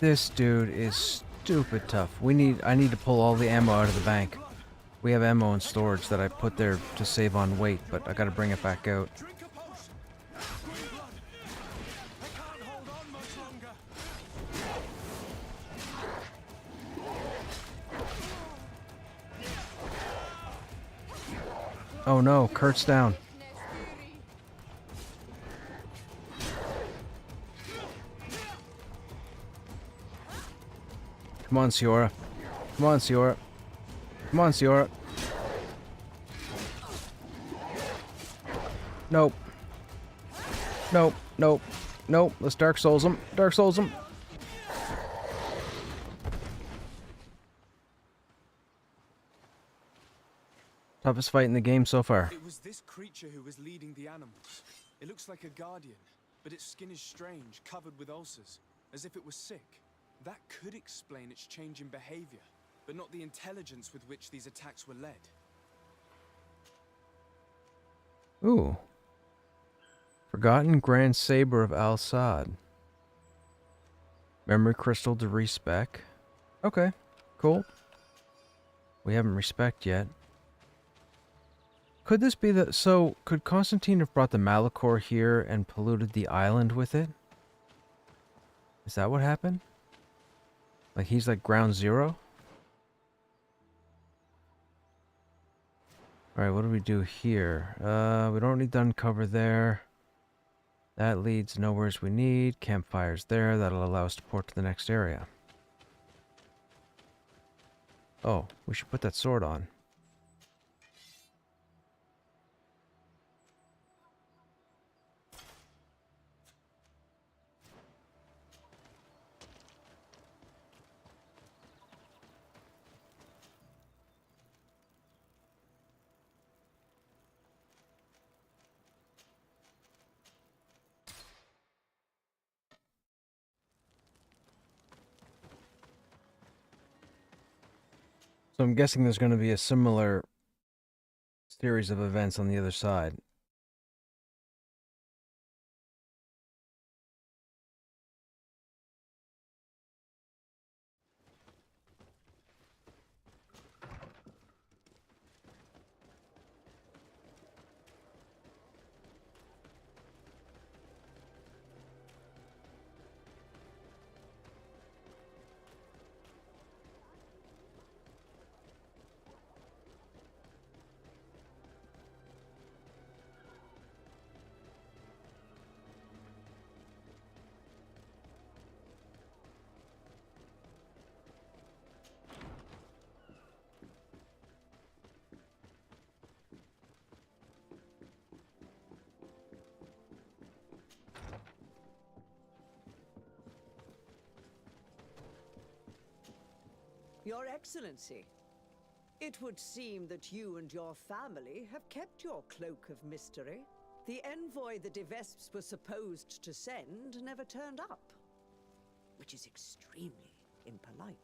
Speaker 1: This dude is stupid tough. I need to pull all the ammo out of the bank. We have ammo in storage that I put there to save on weight, but I gotta bring it back out. Oh no, Kurt's down. Come on, Siora. Come on, Siora. Come on, Siora. Nope. Nope. Nope. Nope. Let's Dark Souls him. Dark Souls him. Toughest fight in the game so far.
Speaker 2: It was this creature who was leading the animals. It looks like a guardian, but its skin is strange, covered with ulcers, as if it was sick. That could explain its change in behavior, but not the intelligence with which these attacks were led.
Speaker 1: Ooh. Forgotten Grand Saber of Al-Sad. Memory Crystal to respec. Okay, cool. We haven't respec yet. Could this be the... So, could Constantine have brought the Malachor here and polluted the island with it? Is that what happened? Like he's like ground zero? Alright, what do we do here? We don't need to uncover there. That leads nowhere as we need. Campfires there. That'll allow us to port to the next area. Oh, we should put that sword on. So I'm guessing there's going to be a similar series of events on the other side.
Speaker 17: Your Excellency, it would seem that you and your family have kept your cloak of mystery. The envoy the De Vesps were supposed to send never turned up, which is extremely impolite.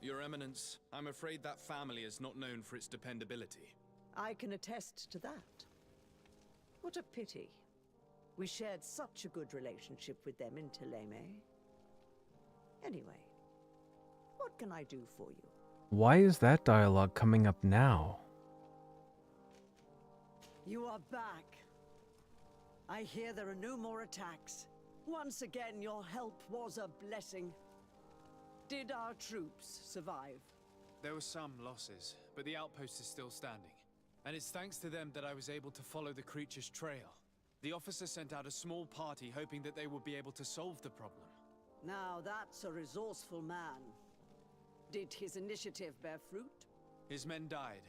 Speaker 2: Your Eminence, I'm afraid that family is not known for its dependability.
Speaker 17: I can attest to that. What a pity. We shared such a good relationship with them in Teleme. Anyway, what can I do for you?
Speaker 1: Why is that dialogue coming up now?
Speaker 17: You are back. I hear there are no more attacks. Once again, your help was a blessing. Did our troops survive?
Speaker 2: There were some losses, but the outpost is still standing. And it's thanks to them that I was able to follow the creature's trail. The officer sent out a small party hoping that they would be able to solve the problem.
Speaker 17: Now that's a resourceful man. Did his initiative bear fruit?
Speaker 2: His men died,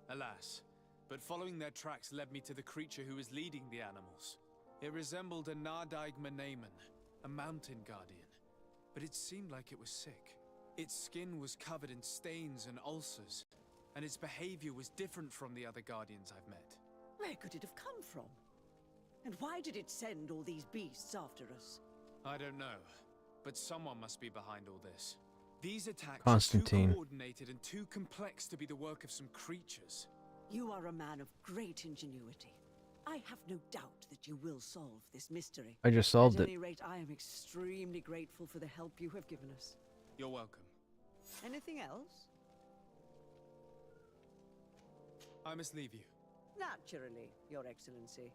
Speaker 2: alas. But following their tracks led me to the creature who was leading the animals. It resembled a Nardaig Menaemon, a mountain guardian. But it seemed like it was sick. Its skin was covered in stains and ulcers, and its behavior was different from the other guardians I've met.
Speaker 17: Where could it have come from? And why did it send all these beasts after us?
Speaker 2: I don't know, but someone must be behind all this. These attacks
Speaker 1: Constantine.
Speaker 2: are too coordinated and too complex to be the work of some creatures.
Speaker 17: You are a man of great ingenuity. I have no doubt that you will solve this mystery.
Speaker 1: I just solved
Speaker 17: At
Speaker 1: it.
Speaker 17: any rate, I am extremely grateful for the help you have given us.
Speaker 2: You're welcome.
Speaker 17: Anything else?
Speaker 2: I must leave you.
Speaker 17: Naturally, Your Excellency.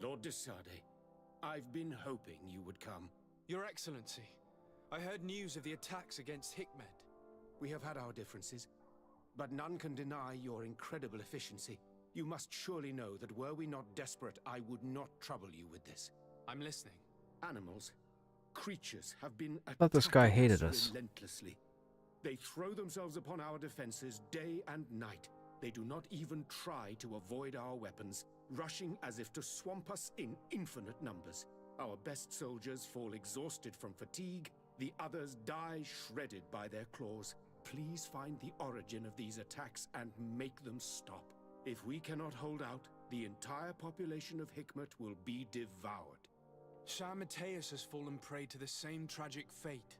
Speaker 5: Lord de Sade, I've been hoping you would come.
Speaker 2: Your Excellency, I heard news of the attacks against Hikmet.
Speaker 5: We have had our differences, but none can deny your incredible efficiency. You must surely know that were we not desperate, I would not trouble you with this.
Speaker 2: I'm listening.
Speaker 5: Animals, creatures have been
Speaker 1: I thought this guy
Speaker 5: attacking
Speaker 1: hated
Speaker 5: us
Speaker 1: us.
Speaker 5: relentlessly. They throw themselves upon our defenses day and night. They do not even try to avoid our weapons, rushing as if to swamp us in infinite numbers. Our best soldiers fall exhausted from fatigue, the others die shredded by their claws. Please find the origin of these attacks and make them stop. If we cannot hold out, the entire population of Hikmet will be devoured.
Speaker 2: Shah Mateus has fallen prey to the same tragic fate.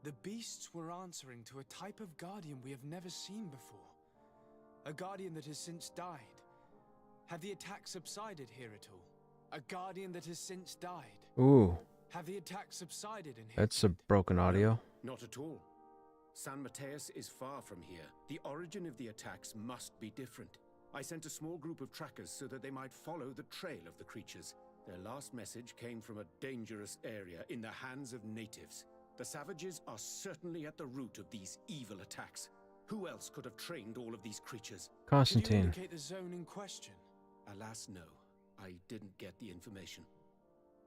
Speaker 2: The beasts were answering to a type of guardian we have never seen before. A guardian that has since died. Have the attacks subsided here at all? A guardian that has since died.
Speaker 1: Ooh,
Speaker 2: Have the attacks subsided in here?
Speaker 1: that's a broken audio.
Speaker 5: Not at all. San Mateus is far from here. The origin of the attacks must be different. I sent a small group of trackers so that they might follow the trail of the creatures. Their last message came from a dangerous area in the hands of natives. The savages are certainly at the root of these evil attacks. Who else could have trained all of these creatures?
Speaker 1: Constantine.
Speaker 2: Can you indicate the zone in question?
Speaker 5: Alas, no. I didn't get the information.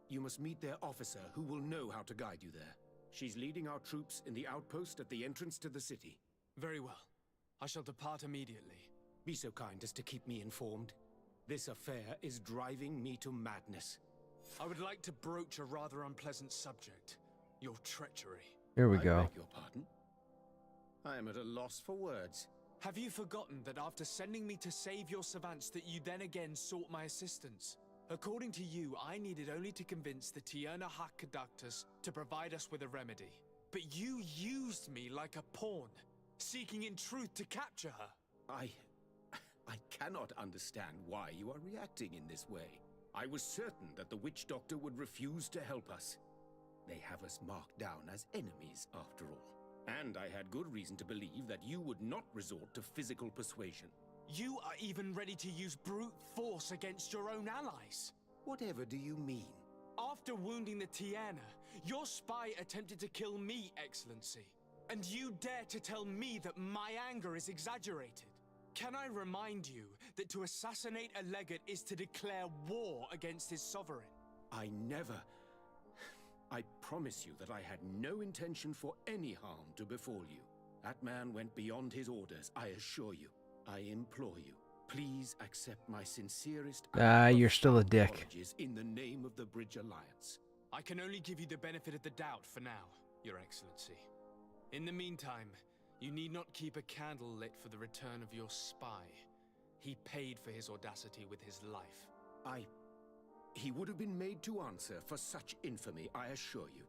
Speaker 5: You must meet their officer, who will know how to guide you there. She's leading our troops in the outpost at the entrance to the city.
Speaker 2: Very well. I shall depart immediately.
Speaker 18: Be so kind as to keep me informed. This affair is driving me to madness.
Speaker 2: I would like to broach a rather unpleasant subject. Your treachery.
Speaker 1: Here we
Speaker 18: I
Speaker 1: go.
Speaker 18: beg your pardon? I am at a loss for words.
Speaker 2: Have you forgotten that after sending me to save your savants that you then again sought my assistance? According to you, I needed only to convince the Tierna Conductors to provide us with a remedy. But you used me like a pawn, seeking in truth to capture her.
Speaker 18: I cannot understand why you are reacting in this way. I was certain that the witch doctor would refuse to help us. They have us marked down as enemies, after all. And I had good reason to believe that you would not resort to physical persuasion.
Speaker 2: You are even ready to use brute force against your own allies.
Speaker 18: Whatever do you mean?
Speaker 2: After wounding the Tierna, your spy attempted to kill me, Excellency. And you dare to tell me that my anger is exaggerated? Can I remind you that to assassinate a legate is to declare war against his sovereign?
Speaker 18: I promise you that I had no intention for any harm to befall you. That man went beyond his orders, I assure you. I implore you, please accept my sincerest
Speaker 1: You're still a dick.
Speaker 18: apologies in the name of the Bridge Alliance.
Speaker 2: I can only give you the benefit of the doubt for now, Your Excellency. In the meantime, you need not keep a candle lit for the return of your spy. He paid for his audacity with his life.
Speaker 18: He would have been made to answer for such infamy, I assure you.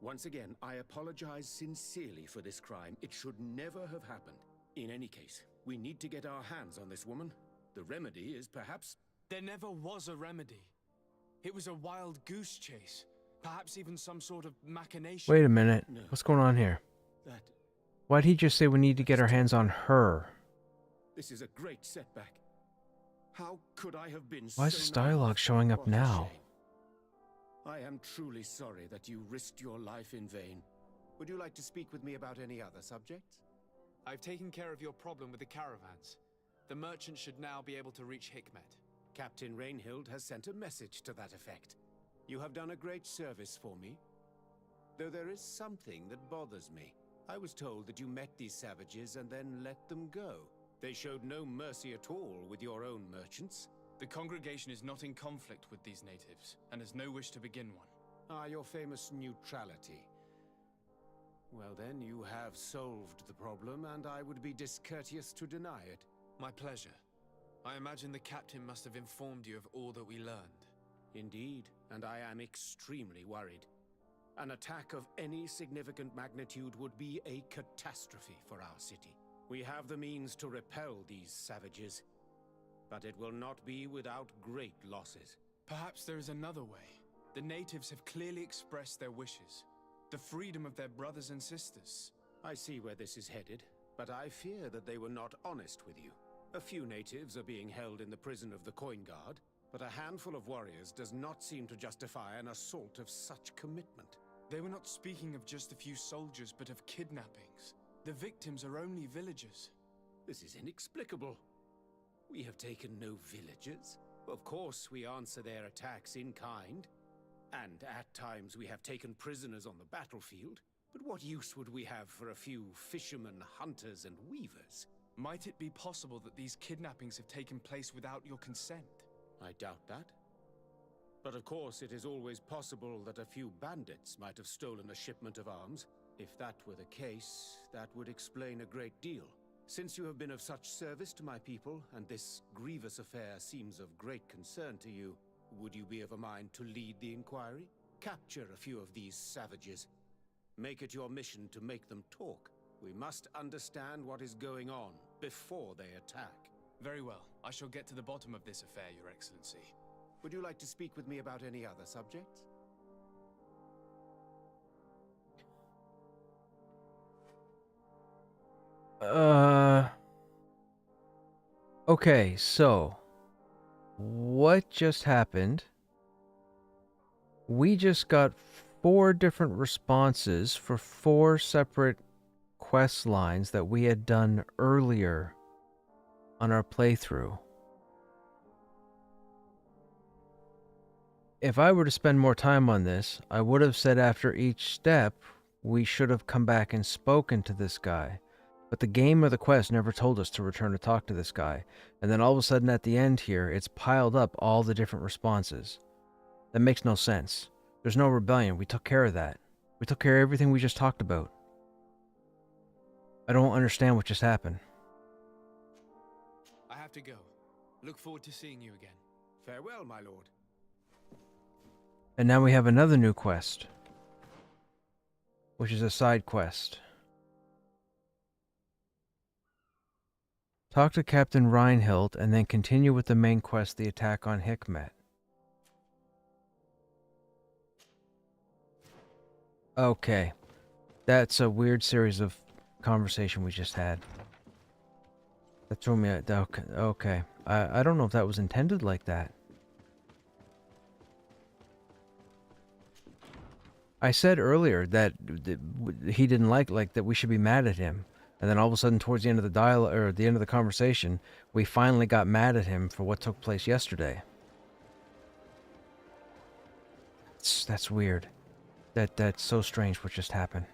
Speaker 18: Once again, I apologize sincerely for this crime. It should never have happened. In any case, we need to get our hands on this woman. The remedy is perhaps...
Speaker 2: There never was a remedy. It was a wild goose chase. Perhaps even some sort of machination.
Speaker 1: Wait a minute.
Speaker 18: No.
Speaker 1: What's going on here?
Speaker 18: That...
Speaker 1: Why'd he just say we need to get our hands on her?
Speaker 18: This is a great setback. How could I have been
Speaker 1: Why is
Speaker 18: so
Speaker 1: this dialogue
Speaker 18: naive?
Speaker 1: showing up
Speaker 18: What a
Speaker 1: now?
Speaker 18: shame. I am truly sorry that you risked your life in vain. Would you like to speak with me about any other subjects?
Speaker 2: I've taken care of your problem with the caravans. The merchant should now be able to reach Hikmet.
Speaker 18: Captain Rainhild has sent a message to that effect. You have done a great service for me. Though there is something that bothers me. I was told that you met these savages and then let them go. They showed no mercy at all with your own merchants.
Speaker 2: The congregation is not in conflict with these natives, and has no wish to begin one.
Speaker 18: Ah, your famous neutrality. Well then, you have solved the problem, and I would be discourteous to deny it.
Speaker 2: My pleasure. I imagine the captain must have informed you of all that we learned.
Speaker 18: Indeed, and I am extremely worried. An attack of any significant magnitude would be a catastrophe for our city. We have the means to repel these savages, but it will not be without great losses.
Speaker 2: Perhaps there is another way. The natives have clearly expressed their wishes. The freedom of their brothers and sisters.
Speaker 18: I see where this is headed, but I fear that they were not honest with you. A few natives are being held in the prison of the Coin Guard, but a handful of warriors does not seem to justify an assault of such commitment.
Speaker 2: They were not speaking of just a few soldiers, but of kidnappings. The victims are only villagers.
Speaker 18: This is inexplicable. We have taken no villagers. Of course, we answer their attacks in kind. And at times we have taken prisoners on the battlefield. But what use would we have for a few fishermen, hunters, and weavers?
Speaker 2: Might it be possible that these kidnappings have taken place without your consent?
Speaker 18: I doubt that. But of course, it is always possible that a few bandits might have stolen a shipment of arms. If that were the case, that would explain a great deal. Since you have been of such service to my people, and this grievous affair seems of great concern to you, would you be of a mind to lead the inquiry? Capture a few of these savages. Make it your mission to make them talk. We must understand what is going on before they attack.
Speaker 2: Very well. I shall get to the bottom of this affair, Your Excellency.
Speaker 18: Would you like to speak with me about any other subjects?
Speaker 1: Okay, so what just happened? We just got 4 different responses for 4 separate quest lines that we had done earlier on our playthrough. If I were to spend more time on this, I would have said after each step we should have come back and spoken to this guy. But the game or the quest never told us to return to talk to this guy. And then all of a sudden at the end here, it's piled up all the different responses. That makes no sense. There's no rebellion. We took care of that. We took care of everything we just talked about. I don't understand what just happened.
Speaker 2: I have to go. Look forward to seeing you again.
Speaker 5: Farewell, my lord.
Speaker 1: And now we have another new quest, which is a side quest. Talk to Captain Reinhild and then continue with the main quest, the attack on Hikmet. Okay. That's a weird series of conversation we just had. That threw me out. Okay. I don't know if that was intended like that. I said earlier that he didn't like that we should be mad at him. And then all of a sudden towards the end of the dialogue, or the end of the conversation, we finally got mad at him for what took place yesterday. That's weird. That's so strange what just happened.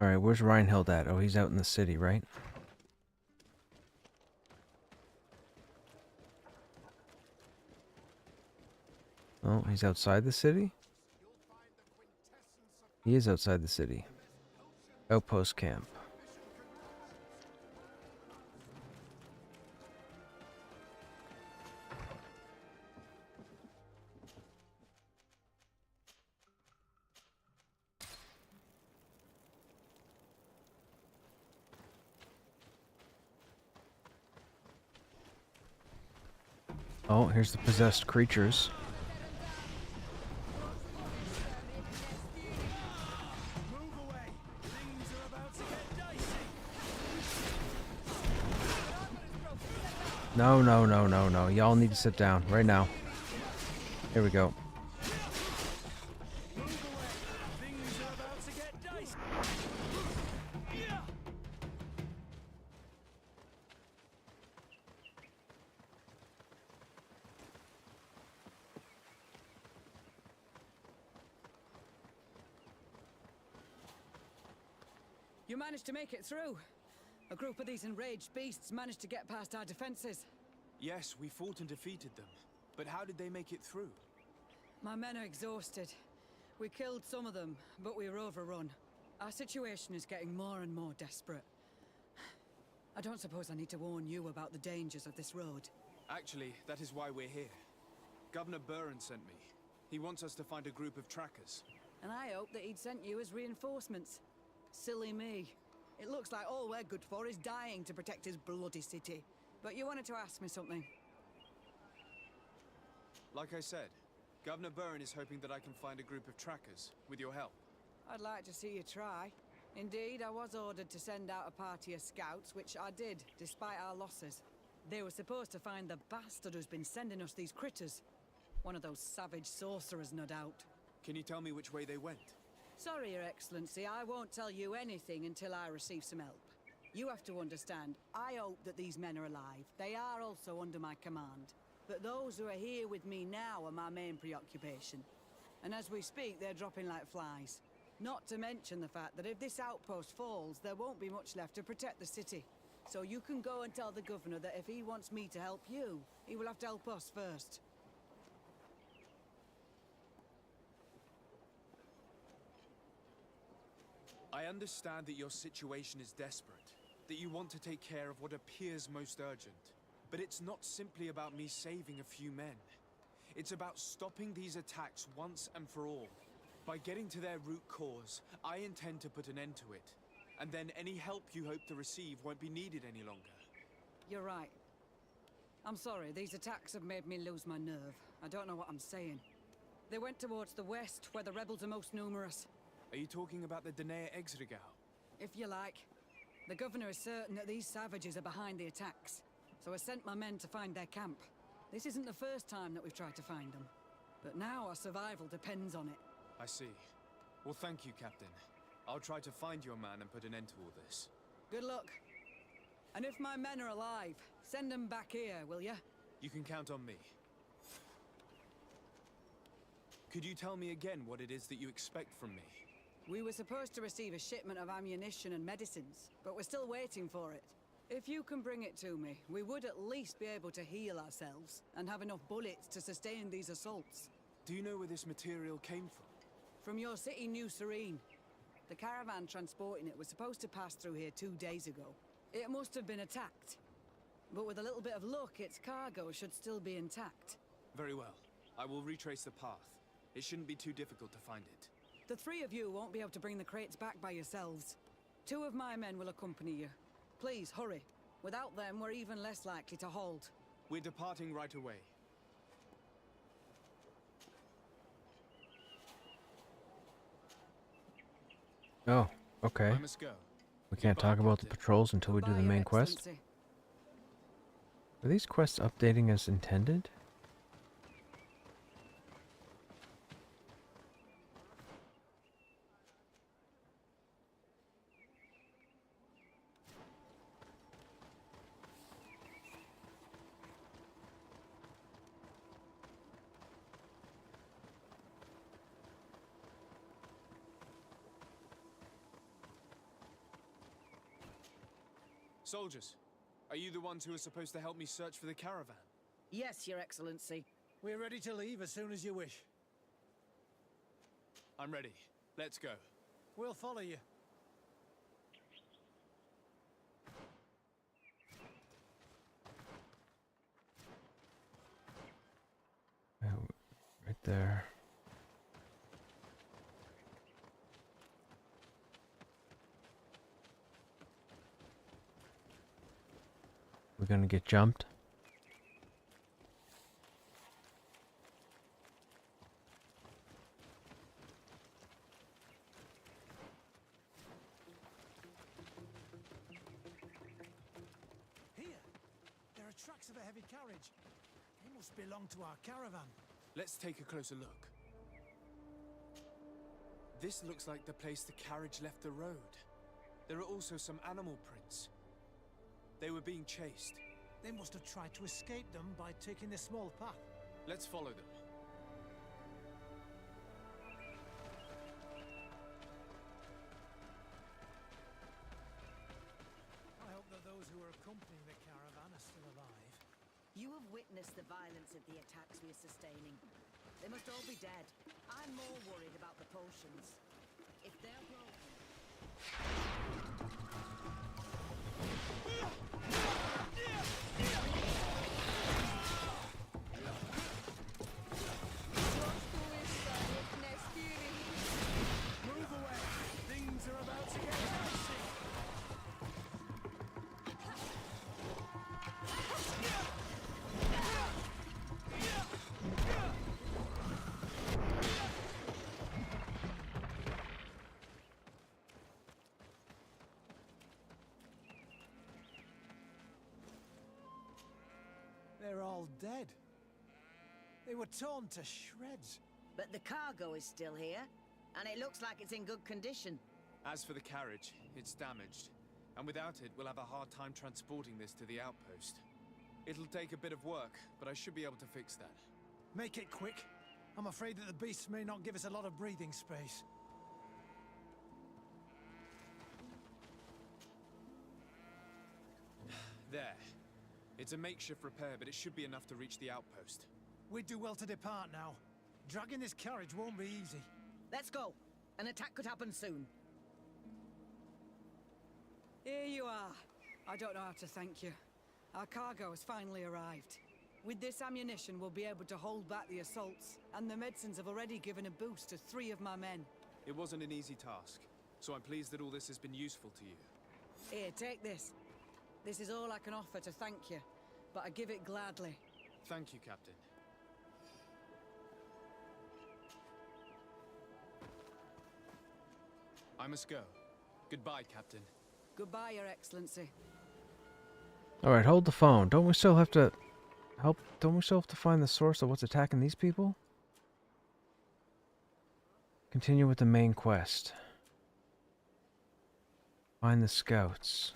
Speaker 1: Alright, where's Reinhild at? Oh, he's out in the city, right? Oh, he's outside the city? He is outside the city. Outpost camp. Oh, here's the possessed creatures. No, no, no, no, no. Y'all need to sit down right now. Here we go.
Speaker 9: You managed to make it through. A group of these enraged beasts managed to get past our defenses.
Speaker 2: Yes, we fought and defeated them. But how did they make it through?
Speaker 9: My men are exhausted. We killed some of them, but we were overrun. Our situation is getting more and more desperate. I don't suppose I need to warn you about the dangers of this road.
Speaker 2: Actually, that is why we're here. Governor Burren sent me. He wants us to find a group of trackers.
Speaker 9: And I hope that he'd sent you as reinforcements. Silly me. It looks like all we're good for is dying to protect his bloody city. But you wanted to ask me something.
Speaker 2: Like I said, Governor Burren is hoping that I can find a group of trackers, with your help.
Speaker 9: I'd like to see you try. Indeed, I was ordered to send out a party of scouts, which I did, despite our losses. They were supposed to find the bastard who's been sending us these critters. One of those savage sorcerers, no doubt.
Speaker 2: Can you tell me which way they went?
Speaker 9: Sorry, Your Excellency, I won't tell you anything until I receive some help. You have to understand, I hope that these men are alive. They are also under my command. But those who are here with me now are my main preoccupation. And as we speak, they're dropping like flies. Not to mention the fact that if this outpost falls, there won't be much left to protect the city. So you can go and tell the governor that if he wants me to help you, he will have to help us first.
Speaker 2: I understand that your situation is desperate, that you want to take care of what appears most urgent. But it's not simply about me saving a few men. It's about stopping these attacks once and for all. By getting to their root cause, I intend to put an end to it. And then any help you hope to receive won't be needed any longer.
Speaker 9: You're right. I'm sorry, these attacks have made me lose my nerve. I don't know what I'm saying. They went towards the west, where the rebels are most numerous.
Speaker 2: Are you talking about the Danae Exregau?
Speaker 9: If you like. The governor is certain that these savages are behind the attacks, so I sent my men to find their camp. This isn't the first time that we've tried to find them, but now our survival depends on it.
Speaker 2: I see. Well, thank you, Captain. I'll try to find your man and put an end to all this.
Speaker 9: Good luck. And if my men are alive,
Speaker 11: Send them back here, will ya?
Speaker 2: You can count on me. Could you tell me again what it is that you expect from me?
Speaker 11: We were supposed to receive a shipment of ammunition and medicines, but we're still waiting for it. If you can bring it to me, we would at least be able to heal ourselves and have enough bullets to sustain these assaults.
Speaker 2: Do you know where this material came from?
Speaker 11: From your city, New Serene. The caravan transporting it was supposed to pass through here 2 days ago. It must have been attacked. But with a little bit of luck, its cargo should still be intact.
Speaker 2: Very well. I will retrace the path. It shouldn't be too difficult to find it.
Speaker 11: The three of you won't be able to bring the crates back by yourselves. 2 of my men will accompany you. Please, hurry. Without them, we're even less likely to hold.
Speaker 2: We're departing right away.
Speaker 1: Oh, okay.
Speaker 2: I must go.
Speaker 1: We can't talk about the patrols until we do the main quest? Are these quests updating as intended?
Speaker 2: Soldiers, are you the ones who are supposed to help me search for the caravan?
Speaker 11: Yes, Your Excellency.
Speaker 12: We're ready to leave as soon as you wish.
Speaker 2: I'm ready. Let's go.
Speaker 12: We'll follow you.
Speaker 1: Right there. We're gonna get jumped.
Speaker 12: Here, there are tracks of a heavy carriage. They must belong to our caravan.
Speaker 2: Let's take a closer look. This looks like the place the carriage left the road. There are also some animal prints. They were being chased.
Speaker 12: They must have tried to escape them by taking this small path.
Speaker 2: Let's follow them.
Speaker 12: I hope that those who are accompanying the caravan are still alive.
Speaker 4: You have witnessed the violence of the attacks we are sustaining. They must all be dead. I'm more worried about the potions. If they're broken...
Speaker 12: Move away! Things are about to get dicey! They're all dead. They were torn to shreds.
Speaker 4: But the cargo is still here, and it looks like it's in good condition.
Speaker 2: As for the carriage, it's damaged. And without it, we'll have a hard time transporting this to the outpost. It'll take a bit of work, but I should be able to fix that.
Speaker 12: Make it quick. I'm afraid that the beasts may not give us a lot of breathing space.
Speaker 2: There. It's a makeshift repair, but it should be enough to reach the outpost.
Speaker 12: We'd do well to depart now. Dragging this carriage won't be easy.
Speaker 4: Let's go. An attack could happen soon.
Speaker 11: Here you are. I don't know how to thank you. Our cargo has finally arrived. With this ammunition, we'll be able to hold back the assaults, and the medicines have already given a boost to 3 of my men.
Speaker 2: It wasn't an easy task, so I'm pleased that all this has been useful to you.
Speaker 11: Here, take this. This is all I can offer to thank you, but I give it gladly.
Speaker 2: Thank you, Captain. I must go. Goodbye, Captain.
Speaker 11: Goodbye, Your Excellency.
Speaker 1: Alright, hold the phone. Don't we still have to find the source of what's attacking these people? Continue with the main quest. Find the scouts.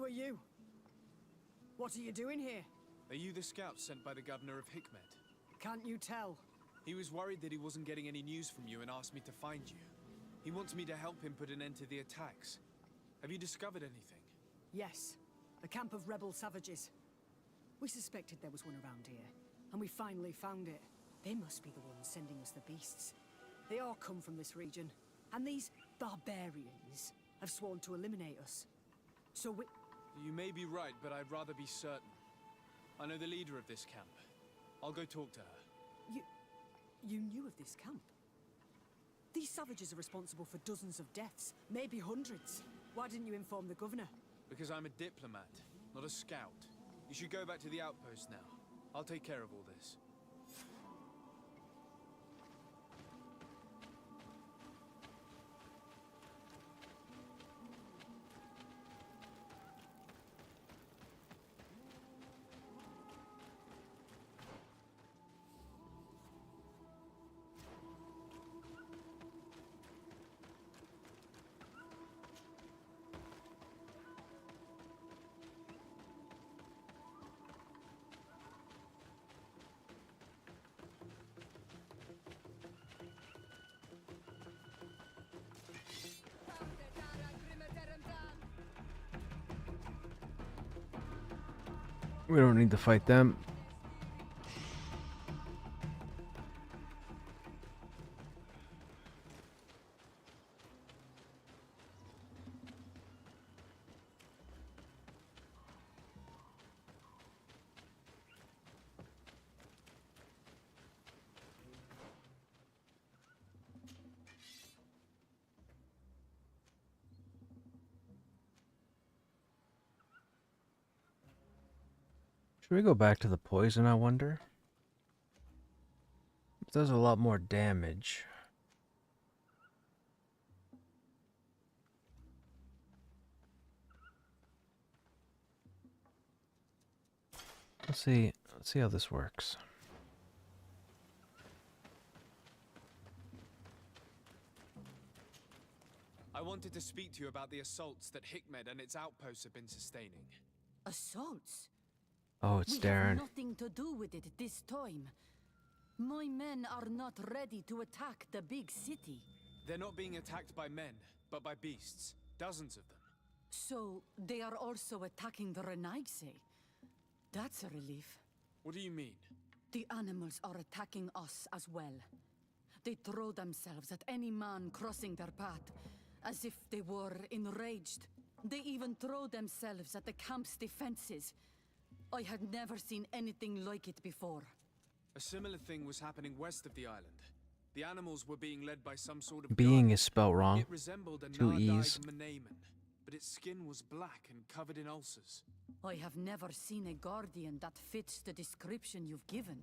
Speaker 11: are you? What are you doing here?
Speaker 2: Are you the scout sent by the governor of Hikmet?
Speaker 11: Can't you tell?
Speaker 2: He was worried that he wasn't getting any news from you and asked me to find you. He wants me to help him put an end to the attacks. Have you discovered anything?
Speaker 11: Yes. A camp of rebel savages. We suspected there was one around here, and we finally found it. They must be the ones sending us the beasts. They all come from this region, and these barbarians have sworn to eliminate us. So we...
Speaker 2: You may be right, but I'd rather be certain. I know the leader of this camp. I'll go talk to her.
Speaker 11: You knew of this camp? These savages are responsible for dozens of deaths, maybe hundreds. Why didn't you inform the governor?
Speaker 2: Because I'm a diplomat, not a scout. You should go back to the outpost now. I'll take care of all this.
Speaker 1: We don't need to fight them. Should we go back to the poison, I wonder? It does a lot more damage. Let's see how this works.
Speaker 2: I wanted to speak to you about the assaults that Hikmet and its outposts have been sustaining.
Speaker 6: Assaults?
Speaker 1: Oh, it's
Speaker 6: We
Speaker 1: Darren.
Speaker 6: have nothing to do with it this time. My men are not ready to attack the big city.
Speaker 2: They're not being attacked by men, but by beasts. Dozens of them.
Speaker 6: So, they are also attacking the Renaigse. That's a relief.
Speaker 2: What do you mean?
Speaker 6: The animals are attacking us as well. They throw themselves at any man crossing their path, as if they were enraged. They even throw themselves at the camp's defenses. I had never seen anything like it before.
Speaker 2: A similar thing was happening west of the island. The animals were being led by some sort of
Speaker 1: Being
Speaker 2: guardian.
Speaker 1: is spelled wrong.
Speaker 2: It resembled a
Speaker 1: Two E's.
Speaker 2: Manaman, but its skin was black and covered in ulcers.
Speaker 6: I have never seen a guardian that fits the description you've given.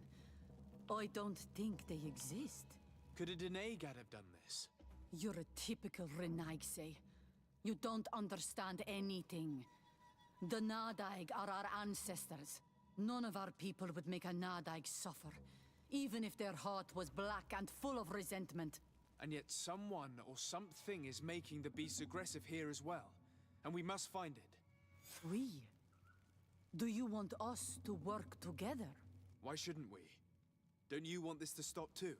Speaker 6: I don't think they exist.
Speaker 2: Could a Denegad have done this?
Speaker 6: You're a typical Renaigse. You don't understand anything. The Nadaig are our ancestors. None of our people would make a Nadaig suffer, even if their heart was black and full of resentment.
Speaker 2: And yet someone or something is making the beasts aggressive here as well. And we must find it.
Speaker 6: We? Do you want us to work together?
Speaker 2: Why shouldn't we? Don't you want this to stop too?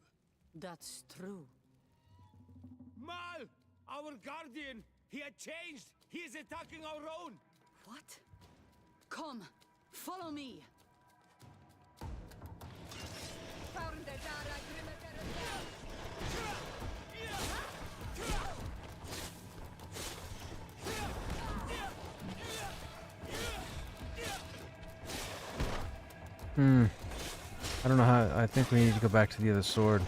Speaker 6: That's true.
Speaker 5: Mal! Our guardian! He had changed! He is attacking our own!
Speaker 6: What? Come, follow me.
Speaker 1: I don't know how. I think we need to go back to the other sword.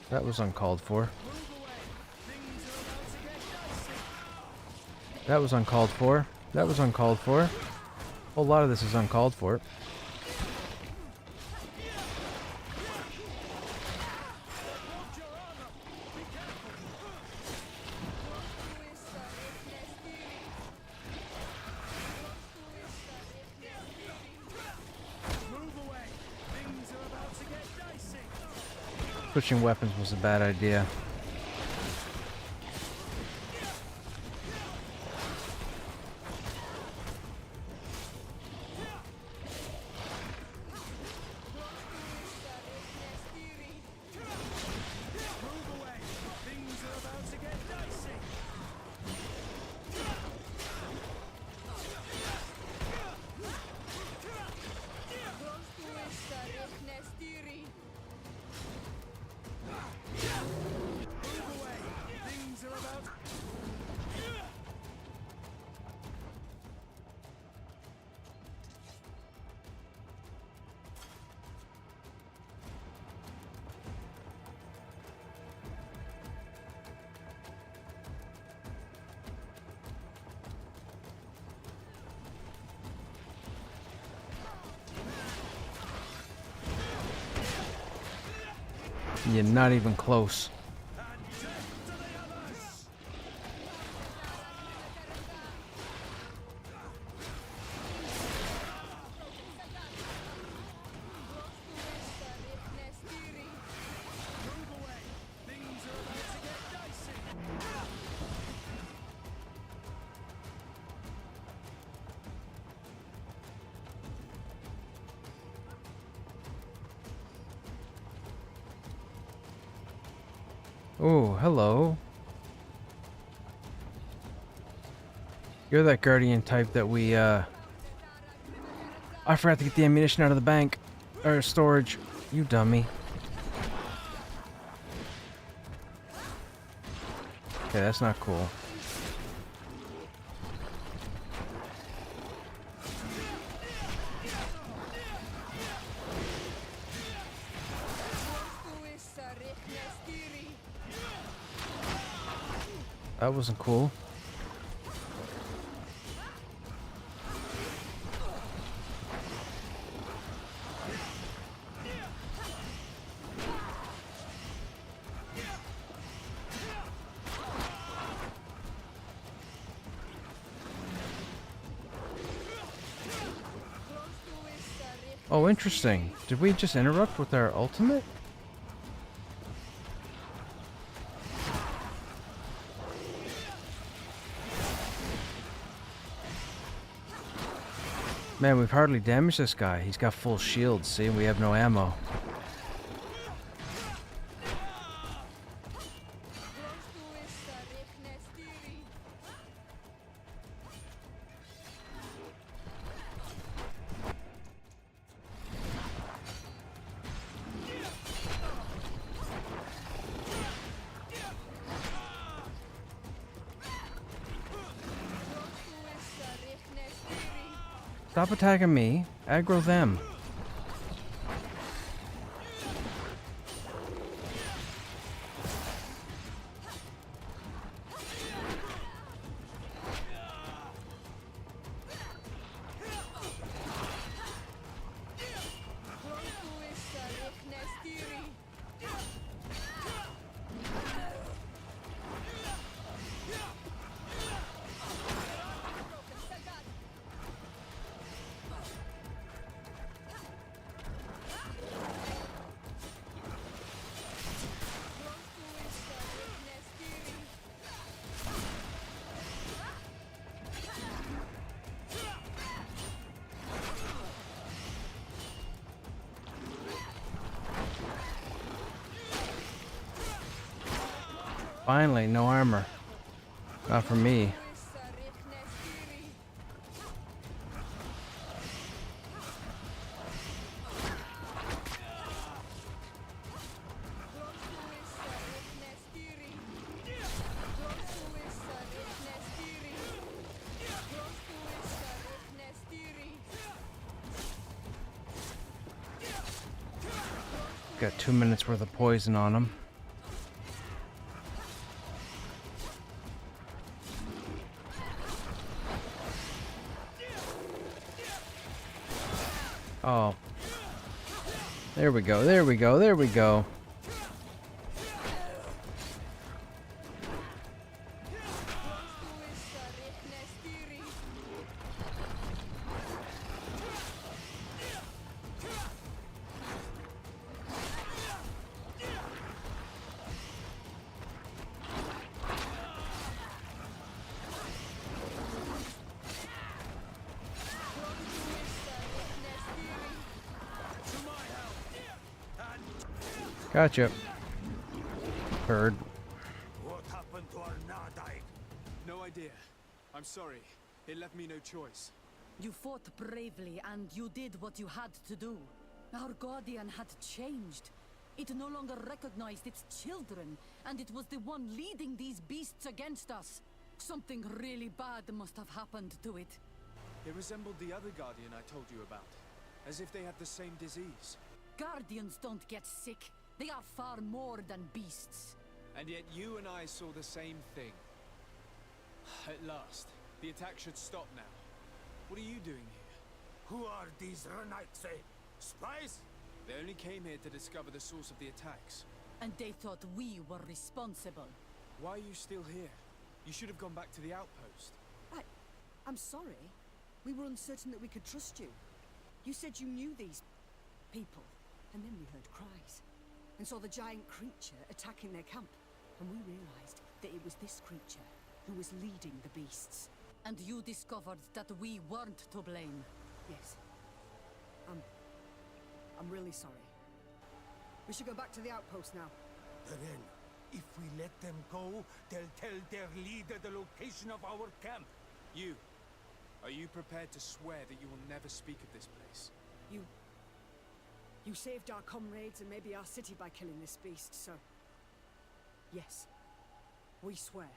Speaker 1: That was uncalled for. That was uncalled for. That was uncalled for. A whole lot of this is uncalled for. Switching weapons was a bad idea. You're not even close. Oh, hello. You're that guardian type that we, I forgot to get the ammunition out of the bank. Or storage. You dummy. Okay, that's not cool. That wasn't cool. Oh, interesting. Did we just interrupt with our ultimate? Man, we've hardly damaged this guy. He's got full shields, see? We have no ammo. Stop attacking me. Aggro them. Finally, no armor. Not for me. Got 2 minutes worth of poison on him. Oh. There we go, there we go, there we go. Gotcha. Bird.
Speaker 2: What happened to our Nadaik? No idea. I'm sorry. It left me no choice.
Speaker 6: You fought bravely and you did what you had to do. Our guardian had changed. It no longer recognized its children, and it was the one leading these beasts against us. Something really bad must have happened to it.
Speaker 2: It resembled the other guardian I told you about, as if they had the same disease.
Speaker 6: Guardians don't get sick. They are far more than beasts.
Speaker 2: And yet you and I saw the same thing. At last, the attack should stop now. What are you doing here?
Speaker 5: Who are these Renaitse? Spies?
Speaker 2: They only came here to discover the source of the attacks.
Speaker 6: And they thought we were responsible.
Speaker 2: Why are you still here? You should have gone back to the outpost.
Speaker 11: I'm sorry. We were uncertain that we could trust you. You said you knew these people, and then we heard cries, and saw the giant creature attacking their camp, and we realized that it was this creature who was leading the beasts.
Speaker 6: And you discovered that we weren't to blame.
Speaker 11: Yes. I'm really sorry. We should go back to the outpost now.
Speaker 5: Then, if we let them go, they'll tell their leader the location of our camp.
Speaker 2: Are you prepared to swear that you will never speak of this place?
Speaker 11: You saved our comrades and maybe our city by killing this beast, so... Yes. We swear.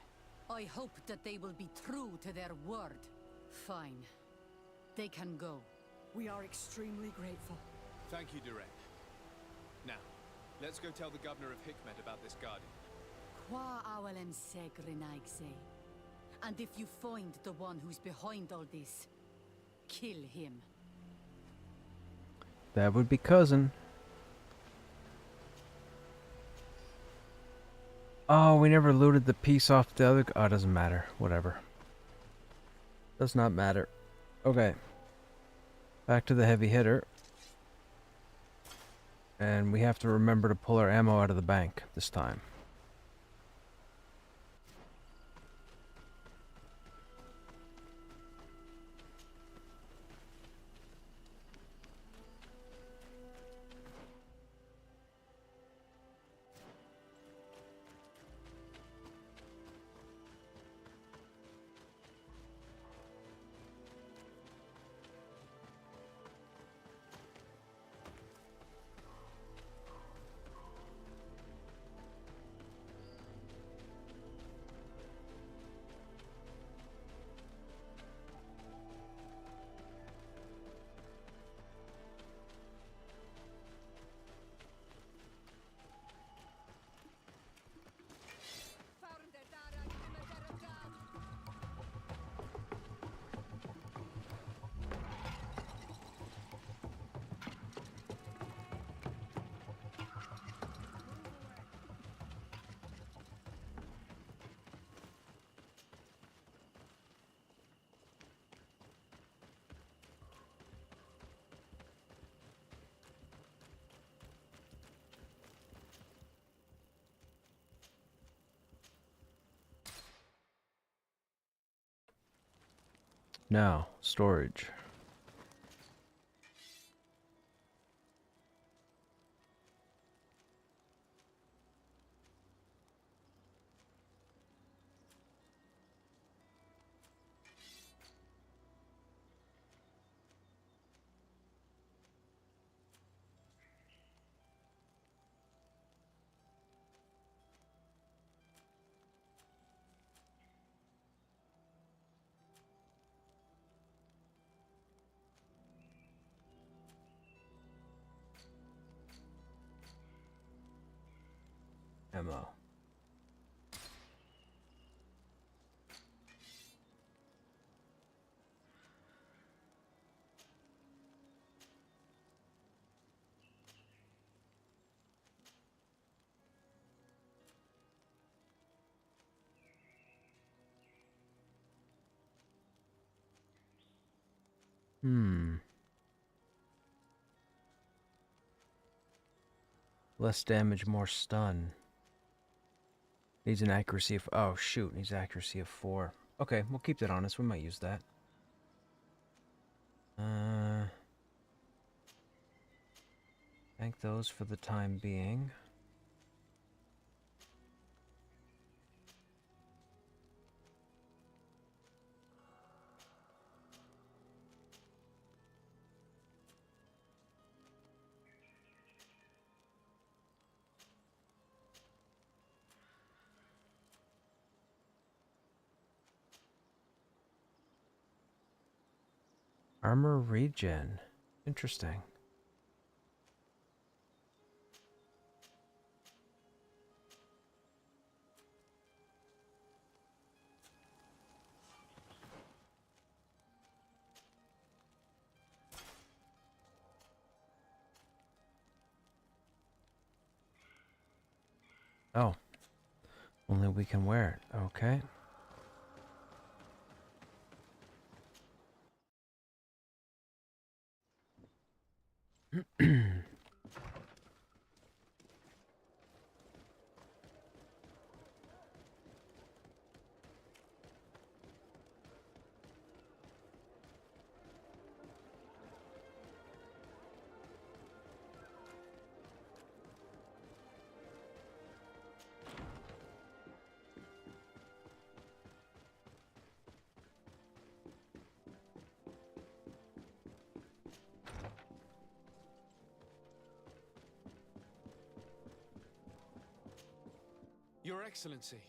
Speaker 6: I hope that they will be true to their word. Fine. They can go.
Speaker 11: We are extremely grateful.
Speaker 2: Thank you, Duran. Now, let's go tell the governor of Hikmet about this guardian.
Speaker 6: Qua awalem segrenaigse. And if you find the one who's behind all this, kill him.
Speaker 1: That would be cousin. Oh, we never looted the piece off the other... Oh, it doesn't matter. Whatever. Does not matter. Okay. Back to the heavy hitter. And we have to remember to pull our ammo out of the bank this time. Now, storage. Ammo. Less damage, more stun. Needs an accuracy of... Oh, shoot. Needs accuracy of 4. Okay, we'll keep that on us. We might use that. Bank those for the time being. Armor regen. Interesting. Oh. Only we can wear it. Okay.
Speaker 2: Your Excellency,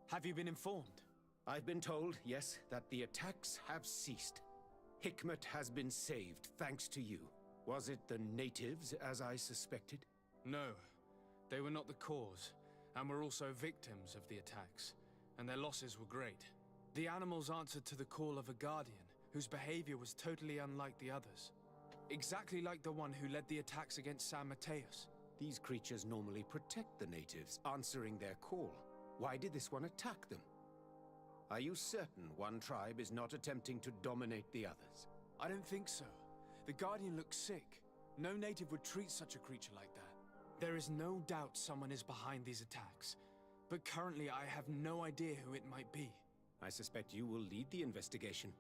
Speaker 2: have you been informed?
Speaker 18: I've been told, yes, that the attacks have ceased. Hikmet has been saved, thanks to you. Was it the natives, as I suspected?
Speaker 2: No, they were not the cause, and were also victims of the attacks, and their losses were great. The animals answered to the call of a guardian, whose behavior was totally unlike the others. Exactly like the one who led the attacks against San Mateus.
Speaker 18: These creatures normally protect the natives, answering their call. Why did this one attack them? Are you certain one tribe is not attempting to dominate the others?
Speaker 2: I don't think so. The Guardian looks sick. No native would treat such a creature like that. There is no doubt someone is behind these attacks, but currently I have no idea who it might be.
Speaker 18: I suspect you will lead the investigation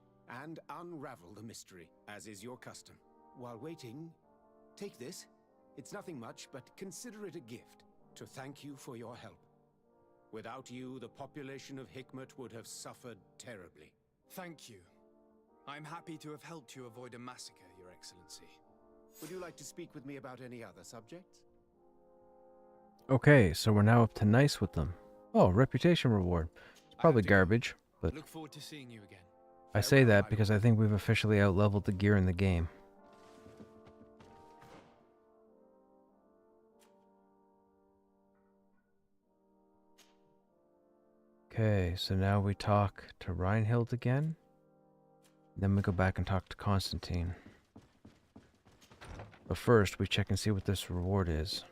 Speaker 18: and unravel the mystery, as is your custom. While waiting, take this. It's nothing much, but consider it a gift to thank you for your help. Without you, the population of Hikmet would have suffered terribly.
Speaker 2: Thank you. I'm happy to have helped you avoid a massacre, Your Excellency.
Speaker 18: Would you like to speak with me about any other subjects?
Speaker 1: Okay, so we're now up to nice with them. Oh, reputation reward. It's probably garbage, but
Speaker 2: Look forward to seeing you again.
Speaker 1: I say that because I think we've officially outleveled the gear in the game. Okay, so now we talk to Reinhild again. Then we go back and talk to Constantine. But first, we check and see what this reward is.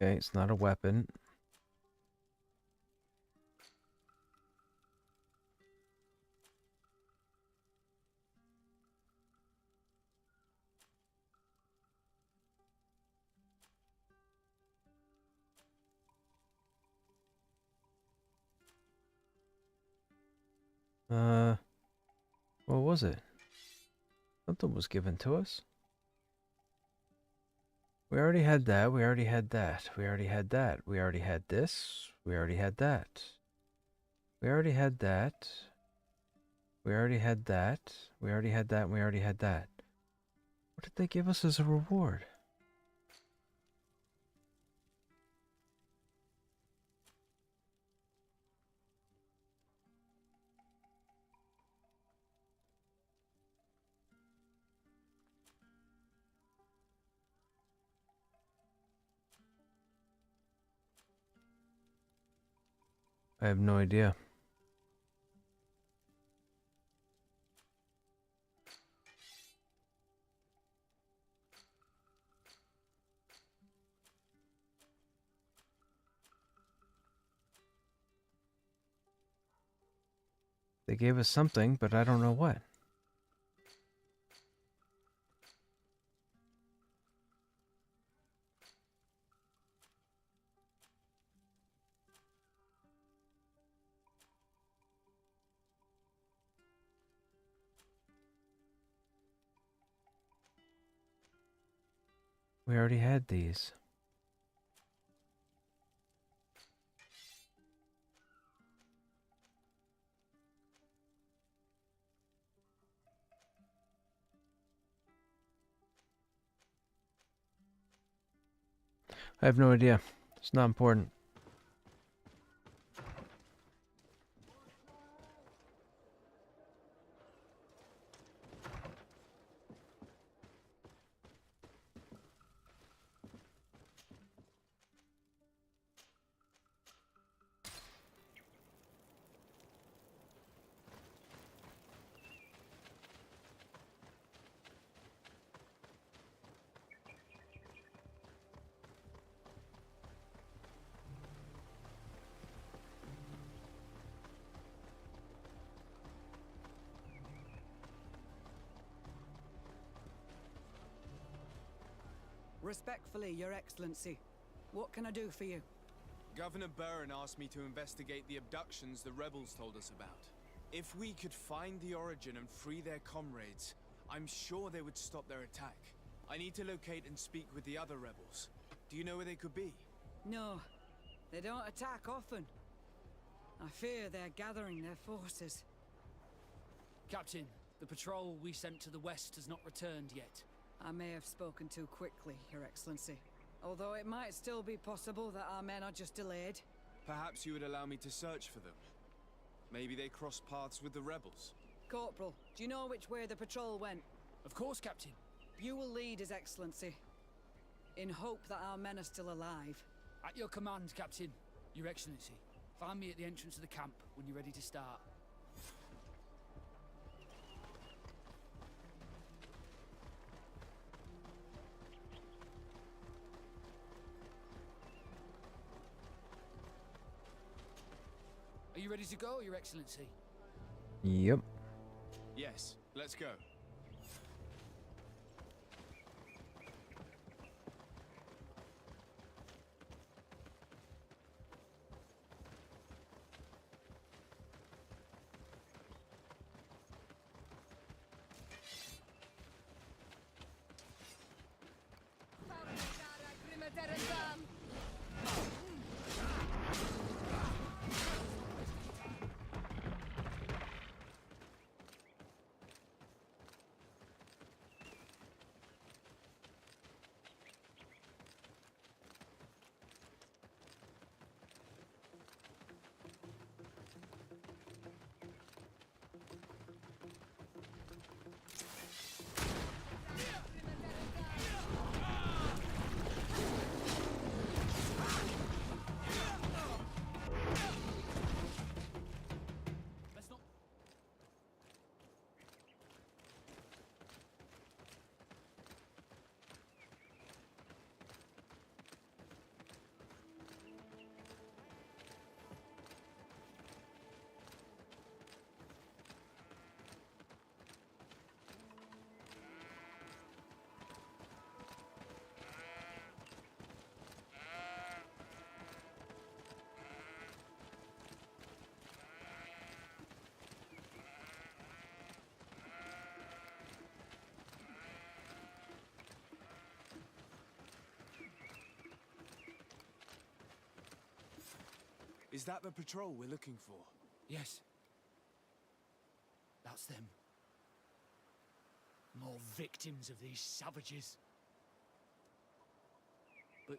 Speaker 1: Okay, it's not a weapon. What was it? Something was given to us. We already had that, we already had that, we already had that, we already had this, we already had that. We already had that. We already had that. We already had that, and we already had that. What did they give us as a reward? I have no idea. They gave us something, but I don't know what. We already had these. I have no idea. It's not important.
Speaker 11: Respectfully, Your Excellency. What can I do for you?
Speaker 2: Governor Byrne asked me to investigate the abductions the rebels told us about. If we could find the origin and free their comrades, I'm sure they would stop their attack. I need to locate and speak with the other rebels. Do you know where they could be?
Speaker 11: No, they don't attack often. I fear they're gathering their forces.
Speaker 19: Captain, the patrol we sent to the west has not returned yet.
Speaker 11: I may have spoken too quickly, Your Excellency. Although it might still be possible that our men are just delayed.
Speaker 2: Perhaps you would allow me to search for them. Maybe they crossed paths with the rebels.
Speaker 11: Corporal, do you know which way the patrol went?
Speaker 19: Of course, Captain.
Speaker 11: You will lead, His Excellency. In hope that our men are still alive.
Speaker 19: At your command, Captain. Your Excellency. Find me at the entrance of the camp when you're ready to start. Are you ready to go, Your Excellency?
Speaker 1: Yep.
Speaker 2: Yes, let's go. Is that the patrol we're looking for?
Speaker 19: Yes. That's them. More victims of these savages. But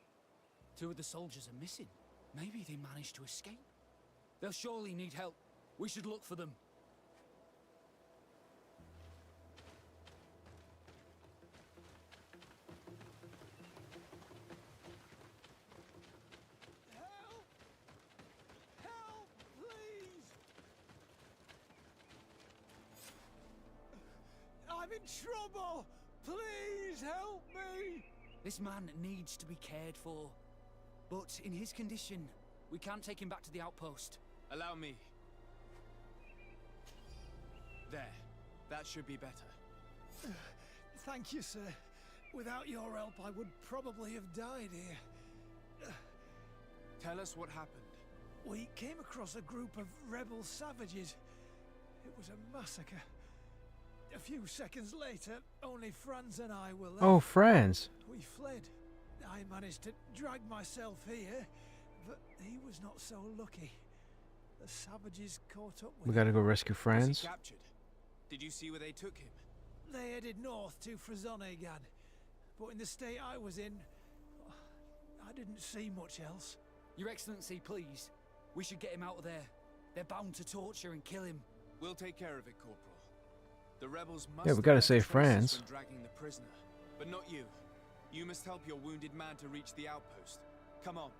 Speaker 19: 2 of the soldiers are missing. Maybe they managed to escape. They'll surely need help. We should look for them.
Speaker 12: I'm in trouble! Please help me!
Speaker 19: This man needs to be cared for. But in his condition, we can't take him back to the outpost.
Speaker 2: Allow me. There. That should be better.
Speaker 12: Thank you, sir. Without your help, I would probably have died here.
Speaker 2: Tell us what happened.
Speaker 12: We came across a group of rebel savages. It was a massacre. A few seconds later, only Franz and I were left.
Speaker 1: Oh, Franz.
Speaker 12: We fled. I managed to drag myself here, but he was not so lucky. The savages caught up with
Speaker 1: We gotta go rescue
Speaker 2: Was
Speaker 1: Franz.
Speaker 2: he captured? Did you see where they took him?
Speaker 12: They headed north to Frazonegan, but in the state I was in, I didn't see much else.
Speaker 19: Your Excellency, please. We should get him out of there. They're bound to torture and kill him.
Speaker 2: We'll take care of it, Corporal. The rebels must
Speaker 1: Yeah, we
Speaker 2: have
Speaker 1: gotta
Speaker 2: left
Speaker 1: save
Speaker 2: traces
Speaker 1: France.
Speaker 2: when dragging the prisoner. But not you. You must help your wounded man to reach the outpost. Come on.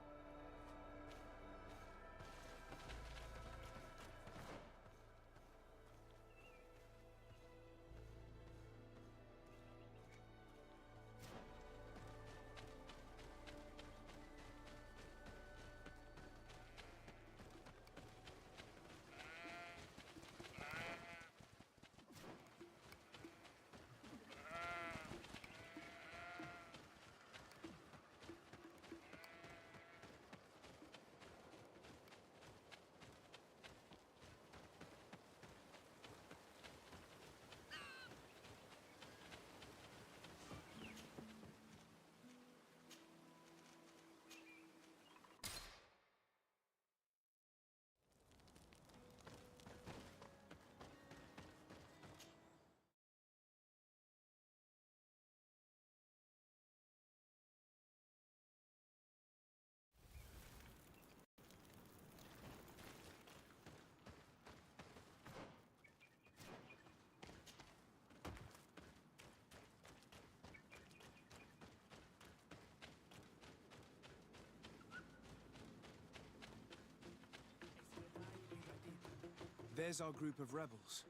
Speaker 2: There's our group of rebels.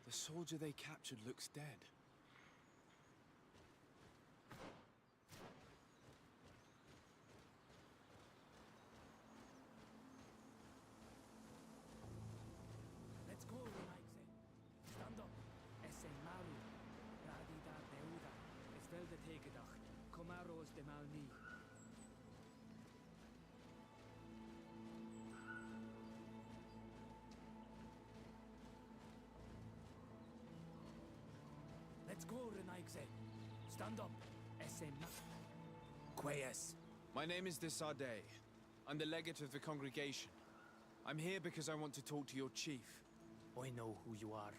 Speaker 2: The soldier they captured looks dead.
Speaker 19: Let's go, Renaigse. Stand up. Esse maru. Radi da deuda. Es vel de tegedach. Comaros de malni. Let's go, Renaigse. Stand up. Esse ma... Quayes.
Speaker 2: My name is Desardet. I'm the legate of the congregation. I'm here because I want to talk to your chief.
Speaker 19: I know who you are.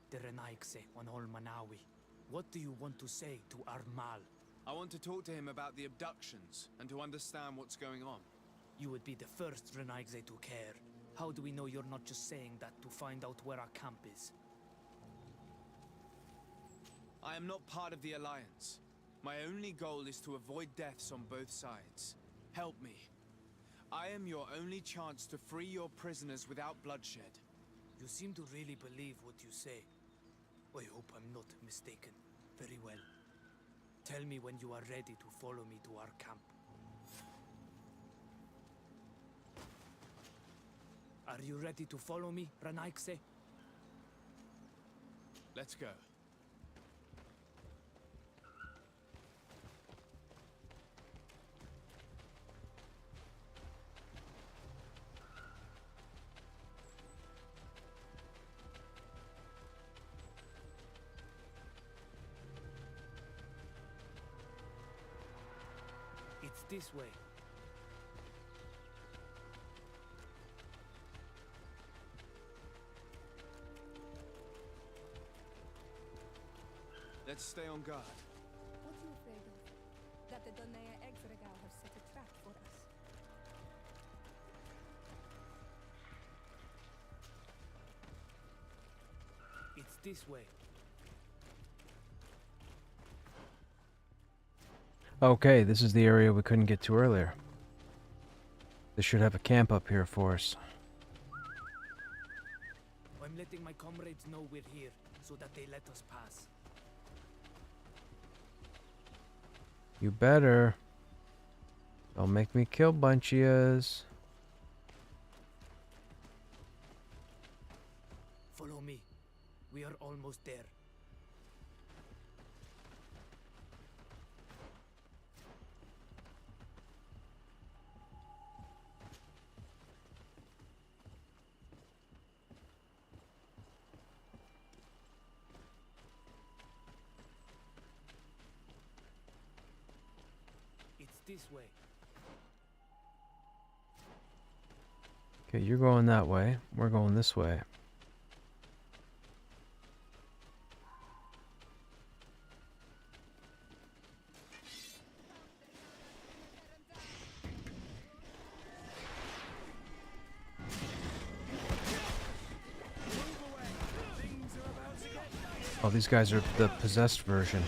Speaker 19: The Renaigse on Ol Manawi. What do you want to say to Armal?
Speaker 2: I want to talk to him about the abductions and to understand what's going on.
Speaker 19: You would be the first Renaigse to care. How do we know you're not just saying that to find out where our camp is?
Speaker 2: I am not part of the Alliance. My only goal is to avoid deaths on both sides. Help me. I am your only chance to free your prisoners without bloodshed.
Speaker 19: You seem to really believe what you say. I hope I'm not mistaken. Very well. Tell me when you are ready to follow me to our camp. Are you ready to follow me, Renaigse?
Speaker 2: Let's go.
Speaker 19: It's this way.
Speaker 2: Let's stay on guard.
Speaker 8: What are you afraid of? That the Donea Exregal have set a trap for us.
Speaker 19: It's this way.
Speaker 1: Okay, this is the area we couldn't get to earlier. They should have a camp up here for us.
Speaker 19: I'm letting my comrades know we're here, so that they let us pass.
Speaker 1: You better. Don't make me kill bunchias.
Speaker 19: Follow me. We are almost there. It's this way.
Speaker 1: Okay, you're going that way. We're going this way. Oh, these guys are the possessed version.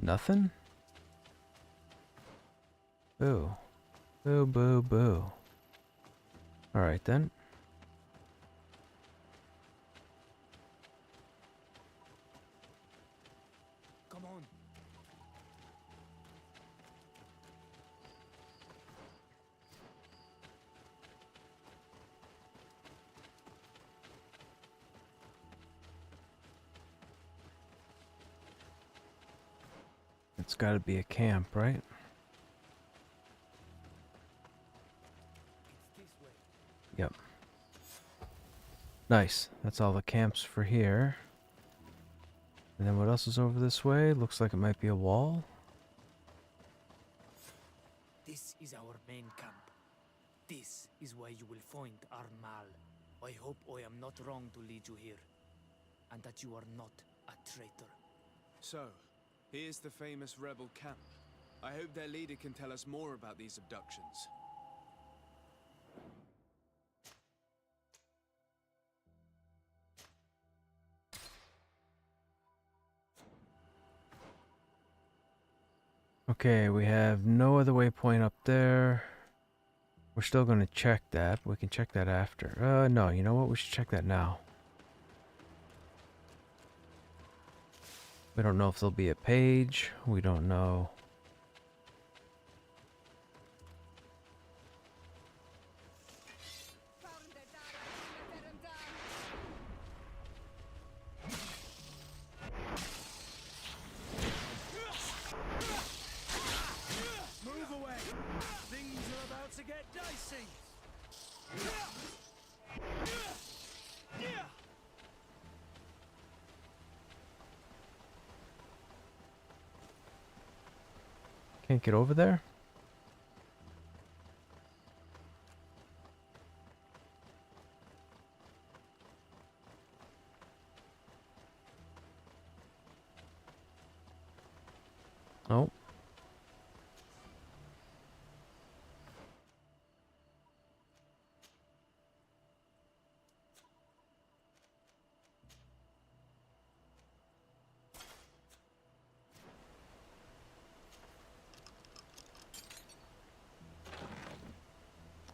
Speaker 1: Nothing? Boo. Boo, boo, boo. Alright then.
Speaker 19: Come on.
Speaker 1: It's gotta be a camp, right? Yep. Nice. That's all the camps for here. And then what else is over this way? Looks like it might be a wall.
Speaker 19: This is our main camp. This is where you will find our Mal. I hope I am not wrong to lead you here, and that you are not a traitor.
Speaker 2: So, here's the famous rebel camp. I hope their leader can tell us more about these abductions.
Speaker 1: Okay, we have no other waypoint up there. We're still going to check that. We can check that after. No, you know what? We should check that now. We don't know if there'll be a page. We don't know.
Speaker 12: Move away! Things are about to get dicey!
Speaker 1: Can't get over there? Oh.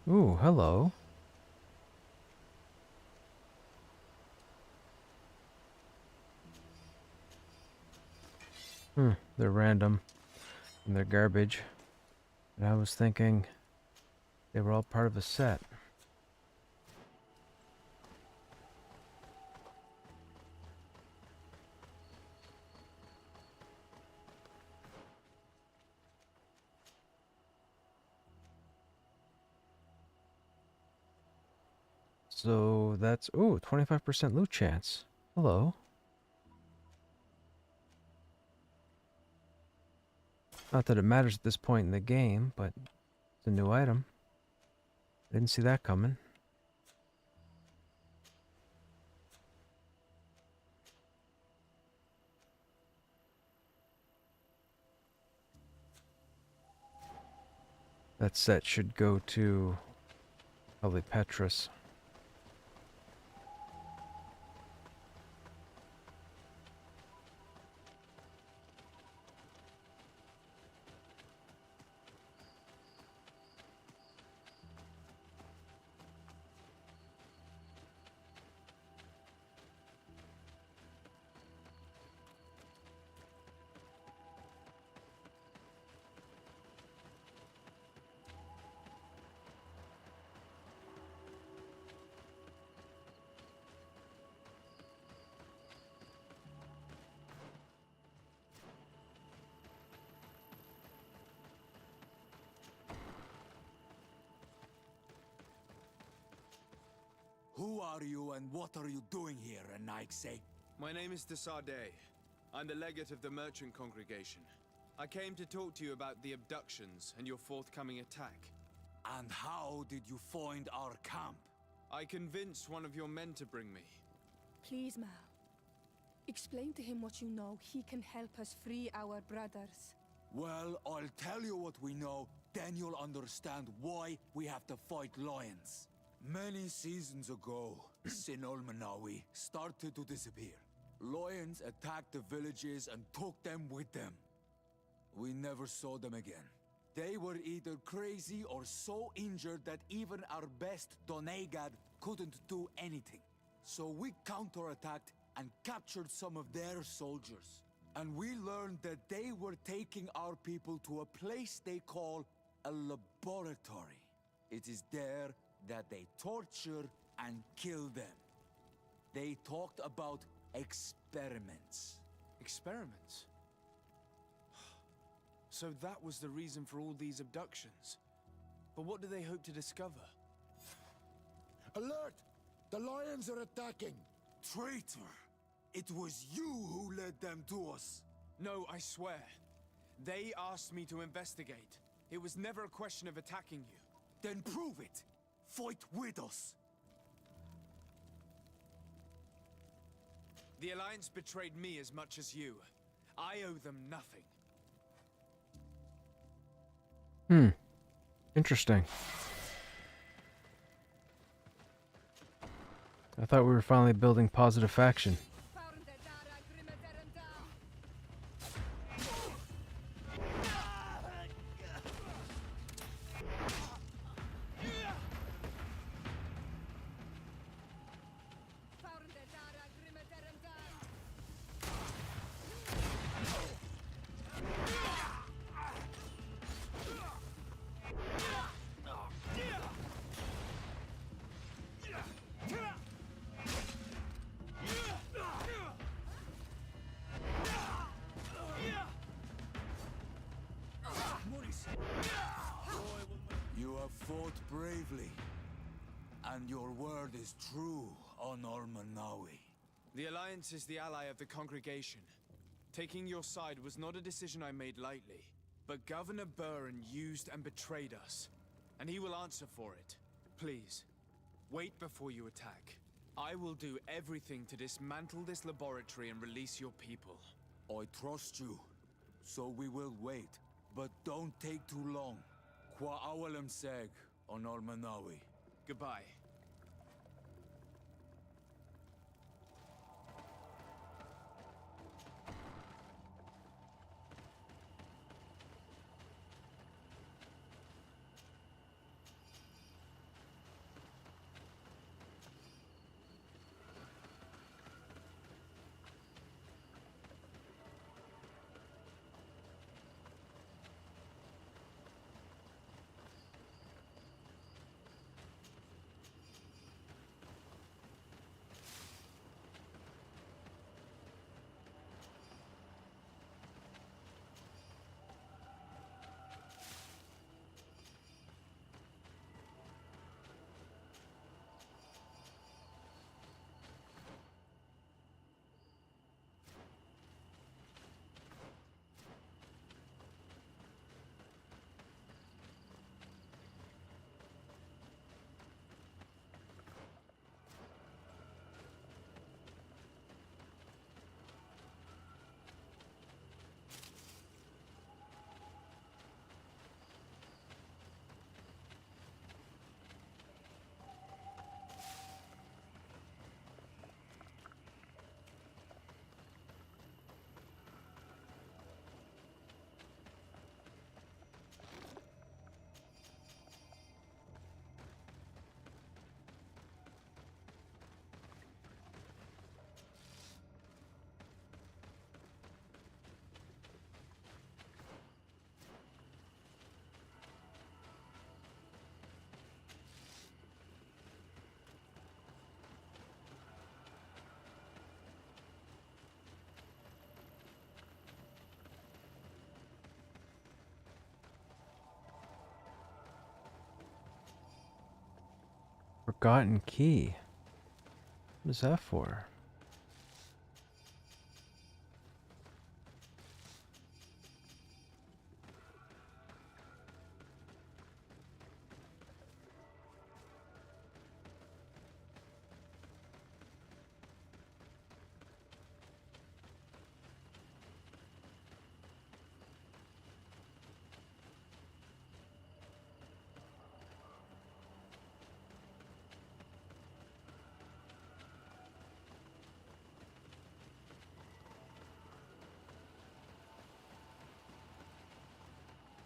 Speaker 1: Ooh, hello. They're random. And they're garbage. And I was thinking they were all part of a set. So that's, ooh, 25% loot chance. Hello. Not that it matters at this point in the game, but it's a new item. Didn't see that coming. That set should go to probably Petrus.
Speaker 5: Who are you and what are you doing here, Nike?
Speaker 2: My name is Desardet. I'm the legate of the merchant congregation. I came to talk to you about the abductions and your forthcoming attack.
Speaker 5: And how did you find our camp?
Speaker 2: I convinced one of your men to bring me.
Speaker 8: Please, Mal. Explain to him what you know. He can help us free our brothers.
Speaker 5: Well, I'll tell you what we know, then you'll understand why we have to fight lions. Many seasons ago, Sin Ulmanawi started to disappear. Lions attacked the villages and took them with them. We never saw them again. They were either crazy or so injured that even our best Donegad couldn't do anything. So we counterattacked and captured some of their soldiers. And we learned that they were taking our people to a place they call a laboratory. It is there that they torture and kill them. They talked about experiments.
Speaker 2: Experiments? So that was the reason for all these abductions. But what do they hope to discover?
Speaker 5: Alert! The lions are attacking! Traitor! It was you who led them to us!
Speaker 2: No, I swear. They asked me to investigate. It was never a question of attacking you.
Speaker 5: Then prove it! Fight with us!
Speaker 2: The Alliance betrayed me as much as you. I owe them nothing.
Speaker 1: Interesting. I thought we were finally building positive faction.
Speaker 5: You have fought bravely, and your word is true on Ulmanawi.
Speaker 2: The Alliance is the ally of the congregation. Taking your side was not a decision I made lightly. But Governor Burren used and betrayed us, and he will answer for it. Please, wait before you attack. I will do everything to dismantle this laboratory and release your people.
Speaker 5: I trust you, so we will wait. But don't take too long. Qua awalem seg on Ulmanawi.
Speaker 2: Goodbye.
Speaker 1: Forgotten key. What is that for?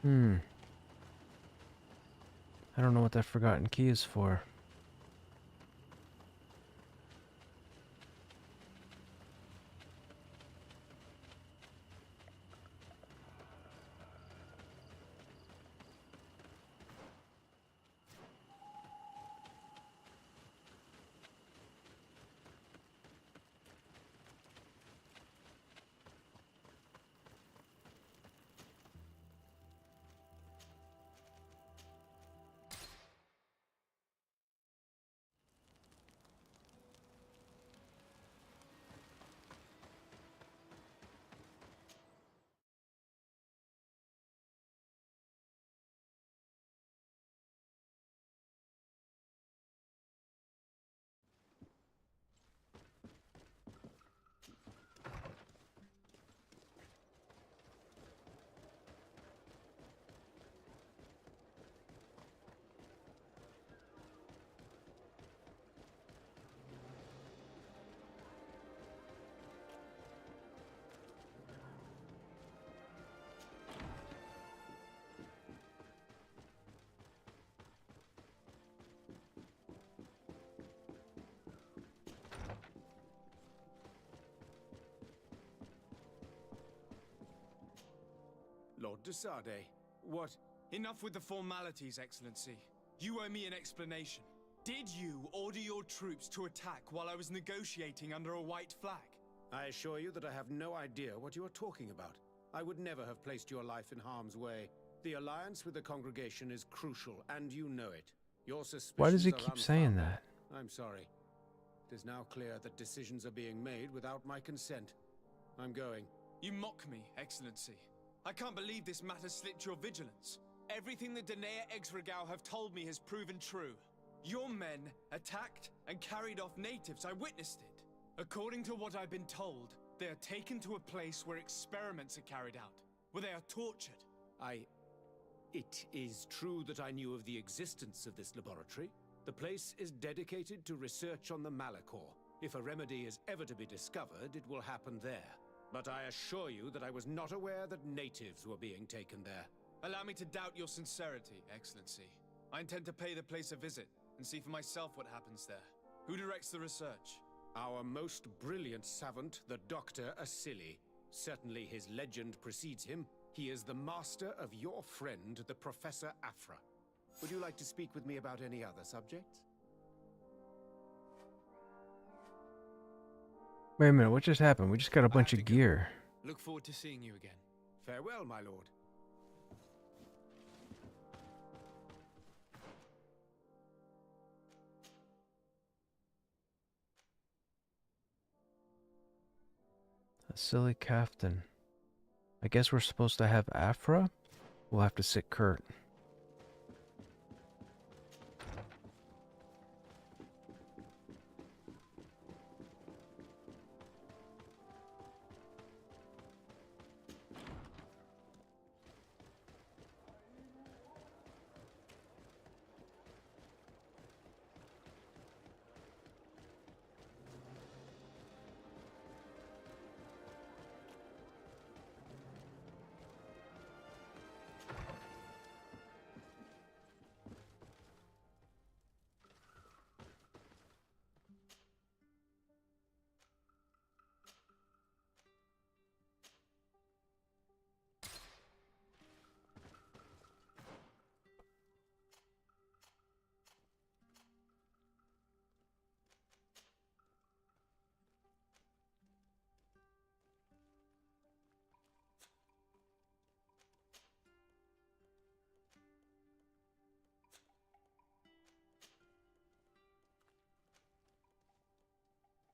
Speaker 1: I don't know what that forgotten key is for.
Speaker 5: Lord de Sardet, what?
Speaker 2: Enough with the formalities, Excellency. You owe me an explanation. Did you order your troops to attack while I was negotiating under a white flag?
Speaker 18: I assure you that I have no idea what you are talking about. I would never have placed your life in harm's way. The alliance with the congregation is crucial, and you know it. Your suspicions
Speaker 1: Why does he
Speaker 18: are
Speaker 1: keep saying
Speaker 18: unfounded.
Speaker 1: that?
Speaker 18: I'm sorry. It is now clear that decisions are being made without my consent. I'm going.
Speaker 2: You mock me, Excellency. I can't believe this matter slipped your vigilance. Everything the Danea Exregao have told me has proven true. Your men attacked and carried off natives. I witnessed it. According to what I've been told, they are taken to a place where experiments are carried out, where they are tortured.
Speaker 18: It is true that I knew of the existence of this laboratory. The place is dedicated to research on the Malachor. If a remedy is ever to be discovered, it will happen there. But I assure you that I was not aware that natives were being taken there.
Speaker 2: Allow me to doubt your sincerity, Excellency. I intend to pay the place a visit and see for myself what happens there. Who directs the research?
Speaker 18: Our most brilliant savant, the Dr. Asili. Certainly his legend precedes him. He is the master of your friend, the Professor Afra. Would you like to speak with me about any other subjects?
Speaker 1: Wait a minute, what just happened? We just got a bunch of gear.
Speaker 2: Look forward to seeing you again.
Speaker 18: Farewell, my lord.
Speaker 1: A silly captain. I guess we're supposed to have Afra? We'll have to sit Kurt.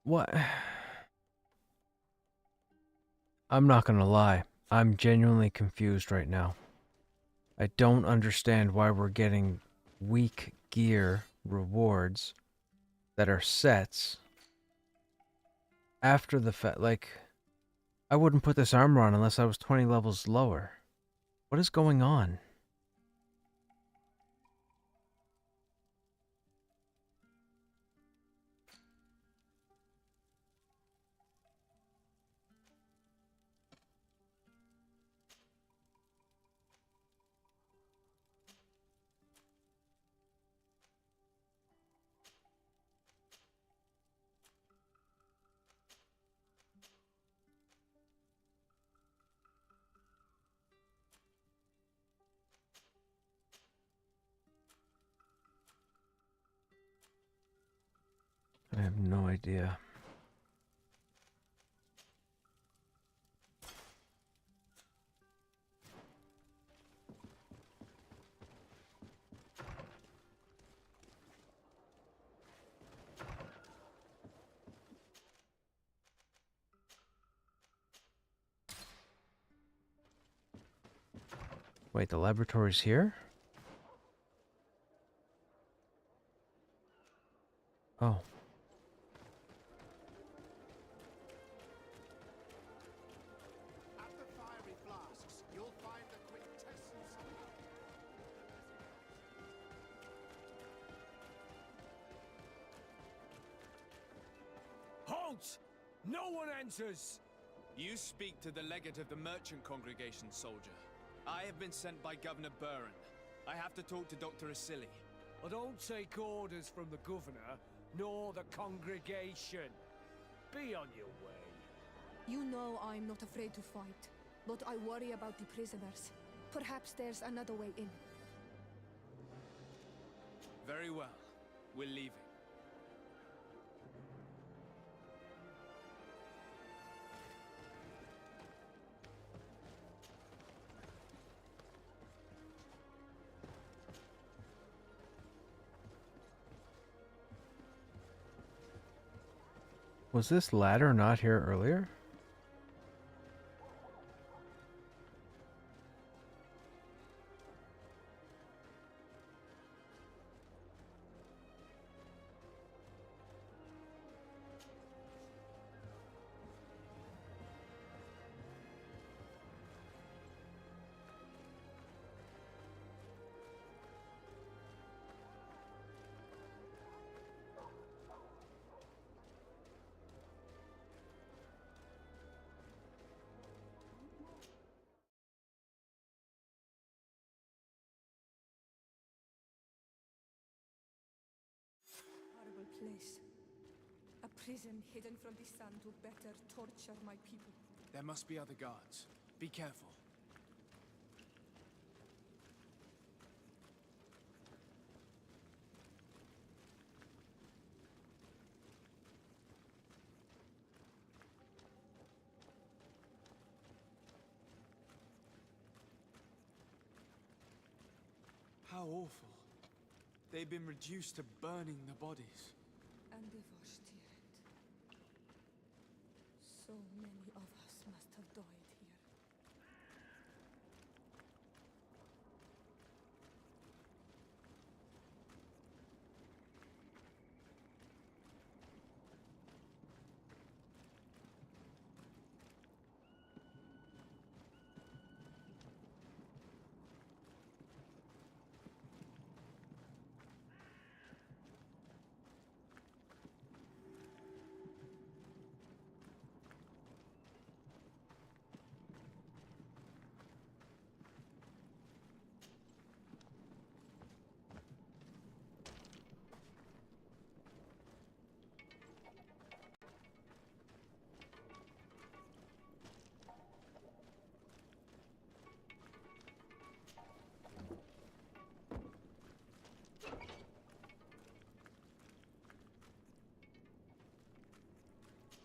Speaker 1: What? I'm not gonna lie. I'm genuinely confused right now. I don't understand why we're getting weak gear rewards that are sets after the fact. Like, I wouldn't put this armor on unless I was 20 levels lower. What is going on? have no idea. Wait, the laboratory's here? Oh.
Speaker 13: At the fiery flasks, you'll find the quintessence.
Speaker 2: Halt! No one enters! You speak to the legate of the merchant congregation, soldier. I have been sent by Governor Burren. I have to talk to Dr. Asili.
Speaker 3: I don't take orders from the governor, nor the congregation. Be on your way.
Speaker 8: You know I'm not afraid to fight, but I worry about the prisoners. Perhaps there's another way in.
Speaker 2: Very well. We're leaving.
Speaker 1: Was this ladder not here earlier?
Speaker 8: Horrible place. A prison hidden from the sun to better torture my people.
Speaker 2: There must be other guards. Be careful. How awful. They've been reduced to burning the bodies.
Speaker 8: And devastated. So many of us must have died here.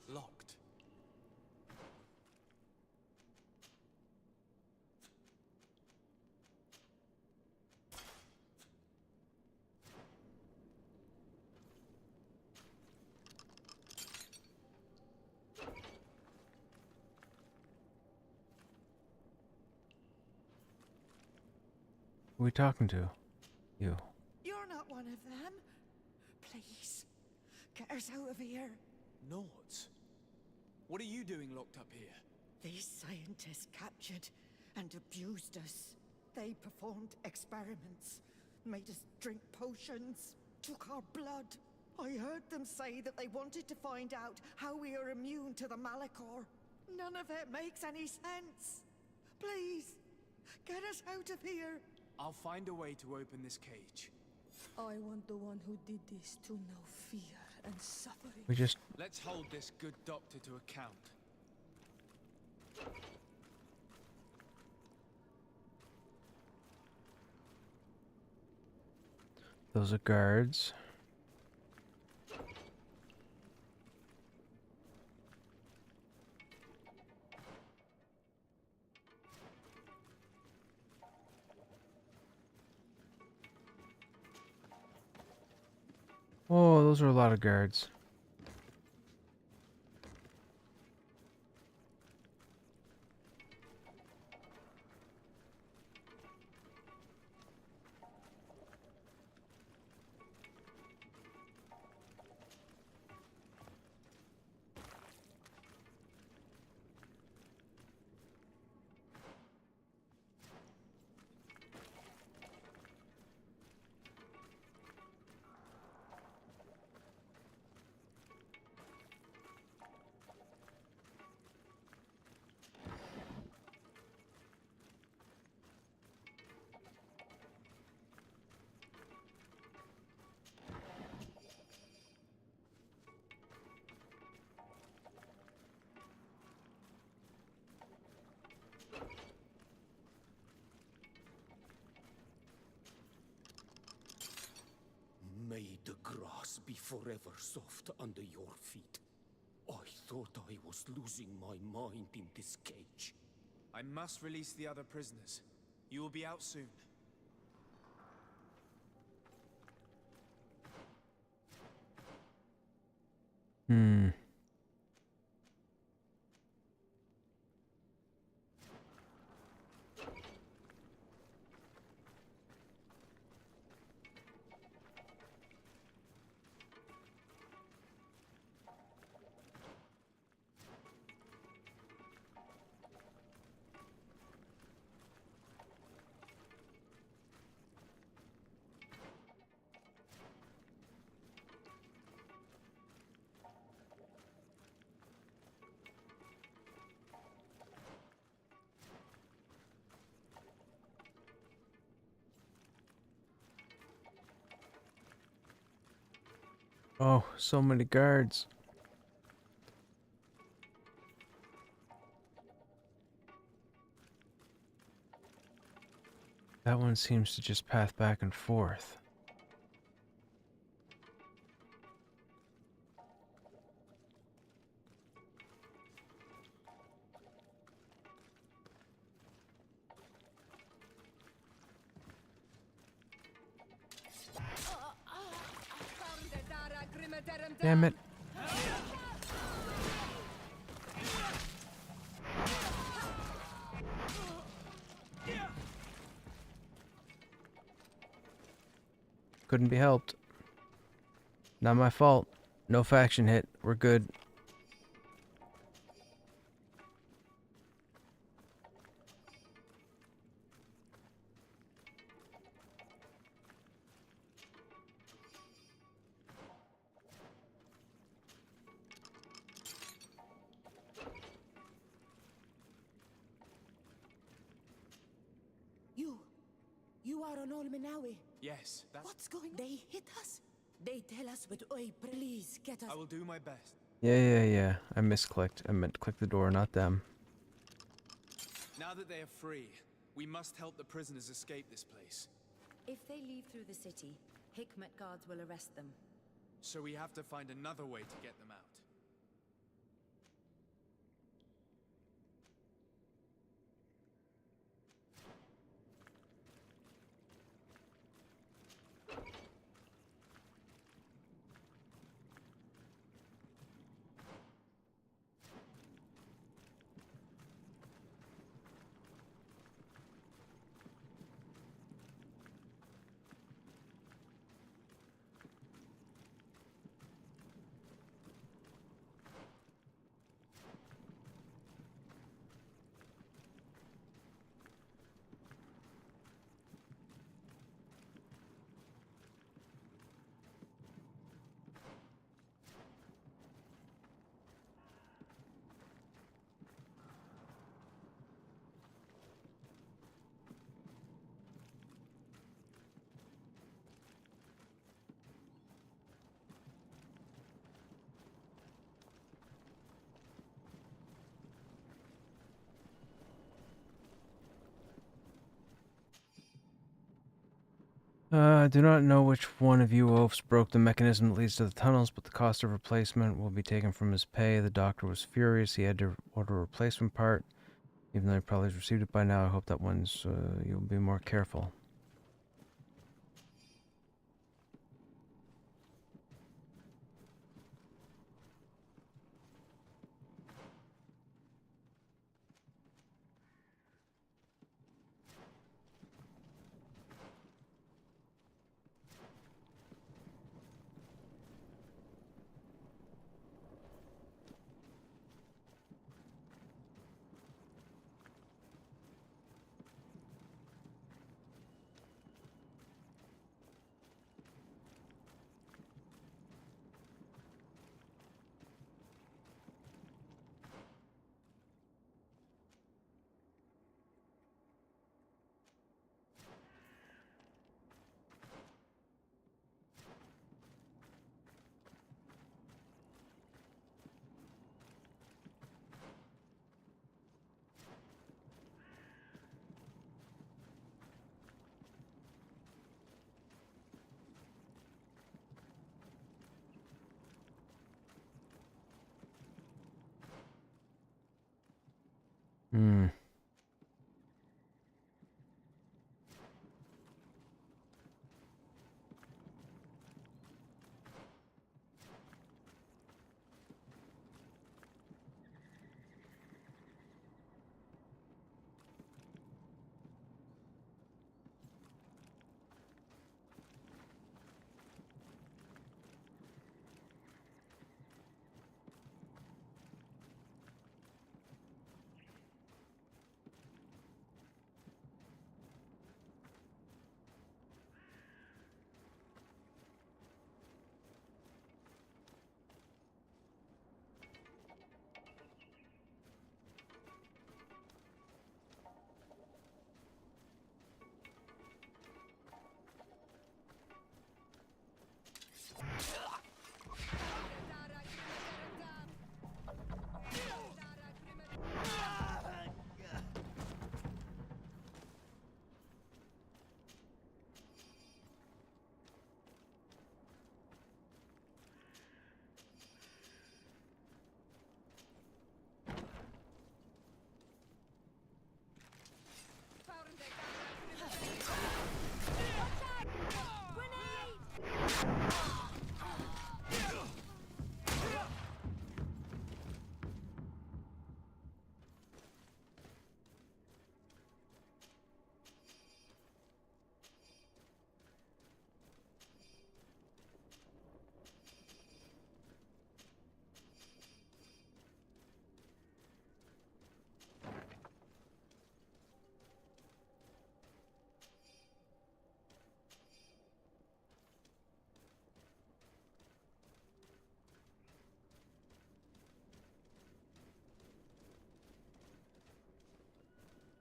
Speaker 2: Locked.
Speaker 1: Who are we talking to? You.
Speaker 17: You're not one of them. Please, get us out of here.
Speaker 2: Nauts? What are you doing locked up here?
Speaker 17: These scientists captured and abused us. They performed experiments, made us drink potions, took our blood. I heard them say that they wanted to find out how we are immune to the Malachor. None of it makes any sense. Please, get us out of here.
Speaker 2: I'll find a way to open this cage.
Speaker 8: I want the one who did this to know fear and suffering.
Speaker 1: We just...
Speaker 2: Let's hold this good doctor to account.
Speaker 1: Those are guards. Oh, those are a lot of guards.
Speaker 14: May the grass be forever soft under your feet. I thought I was losing my mind in this cage.
Speaker 2: I must release the other prisoners. You will be out soon.
Speaker 1: Hmm. Oh, so many guards. That one seems to just path back and forth. Damn it. Couldn't be helped. Not my fault. No faction hit. We're good.
Speaker 10: You are on Olmenawi.
Speaker 2: Yes, that's...
Speaker 10: What's going on? They hit us. They tell us, but oi, please get us.
Speaker 2: I will do my best.
Speaker 1: Yeah. I misclicked. I meant to click the door, not them.
Speaker 2: Now that they are free, we must help the prisoners escape this place.
Speaker 7: If they leave through the city, Hikmet guards will arrest them.
Speaker 2: So we have to find another way to get them out.
Speaker 1: I do not know which one of you oafs broke the mechanism that leads to the tunnels, but the cost of replacement will be taken from his pay. The doctor was furious. He had to order a replacement part. Even though he probably has received it by now, I hope that you'll be more careful.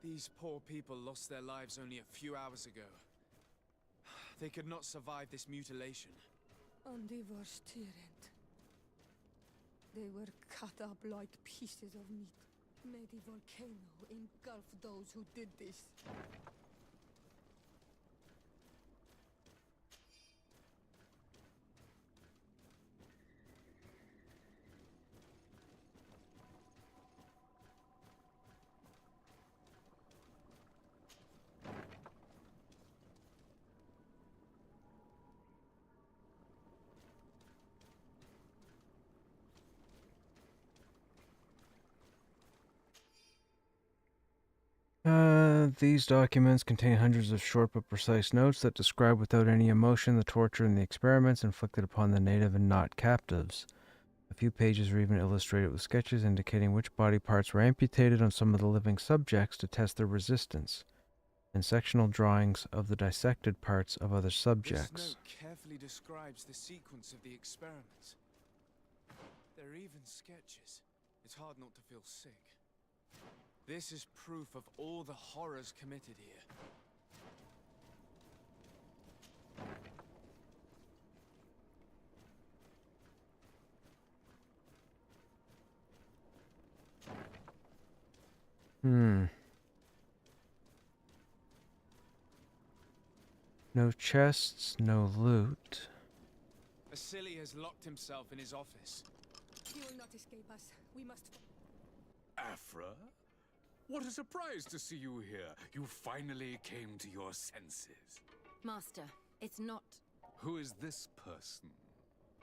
Speaker 2: These poor people lost their lives only a few hours ago. They could not survive this mutilation.
Speaker 8: And they were tyrant. They were cut up like pieces of meat. May the volcano engulf those who did this.
Speaker 1: These documents contain hundreds of short but precise notes that describe without any emotion the torture and the experiments inflicted upon the native and not captives. A few pages are even illustrated with sketches indicating which body parts were amputated on some of the living subjects to test their resistance, and sectional drawings of the dissected parts of other subjects.
Speaker 2: This note carefully describes the sequence of the experiments. There are even sketches. It's hard not to feel sick. This is proof of all the horrors committed here.
Speaker 1: No chests, no loot.
Speaker 2: Vasily has locked himself in his office.
Speaker 8: He will not escape us. We must...
Speaker 5: Afra? What a surprise to see you here. You finally came to your senses.
Speaker 7: Master, it's not...
Speaker 5: Who is this person?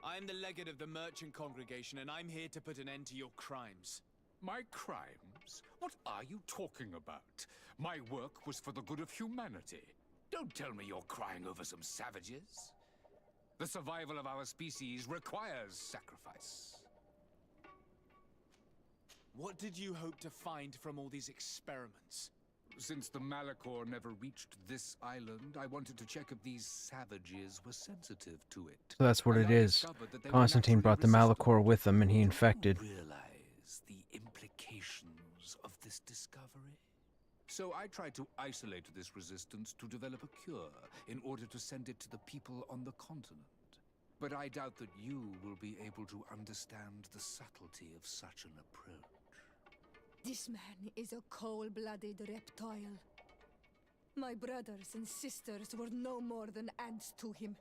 Speaker 2: I'm the legate of the merchant congregation, and I'm here to put an end to your crimes.
Speaker 5: My crimes? What are you talking about? My work was for the good of humanity. Don't tell me you're crying over some savages. The survival of our species requires sacrifice.
Speaker 2: What did you hope to find from all these experiments?
Speaker 5: Since the Malachor never reached this island, I wanted to check if these savages were sensitive to it.
Speaker 1: So that's what it is. Constantine brought the Malachor with him and he infected.
Speaker 5: Realize the implications of this discovery? So I tried to isolate this resistance to develop a cure in order to send it to the people on the continent. But I doubt that you will be able to understand the subtlety of such an approach.
Speaker 8: This man is a cold-blooded reptile. My brothers and sisters were no more than ants to him.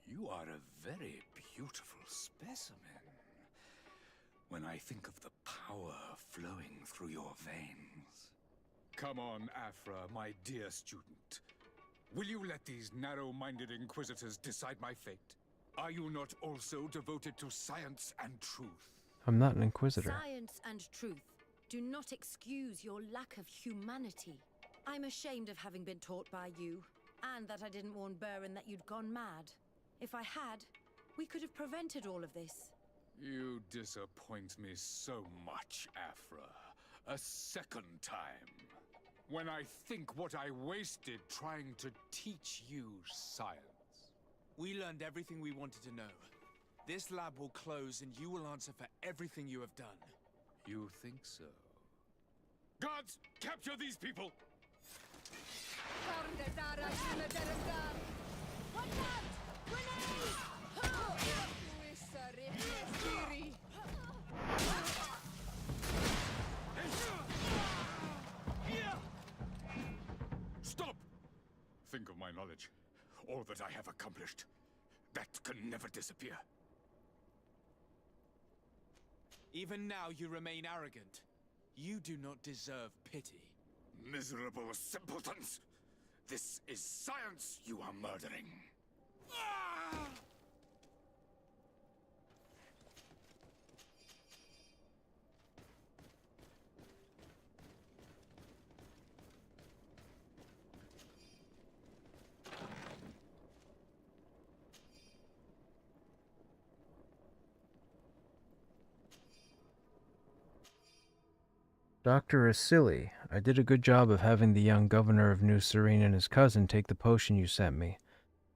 Speaker 5: You are a very beautiful specimen. When I think of the power flowing through your veins. Come on, Afra, my dear student. Will you let these narrow-minded inquisitors decide my fate? Are you not also devoted to science and truth?
Speaker 1: I'm not an inquisitor.
Speaker 7: Science and truth do not excuse your lack of humanity. I'm ashamed of having been taught by you, and that I didn't warn Burin that you'd gone mad. If I had, we could have prevented all of this.
Speaker 5: You disappoint me so much, Afra. A second time. When I think what I wasted trying to teach you science.
Speaker 2: We learned everything we wanted to know. This lab will close and you will answer for everything you have done.
Speaker 5: You think so? Guards, capture these people! Stop! Think of my knowledge. All that I have accomplished. That can never disappear.
Speaker 2: Even now you remain arrogant. You do not deserve pity.
Speaker 5: Miserable simpletons! This is science you are murdering.
Speaker 1: Doctor is silly. I did a good job of having the young governor of New Serene and his cousin take the potion you sent me.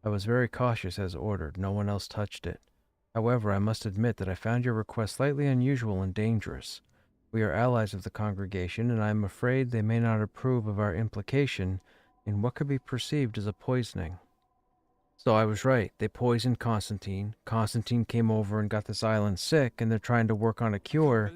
Speaker 1: I was very cautious as ordered. No one else touched it. However, I must admit that I found your request slightly unusual and dangerous. We are allies of the congregation, and I am afraid they may not approve of our implication in what could be perceived as a poisoning. So I was right. They poisoned Constantine. Constantine came over and got this island sick, and they're trying to work on a cure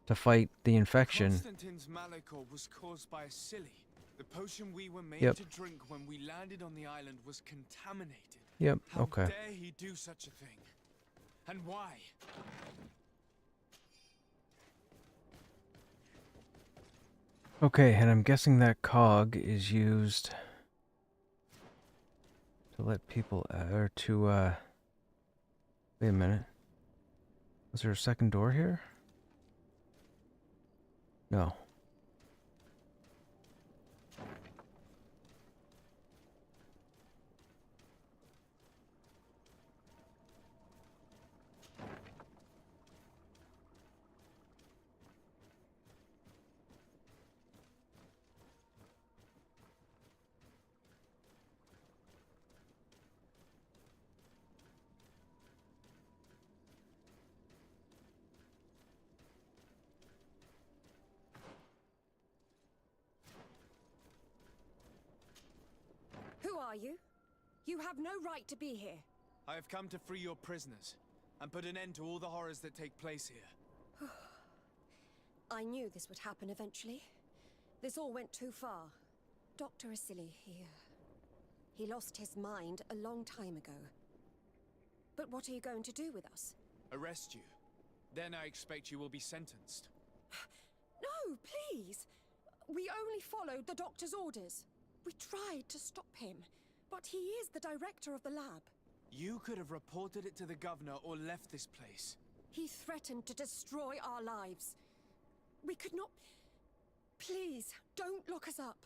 Speaker 1: to fight the infection.
Speaker 2: Constantine's malachor was caused by a silly. The potion we were made
Speaker 1: Yep.
Speaker 2: to drink when we landed on the island was contaminated.
Speaker 1: Yep,
Speaker 2: How
Speaker 1: okay.
Speaker 2: dare he do such a thing? And why?
Speaker 1: Okay, and I'm guessing that cog is used to let people, or to, wait a minute. Was there a second door here? No.
Speaker 20: Who are you? You have no right to be here.
Speaker 2: I have come to free your prisoners and put an end to all the horrors that take place here.
Speaker 20: I knew this would happen eventually. This all went too far. Dr. Asili, he lost his mind a long time ago. But what are you going to do with us?
Speaker 2: Arrest you. Then I expect you will be sentenced.
Speaker 20: No, please! We only followed the doctor's orders. We tried to stop him, but he is the director of the lab.
Speaker 2: You could have reported it to the governor or left this place.
Speaker 20: He threatened to destroy our lives. We could not... Please, don't look us up.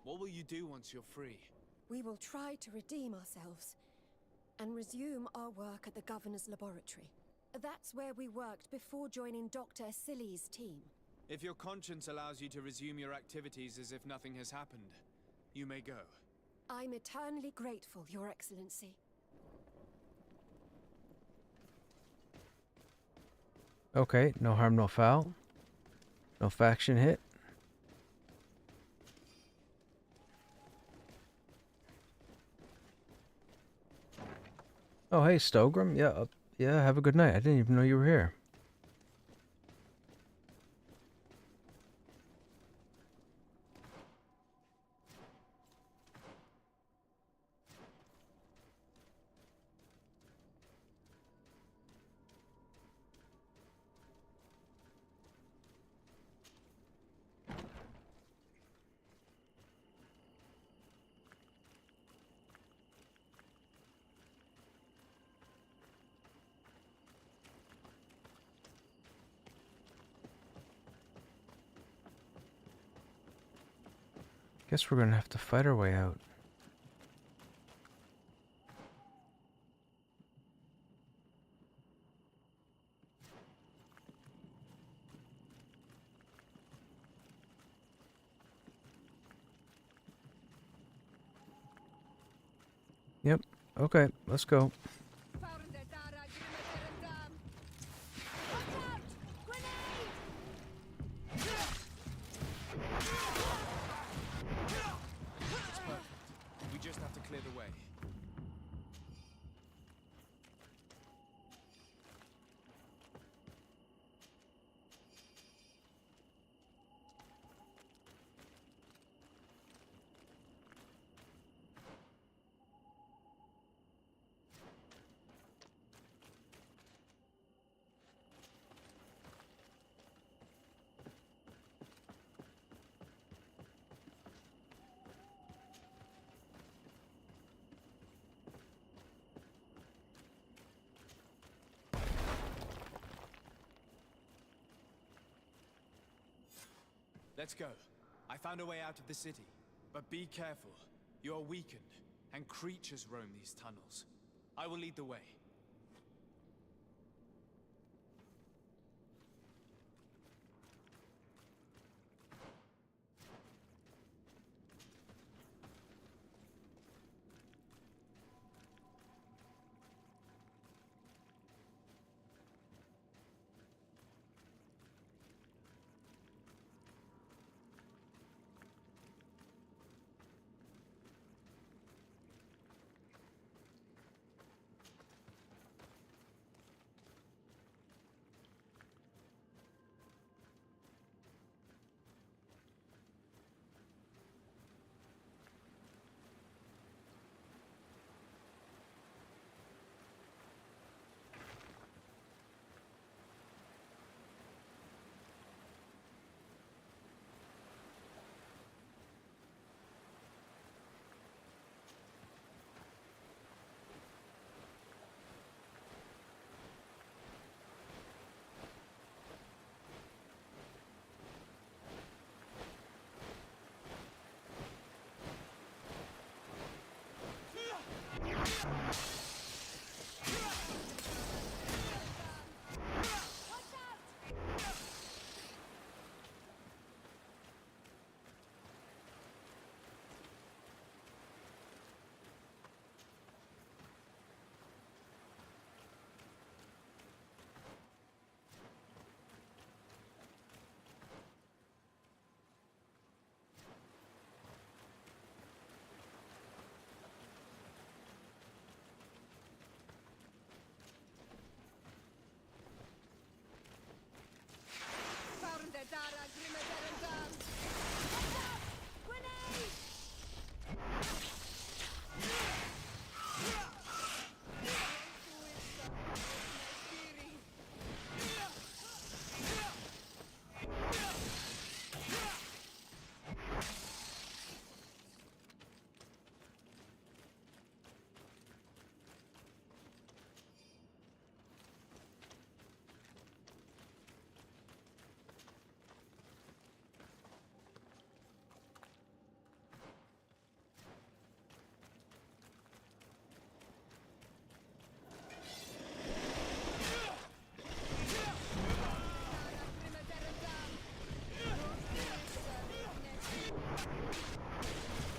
Speaker 2: What will you do once you're free?
Speaker 20: We will try to redeem ourselves and resume our work at the governor's laboratory. That's where we worked before joining Dr. Asili's team.
Speaker 2: If your conscience allows you to resume your activities as if nothing has happened, you may go.
Speaker 20: I'm eternally grateful, Your Excellency.
Speaker 1: Okay, no harm, no foul. No faction hit. Oh, hey, Stogrim. Yeah, yeah, have a good night. I didn't even know you were here. Guess we're gonna have to fight our way out. Yep. Okay, let's go.
Speaker 2: It's perfect. We just have to clear the way. Let's go. I found a way out of the city. But be careful. You are weakened, and creatures roam these tunnels. I will lead the way.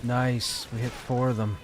Speaker 1: Nice. We hit 4 of them.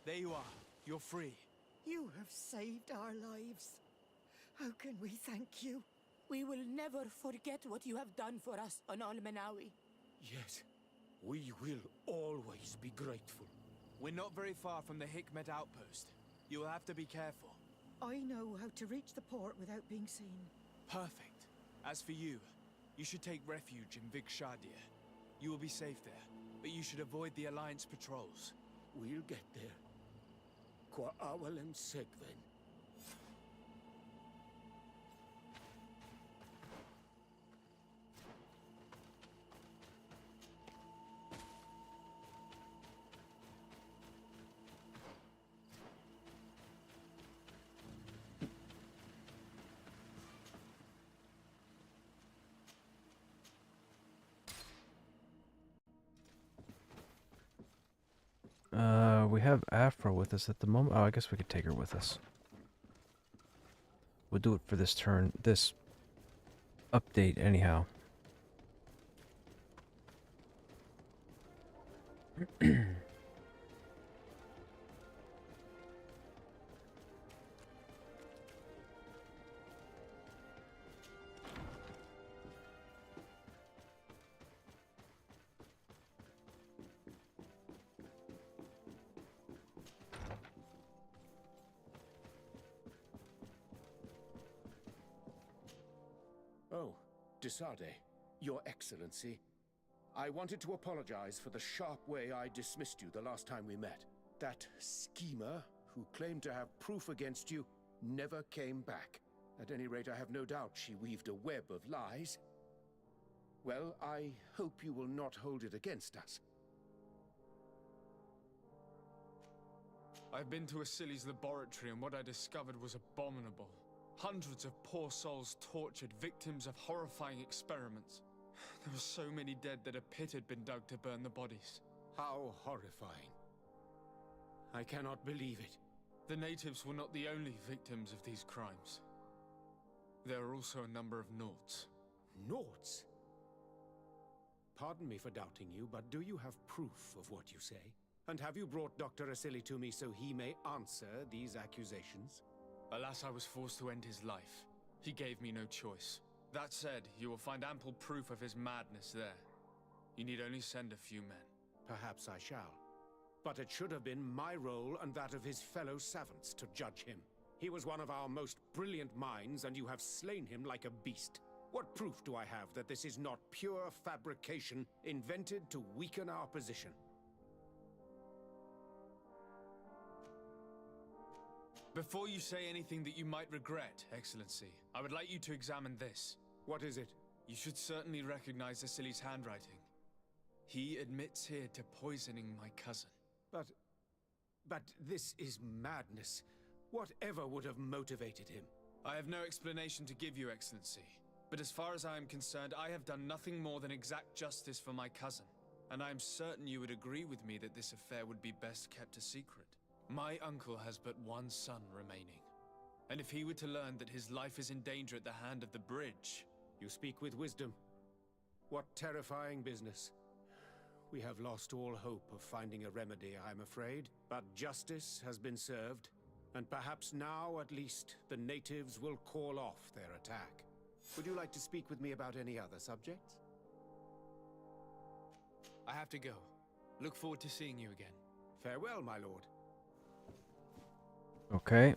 Speaker 2: There you are. You're free.
Speaker 21: You have saved our lives. How can we thank you?
Speaker 10: We will never forget what you have done for us on Almenawi.
Speaker 18: Yes, we will always be grateful.
Speaker 2: We're not very far from the Hikmet outpost. You'll have to be careful.
Speaker 21: I know how to reach the port without being seen.
Speaker 2: Perfect. As for you, you should take refuge in Vikshadir. You will be safe there, but you should avoid the Alliance patrols.
Speaker 18: We'll get there. Kwa awalem segven.
Speaker 1: We have Afra with us at the moment. Oh, I guess we could take her with us. We'll do it for this turn, this update anyhow.
Speaker 18: Oh, Desade, Your Excellency. I wanted to apologize for the sharp way I dismissed you the last time we met. That schemer, who claimed to have proof against you, never came back. At any rate, I have no doubt she weaved a web of lies. Well, I hope you will not hold it against us.
Speaker 2: I've been to Asili's laboratory and what I discovered was abominable. Hundreds of poor souls tortured, victims of horrifying experiments. There were so many dead that a pit had been dug to burn the bodies.
Speaker 18: How horrifying. I cannot believe it.
Speaker 2: The natives were not the only victims of these crimes. There are also a number of Nauts.
Speaker 18: Nauts? Pardon me for doubting you, but do you have proof of what you say? And have you brought Dr. Asili to me so he may answer these accusations?
Speaker 2: Alas, I was forced to end his life. He gave me no choice. That said, you will find ample proof of his madness there. You need only send a few men.
Speaker 18: Perhaps I shall. But it should have been my role and that of his fellow savants to judge him. He was one of our most brilliant minds, and you have slain him like a beast. What proof do I have that this is not pure fabrication invented to weaken our position?
Speaker 2: Before you say anything that you might regret, Excellency, I would like you to examine this.
Speaker 18: What is it?
Speaker 2: You should certainly recognize Asili's handwriting. He admits here to poisoning my cousin.
Speaker 18: But this is madness. Whatever would have motivated him?
Speaker 2: I have no explanation to give you, Excellency. But as far as I am concerned, I have done nothing more than exact justice for my cousin. And I am certain you would agree with me that this affair would be best kept a secret. My uncle has but one son remaining. And if he were to learn that his life is in danger at the hand of the bridge...
Speaker 18: You speak with wisdom. What terrifying business. We have lost all hope of finding a remedy, I'm afraid. But justice has been served. And perhaps now, at least, the natives will call off their attack. Would you like to speak with me about any other subjects?
Speaker 2: I have to go. Look forward to seeing you again.
Speaker 18: Farewell, my lord.
Speaker 1: Okay.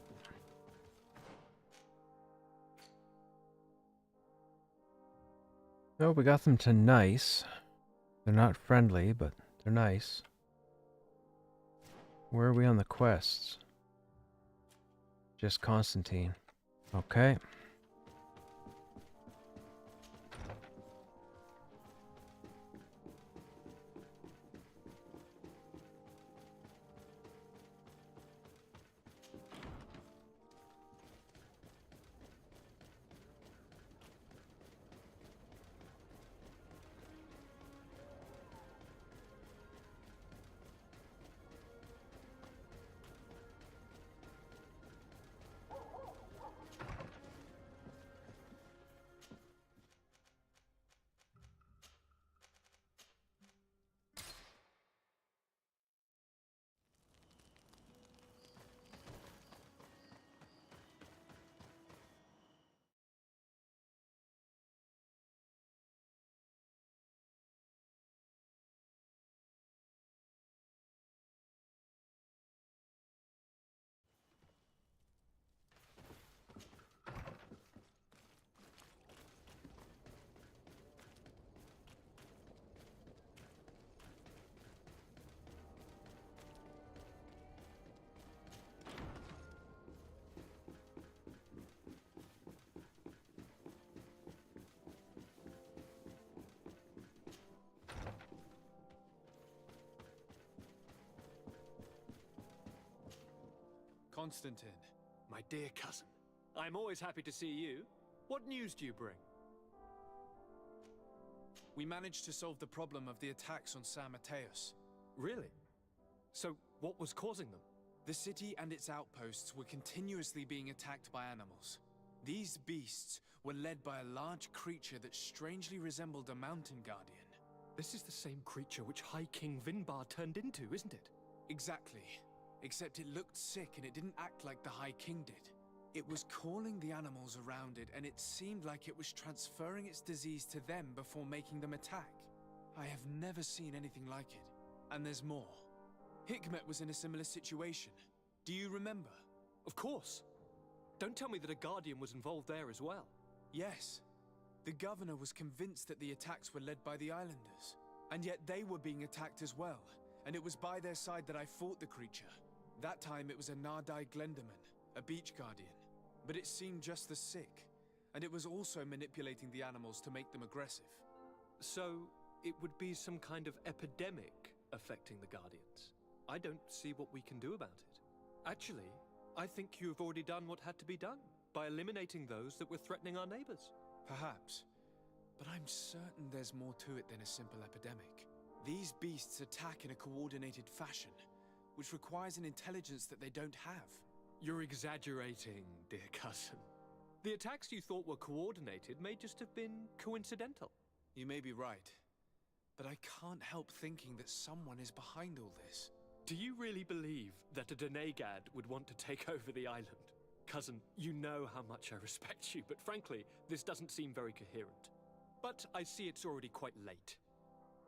Speaker 1: So we got them to nice. They're not friendly, but they're nice. Where are we on the quests? Just Constantine. Okay.
Speaker 2: Constantine.
Speaker 15: My dear cousin, I'm always happy to see you. What news do you bring?
Speaker 2: We managed to solve the problem of the attacks on San Mateus.
Speaker 15: Really? So, what was causing them?
Speaker 2: The city and its outposts were continuously being attacked by animals. These beasts were led by a large creature that strangely resembled a mountain guardian.
Speaker 15: This is the same creature which High King Vinbar turned into, isn't it?
Speaker 2: Exactly. Except it looked sick and it didn't act like the High King did. It was calling the animals around it, and it seemed like it was transferring its disease to them before making them attack. I have never seen anything like it. And there's more. Hikmet was in a similar situation. Do you remember?
Speaker 15: Of course. Don't tell me that a guardian was involved there as well.
Speaker 2: Yes. The governor was convinced that the attacks were led by the islanders. And yet they were being attacked as well. And it was by their side that I fought the creature. That time it was a Nardai Glenderman, a beach guardian. But it seemed just as sick. And it was also manipulating the animals to make them aggressive.
Speaker 15: So, it would be some kind of epidemic affecting the Guardians. I don't see what we can do about it. Actually, I think you've already done what had to be done, by eliminating those that were threatening our neighbors.
Speaker 2: Perhaps. But I'm certain there's more to it than a simple epidemic. These beasts attack in a coordinated fashion, which requires an intelligence that they don't have.
Speaker 15: You're exaggerating, dear cousin. The attacks you thought were coordinated may just have been coincidental.
Speaker 2: You may be right. But I can't help thinking that someone is behind all this.
Speaker 15: Do you really believe that a Denegad would want to take over the island? Cousin, you know how much I respect you, but frankly, this doesn't seem very coherent. But I see it's already quite late.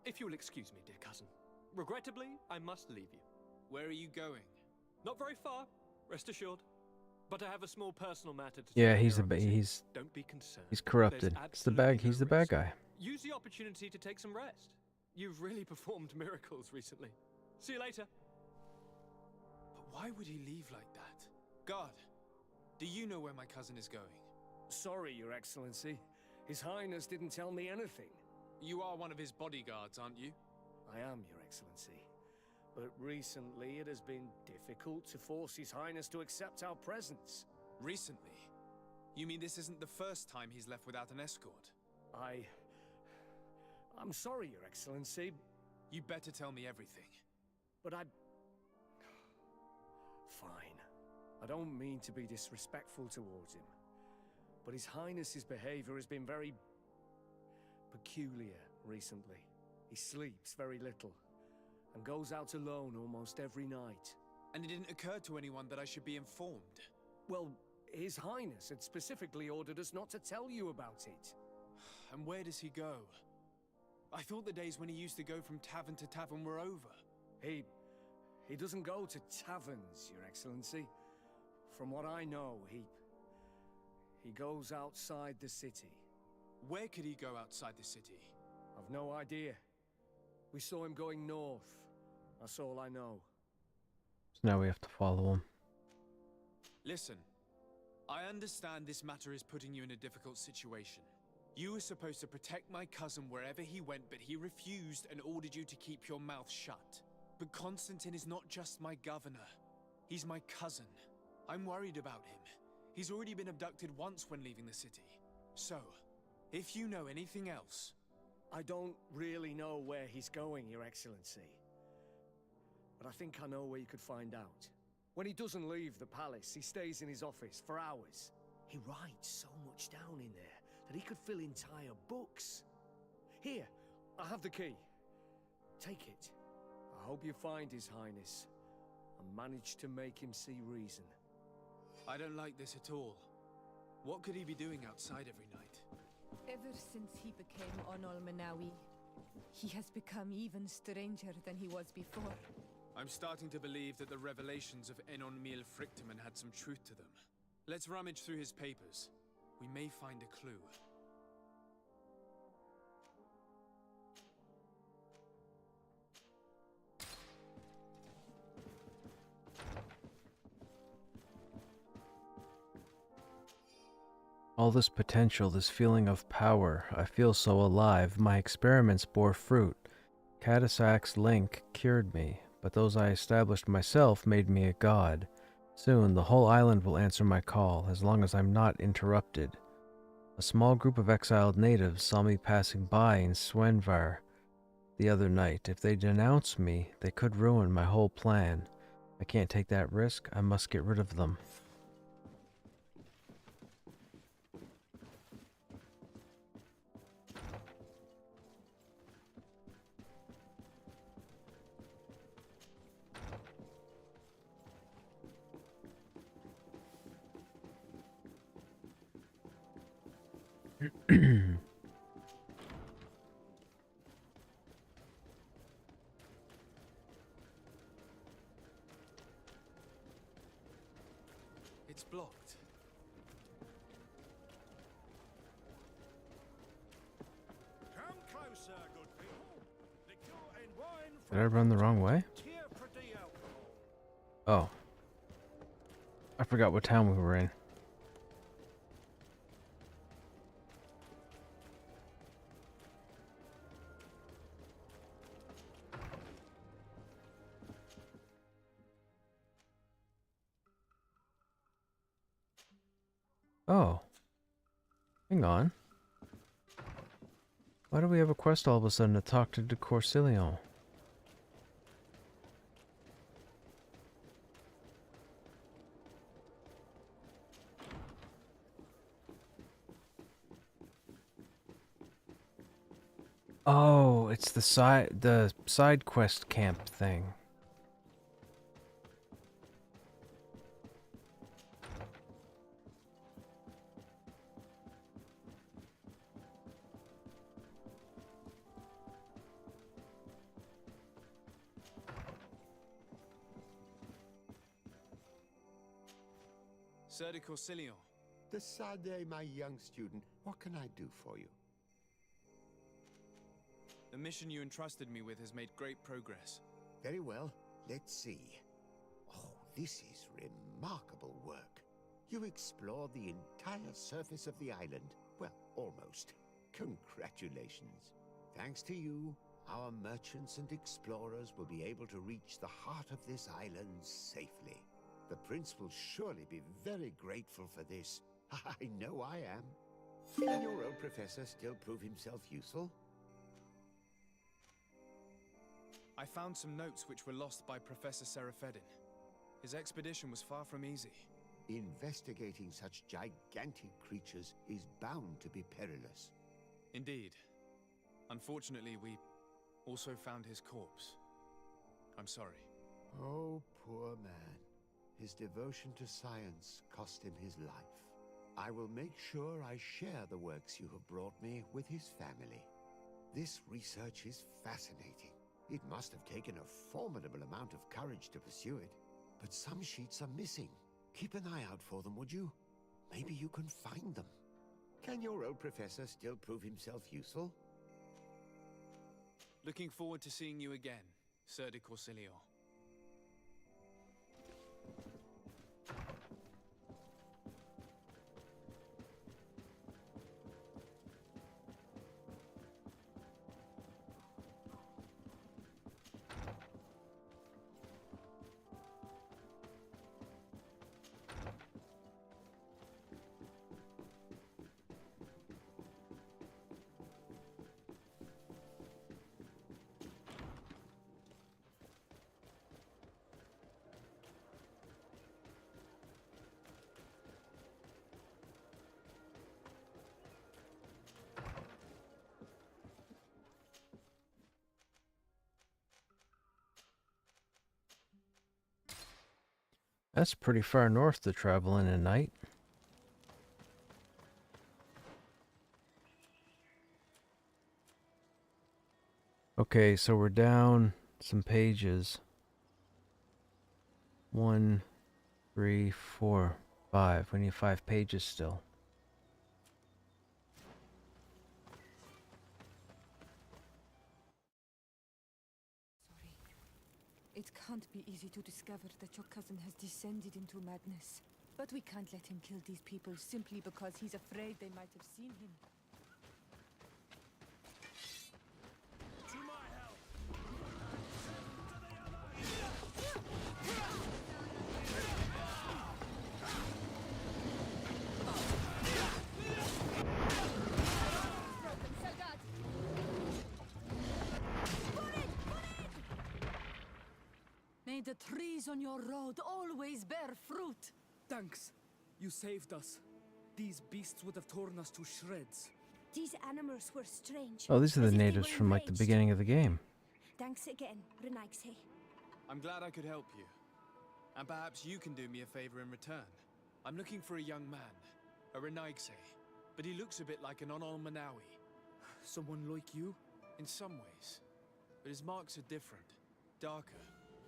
Speaker 15: If you'll excuse me, dear cousin. Regrettably, I must leave you.
Speaker 2: Where are you going?
Speaker 15: Not very far, rest assured. But I have a small personal matter to
Speaker 1: Yeah,
Speaker 15: take
Speaker 1: he's
Speaker 15: care
Speaker 1: a
Speaker 15: of.
Speaker 1: he's
Speaker 15: Don't be concerned.
Speaker 1: he's corrupted.
Speaker 15: There's
Speaker 1: It's the bad. He's the bad guy.
Speaker 15: Use the opportunity to take some rest. You've really performed miracles recently. See you later.
Speaker 2: But why would he leave like that? Guard, do you know where my cousin is going?
Speaker 3: Sorry, Your Excellency. His Highness didn't tell me anything.
Speaker 2: You are one of his bodyguards, aren't you?
Speaker 3: I am, Your Excellency. But recently it has been difficult to force His Highness to accept our presence.
Speaker 2: Recently? You mean this isn't the first time he's left without an escort?
Speaker 3: I'm sorry, Your Excellency.
Speaker 2: You better tell me everything.
Speaker 3: But Fine. I don't mean to be disrespectful towards him. But His Highness's behavior has been very peculiar recently. He sleeps very little and goes out alone almost every night.
Speaker 2: And it didn't occur to anyone that I should be informed?
Speaker 3: Well, His Highness had specifically ordered us not to tell you about it.
Speaker 2: And where does he go? I thought the days when he used to go from tavern to tavern were over.
Speaker 3: He doesn't go to taverns, Your Excellency. From what I know, he goes outside the city.
Speaker 2: Where could he go outside the city?
Speaker 3: I've no idea. We saw him going north. That's all I know.
Speaker 1: So now we have to follow him.
Speaker 2: Listen, I understand this matter is putting you in a difficult situation. You were supposed to protect my cousin wherever he went, but he refused and ordered you to keep your mouth shut. But Constantine is not just my governor. He's my cousin. I'm worried about him. He's already been abducted once when leaving the city. So, if you know anything else...
Speaker 3: I don't really know where he's going, Your Excellency. But I think I know where you could find out. When he doesn't leave the palace, he stays in his office for hours. He writes so much down in there that he could fill entire books. Here, I have the key. Take it. I hope you find His Highness and manage to make him see reason.
Speaker 2: I don't like this at all. What could he be doing outside every night?
Speaker 8: Ever since he became Onol Manawi, he has become even stranger than he was before.
Speaker 2: I'm starting to believe that the revelations of Enon Mil Frictiman had some truth to them. Let's rummage through his papers. We may find a clue.
Speaker 1: All this potential, this feeling of power, I feel so alive. My experiments bore fruit. Katasak's link cured me, but those I established myself made me a god. Soon, the whole island will answer my call, as long as I'm not interrupted. A small group of exiled natives saw me passing by in Swenvar the other night. If they denounce me, they could ruin my whole plan. I can't take that risk. I must get rid of them.
Speaker 2: It's blocked.
Speaker 16: Come closer, good people. Liquor and wine
Speaker 1: Did I run the wrong way?
Speaker 16: Tear-free alcohol.
Speaker 1: Oh. I forgot what town we were in. Oh. Hang on. Why do we have a quest all of a sudden to talk to de Corsilion? Oh, it's the side quest camp thing.
Speaker 2: Sir de Corsilion.
Speaker 13: Decidez, my young student, what can I do for you?
Speaker 2: The mission you entrusted me with has made great progress.
Speaker 13: Very well. Let's see. Oh, this is remarkable work. You explored the entire surface of the island. Well, almost. Congratulations. Thanks to you, our merchants and explorers will be able to reach the heart of this island safely. The prince will surely be very grateful for this. I know I am. Can your old professor still prove himself useful?
Speaker 2: I found some notes which were lost by Professor Serafedin. His expedition was far from easy.
Speaker 13: Investigating such gigantic creatures is bound to be perilous.
Speaker 2: Indeed. Unfortunately, we also found his corpse. I'm sorry.
Speaker 13: Oh, poor man. His devotion to science cost him his life. I will make sure I share the works you have brought me with his family. This research is fascinating. It must have taken a formidable amount of courage to pursue it. But some sheets are missing. Keep an eye out for them, would you? Maybe you can find them. Can your old professor still prove himself useful?
Speaker 2: Looking forward to seeing you again, Sir de Corsilion.
Speaker 1: That's pretty far north to travel in a night. Okay, so we're down some pages. 1, 3, 4, 5. We need 5 pages still.
Speaker 8: It can't be easy to discover that your cousin has descended into madness. But we can't let him kill these people simply because he's afraid they might have seen him.
Speaker 16: To my help.
Speaker 6: trees on your road always bear fruit.
Speaker 19: Thanks. You saved us. These beasts would have torn us to shreds.
Speaker 9: These animals were strange.
Speaker 1: Oh, these are
Speaker 9: as
Speaker 1: the
Speaker 9: if they
Speaker 1: natives
Speaker 9: were
Speaker 1: from like the
Speaker 9: enraged.
Speaker 1: beginning of the game.
Speaker 9: Thanks again, Renaigse.
Speaker 2: I'm glad I could help you. And perhaps you can do me a favor in return. I'm looking for a young man, a Renaigse, but he looks a bit like an Onol Manawi.
Speaker 19: Someone like you?
Speaker 2: In some ways. But his marks are different, darker.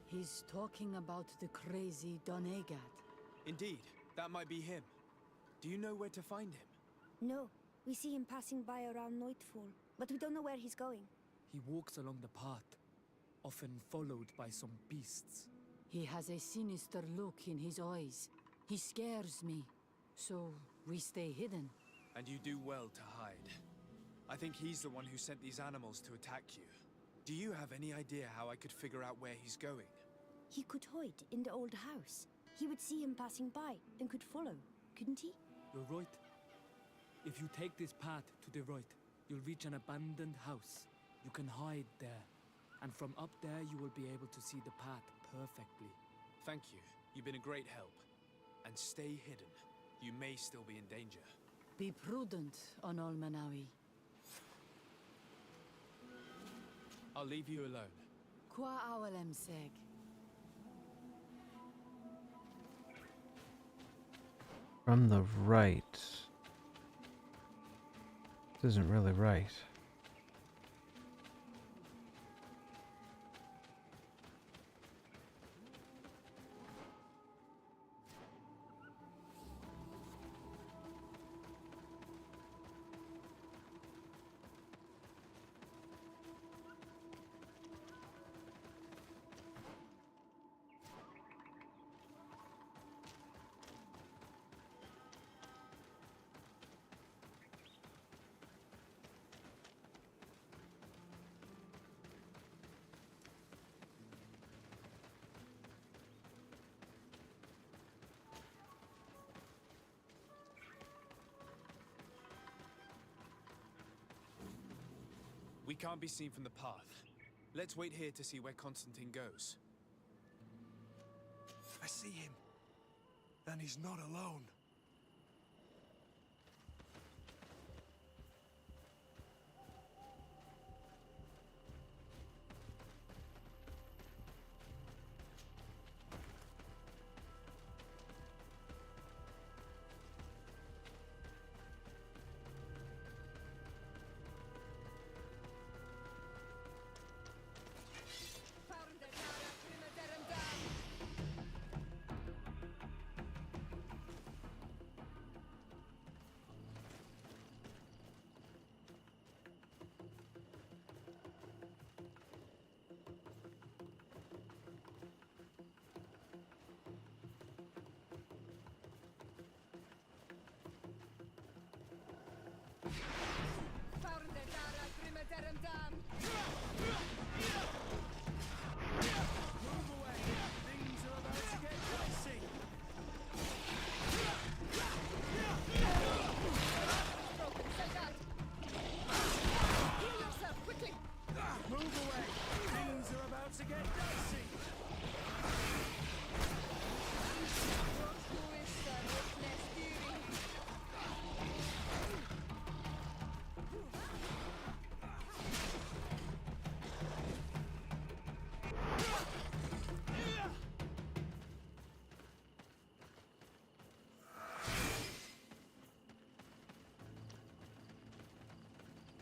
Speaker 6: He's talking about the crazy Donegat.
Speaker 2: Indeed, that might be him. Do you know where to find him?
Speaker 9: No, we see him passing by around nightfall, but we don't know where he's going.
Speaker 19: He walks along the path, often followed by some beasts.
Speaker 6: He has a sinister look in his eyes. He scares me, so we stay hidden.
Speaker 2: And you do well to hide. I think he's the one who sent these animals to attack you. Do you have any idea how I could figure out where he's going?
Speaker 9: He could hide in the old house. He would see him passing by and could follow, couldn't he?
Speaker 19: You're right. If you take this path to the right, you'll reach an abandoned house. You can hide there. And from up there, you will be able to see the path perfectly.
Speaker 2: Thank you. You've been a great help. And stay hidden. You may still be in danger.
Speaker 6: Be prudent, Onol Manawi.
Speaker 2: I'll leave you alone.
Speaker 6: Qua awalem seg.
Speaker 1: From the right. This isn't really right.
Speaker 2: We can't be seen from the path. Let's wait here to see where Constantine goes.
Speaker 16: I see him. And he's not alone.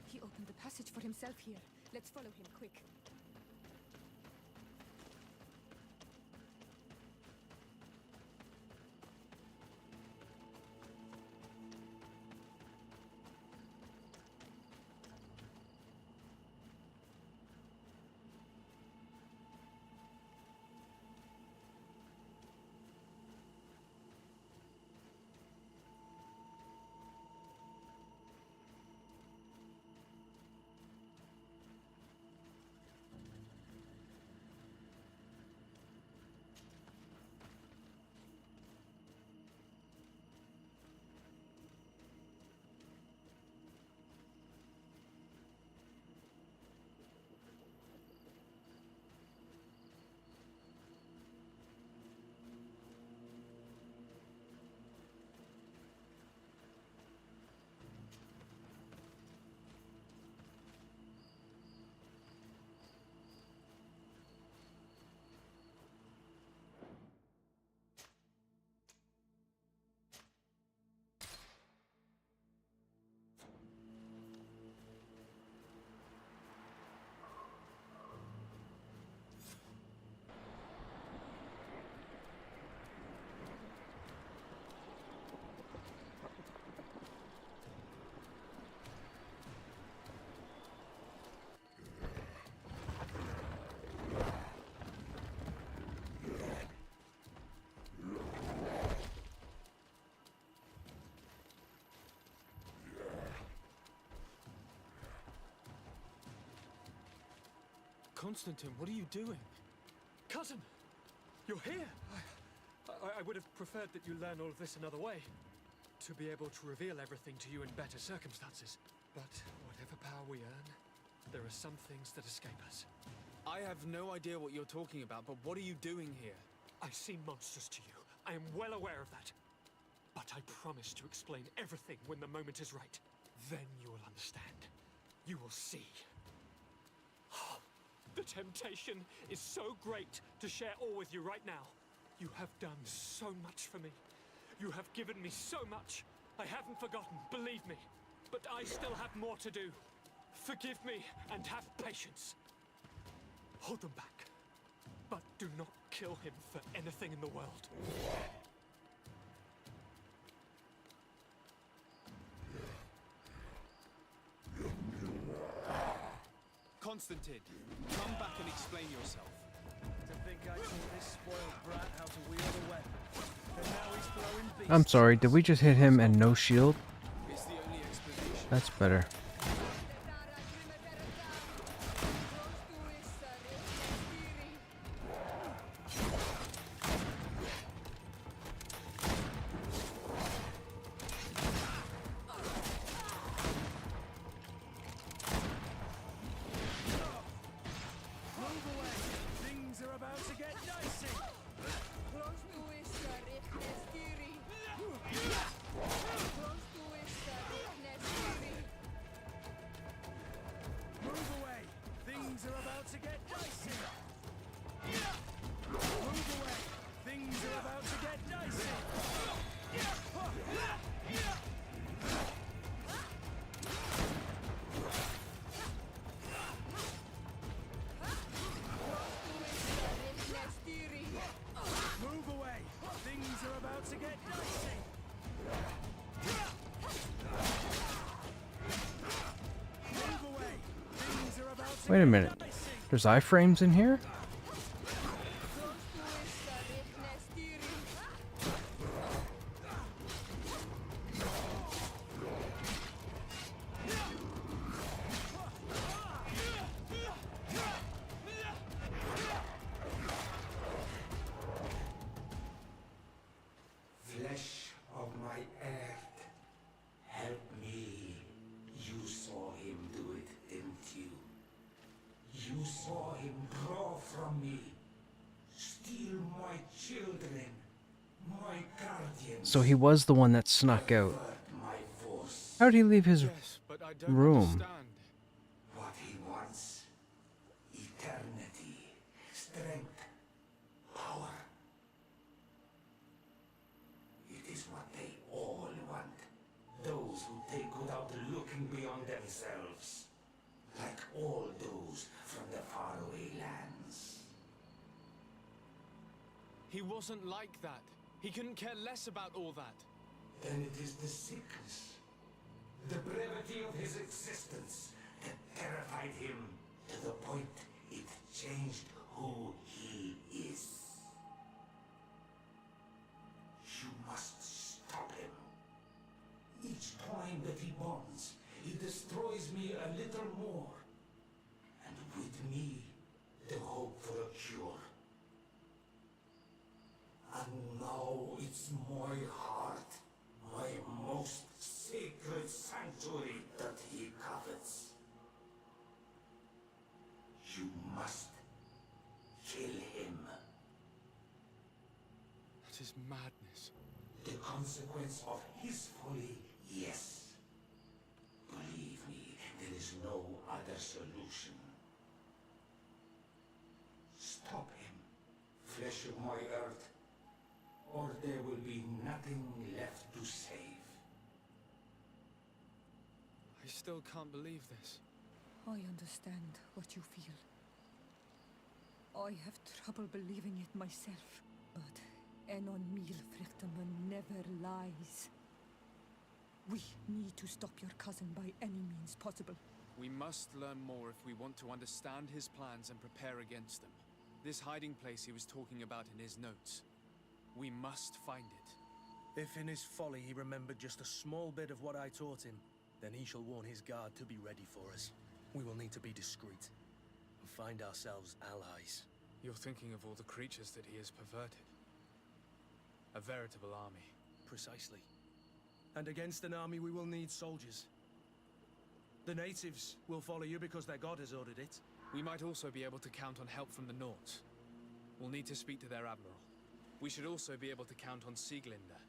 Speaker 8: He opened the passage for himself here. Let's follow him, quick.
Speaker 15: Constantine, what are you doing? Cousin! You're here! I would have preferred that you learn all of this another way. To be able to reveal everything to you in better circumstances. But whatever power we earn, there are some things that escape us.
Speaker 2: I have no idea what you're talking about, but what are you doing here?
Speaker 15: I seem monstrous to you. I am well aware of that. But I promise to explain everything when the moment is right. Then you will understand. You will see. The temptation is so great to share all with you right now. You have done so much for me. You have given me so much. I haven't forgotten, believe me. But I still have more to do. Forgive me and have patience. Hold them back. But do not kill him for anything in the world.
Speaker 2: Constantine, come back and explain yourself.
Speaker 12: To think I taught this spoiled brat how to wield a weapon. And now he's blowing beasts.
Speaker 1: I'm sorry, did we just hit him and no shield?
Speaker 2: It's the only explanation.
Speaker 1: That's better. Wait a minute. There's iframes in here?
Speaker 14: Flesh of my earth, help me. You saw him do it, didn't you? You saw him draw from me, steal my children, my guardians.
Speaker 1: So he was the one that snuck out. How'd he leave his room?
Speaker 14: What he wants, eternity, strength, power. It is what they all want. Those who take without looking beyond themselves. Like all those from the faraway lands.
Speaker 2: He wasn't like that. He couldn't care less about all that.
Speaker 14: Then it is the sickness, the brevity of his existence that terrified him to the point it changed who he is. You must stop him. Each time that he bonds, he destroys me a little more. And with me, the hope for a cure. And now it's my heart, my most sacred sanctuary that he covets. You must kill him.
Speaker 2: That is madness.
Speaker 14: The consequence of his folly, yes. Believe me, there is no other solution. Stop him, flesh of my earth, or there will be nothing left to save.
Speaker 2: I still can't believe this.
Speaker 8: I understand what you feel. I have trouble believing it myself. But Enon Milfrichtenman never lies. We need to stop your cousin by any means possible.
Speaker 2: We must learn more if we want to understand his plans and prepare against them. This hiding place he was talking about in his notes. We must find it.
Speaker 12: If in his folly he remembered just a small bit of what I taught him, then he shall warn his guard to be ready for us. We will need to be discreet. find ourselves allies.
Speaker 2: You're thinking of all the creatures that he has perverted. A veritable army.
Speaker 12: Precisely. And against an army we will need soldiers. The natives will follow you because their god has ordered it.
Speaker 2: We might also be able to count on help from the Nords. We'll need to speak to their admiral. We should also be able to count on Sieglinde.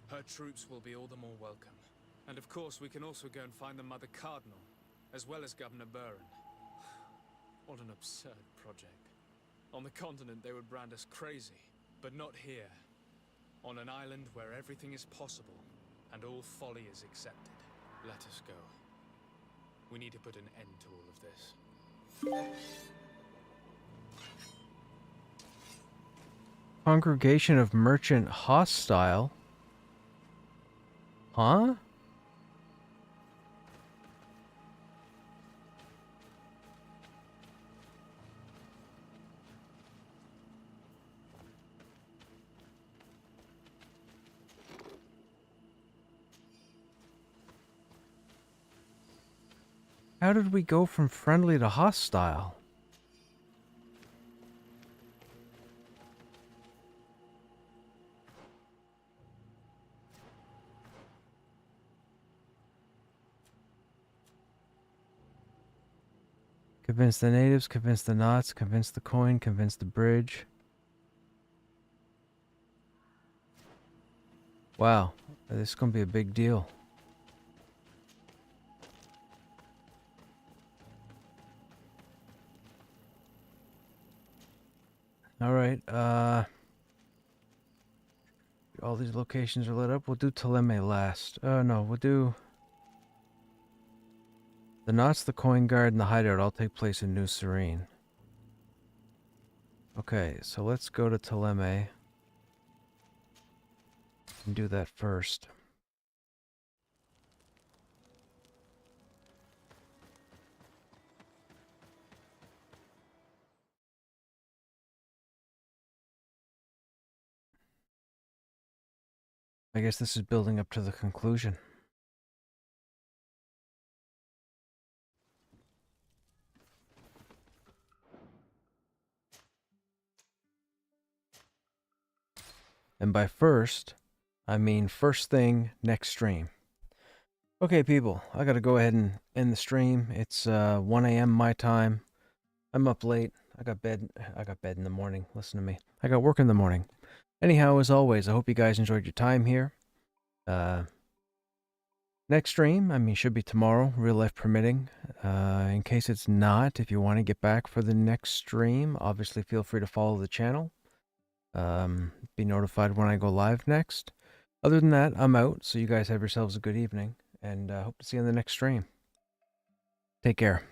Speaker 2: Her troops will be all the more welcome. And of course, we can also go and find the Mother Cardinal, as well as Governor Buren. What an absurd project. On the continent, they would brand us crazy, but not here. On an island where everything is possible, and all folly is accepted. Let us go. We need to put an end to all of this.
Speaker 1: Congregation of Merchant hostile? Huh? How did we go from friendly to hostile? Convince the natives, convince the knots, convince the coin, convince the bridge. Wow, this is gonna be a big deal. Alright, all these locations are lit up. We'll do Teleme last. No, we'll do... The knots, the coin guard, and the hideout all take place in New Serene. Okay, so let's go to Teleme and do that first. I guess this is building up to the conclusion. And by first, I mean first thing next stream. Okay, people, I gotta go ahead and end the stream. It's 1 a.m. my time. I'm up late. I got bed in the morning. Listen to me. I got work in the morning. Anyhow, as always, I hope you guys enjoyed your time here. Next stream, I mean, should be tomorrow, real life permitting. In case it's not, if you want to get back for the next stream, obviously feel free to follow the channel. Be notified when I go live next. Other than that, I'm out, so you guys have yourselves a good evening, and hope to see you on the next stream. Take care.